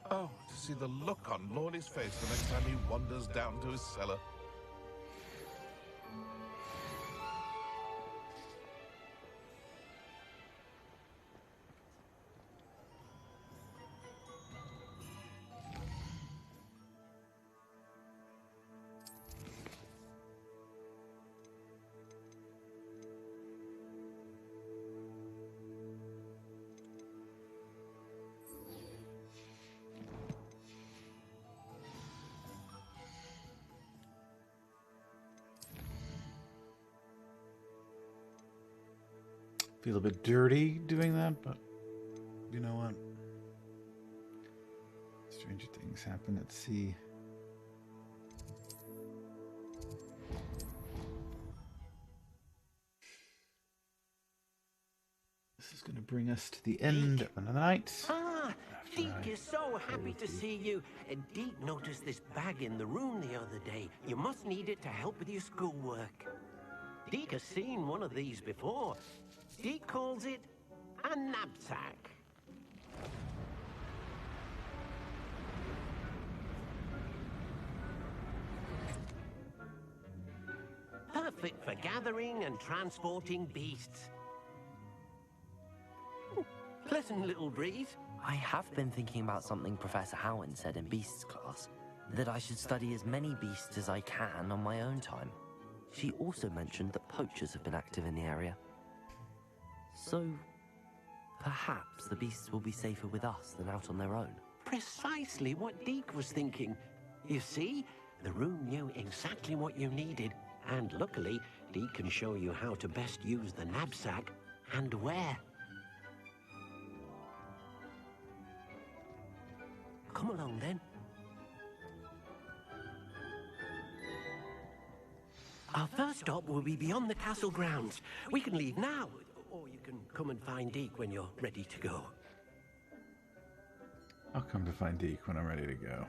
Oh, to see the look on Lawley's face the next time he wanders down to his cellar. Feel a bit dirty doing that, but you know what? Stranger things happen at sea. This is going to bring us to the end of the night. Ah, Deke is so happy to see you. Deke noticed this bag in the room the other day. You must need it to help with your schoolwork. Deke has seen one of these before. Deke calls it a knapsack. Perfect for gathering and transporting beasts. Pleasant little breeze. I have been thinking about something Professor Howen said in Beasts class, that I should study as many beasts as I can on my own time. She also mentioned that poachers have been active in the area. So, perhaps the beasts will be safer with us than out on their own. Precisely what Deke was thinking. You see, the room knew exactly what you needed, and luckily, Deke can show you how to best use the knapsack and where. Come along, then. Our first stop will be beyond the castle grounds. We can leave now, or you can come and find Deke when you're ready to go. I'll come to find Deke when I'm ready to go.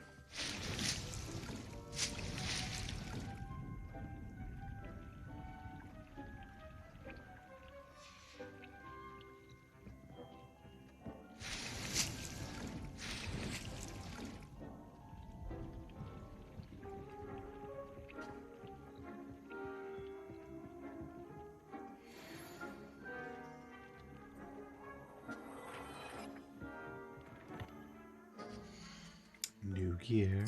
New gear.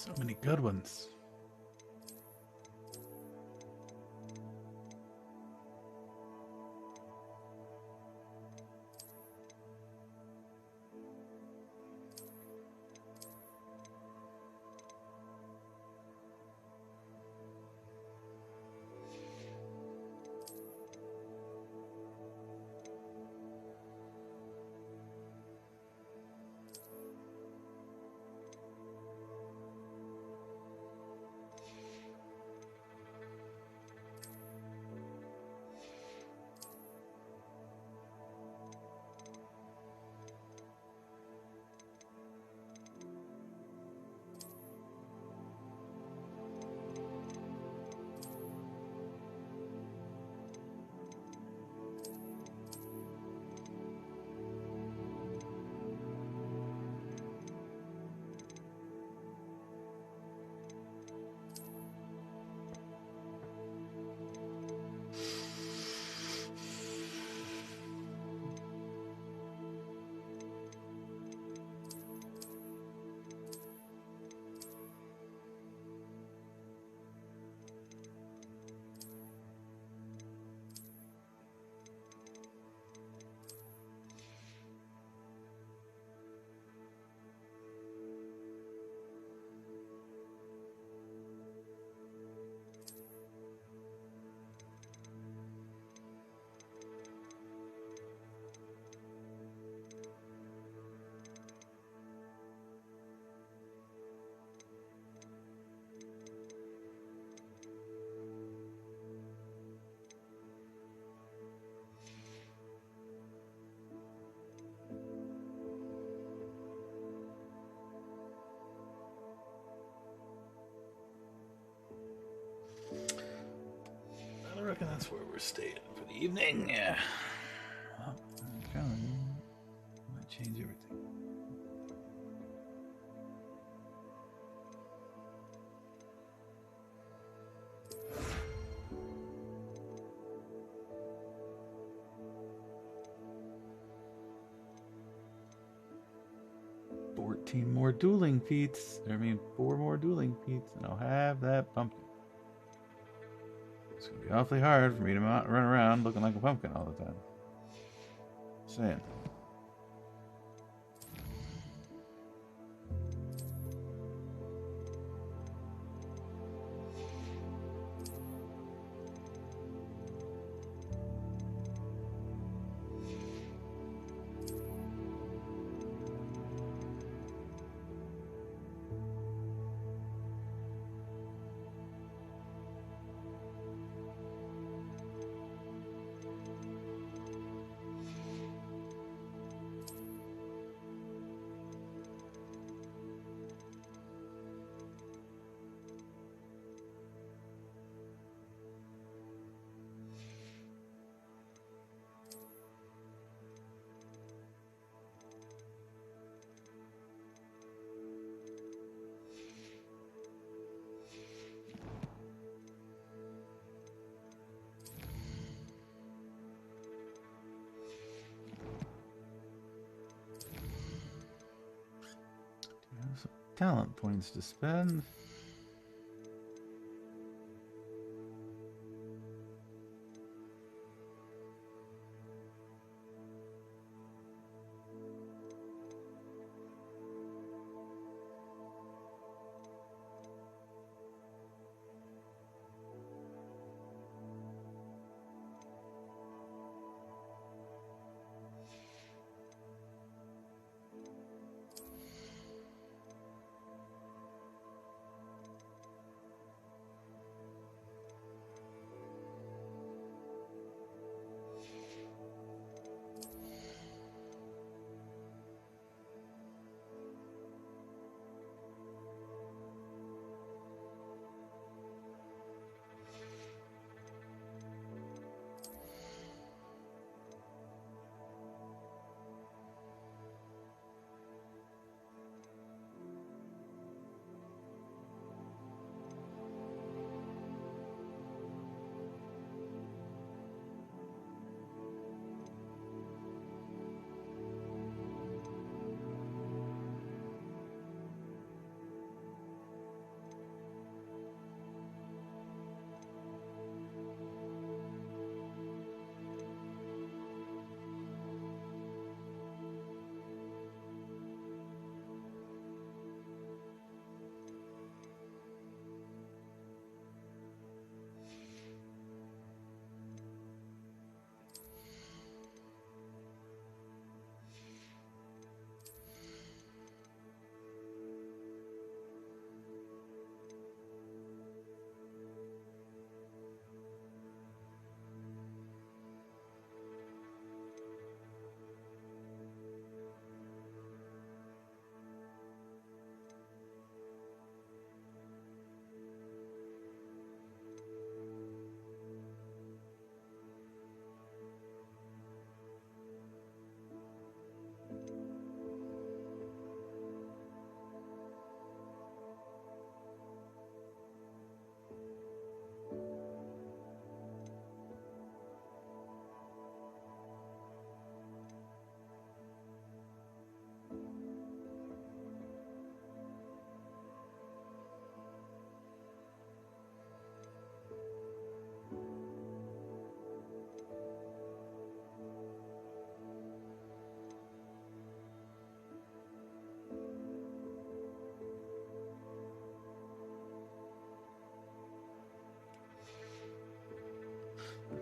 So many good ones. I reckon that's where we're staying for the evening. Yeah. Well, might change everything. More dueling feats. I mean, 4 more dueling feats, and I'll have that pumpkin. It's gonna be awfully hard for me to run around looking like a pumpkin all the time. Just saying. Some talent points to spend.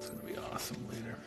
It's going to be awesome later.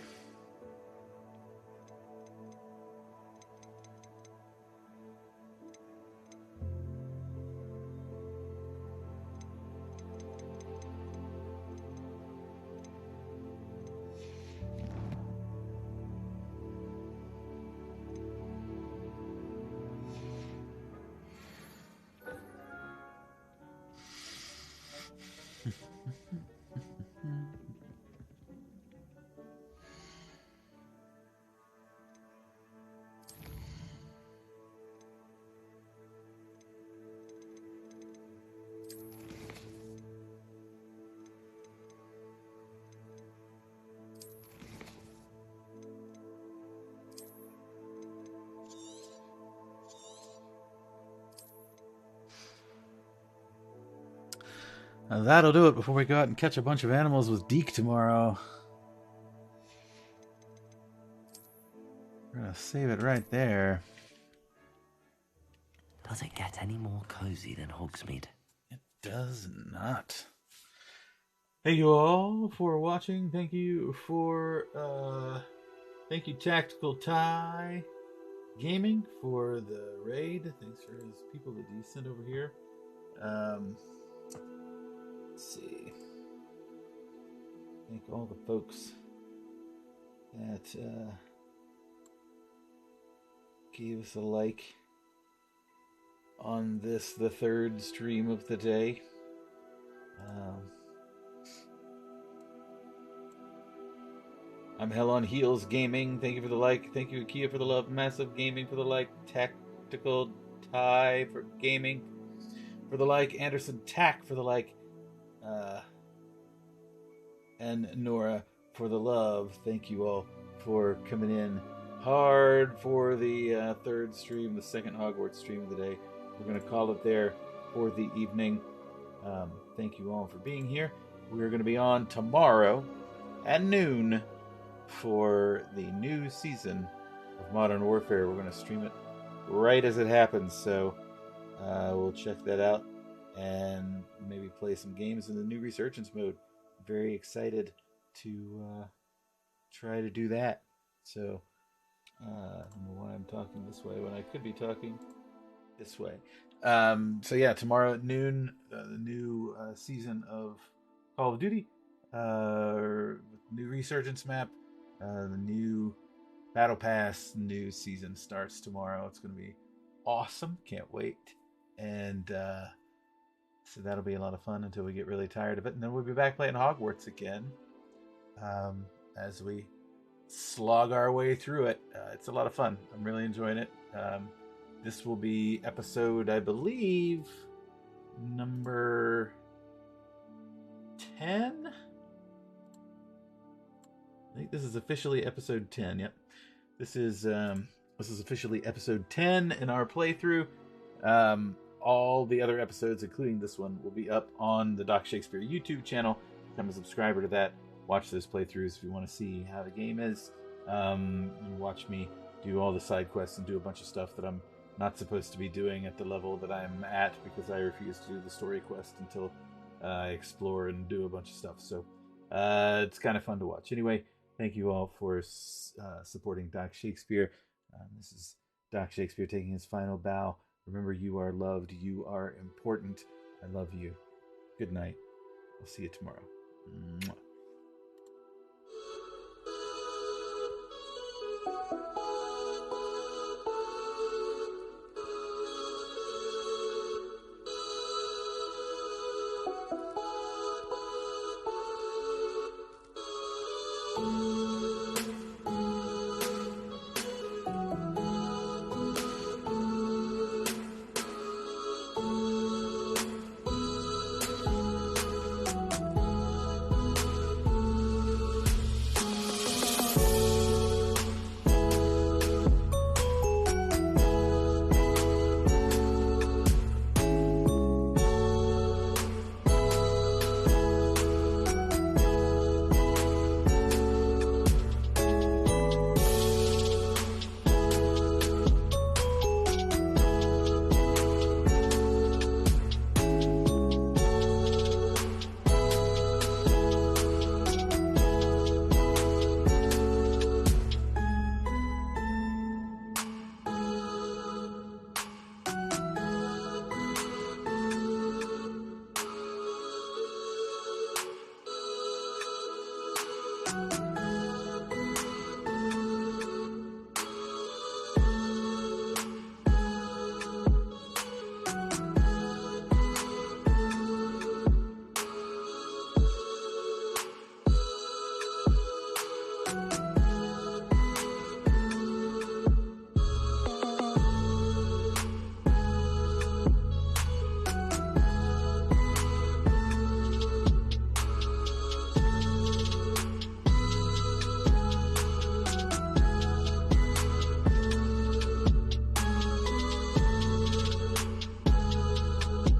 Now that'll do it before we go out and catch a bunch of animals with Deke tomorrow. We're going to save it right there. Does it get any more cozy than Hogsmeade? It does not. Thank you all for watching. Thank you Tactical Tie Gaming for the raid. Thanks for his people that he sent over here. Let's see. Thank all the folks that gave us a like on this, the third stream of the day. I'm Hell on Heels Gaming. Thank you for the like. Thank you, Akia, for the love. Massive Gaming for the like. Tactical Tie for gaming for the like. Anderson Tack for the like. And Nora for the love. Thank you all for coming in hard for the third stream, the second Hogwarts stream of the day. We're going to call it there for the evening. Thank you all for being here. We're going to be on tomorrow at noon for the new season of Modern Warfare. We're going to stream it right as it happens, so we'll check that out and maybe play some games in the new Resurgence mode. Very excited to try to do that. So I don't know why I'm talking this way when I could be talking this way. So yeah, tomorrow at noon, the new season of Call of Duty, new Resurgence map, the new Battle Pass, new season starts tomorrow. It's going to be awesome. Can't wait. And so that'll be a lot of fun until we get really tired of it. And then we'll be back playing Hogwarts again as we slog our way through it. It's a lot of fun. I'm really enjoying it. This will be episode, I believe, number 10? I think this is officially episode 10. Yep. This is officially episode 10 in our playthrough. All the other episodes, including this one, will be up on the Doc Shakespeare YouTube channel. Become a subscriber to that. Watch those playthroughs if you want to see how the game is. And watch me do all the side quests and do a bunch of stuff that I'm not supposed to be doing at the level that I'm at, because I refuse to do the story quest until I explore and do a bunch of stuff. So it's kind of fun to watch. Anyway, thank you all for supporting Doc Shakespeare. This is Doc Shakespeare taking his final bow. Remember, you are loved. You are important. I love you. Good night. We'll see you tomorrow. Mwah. Bye.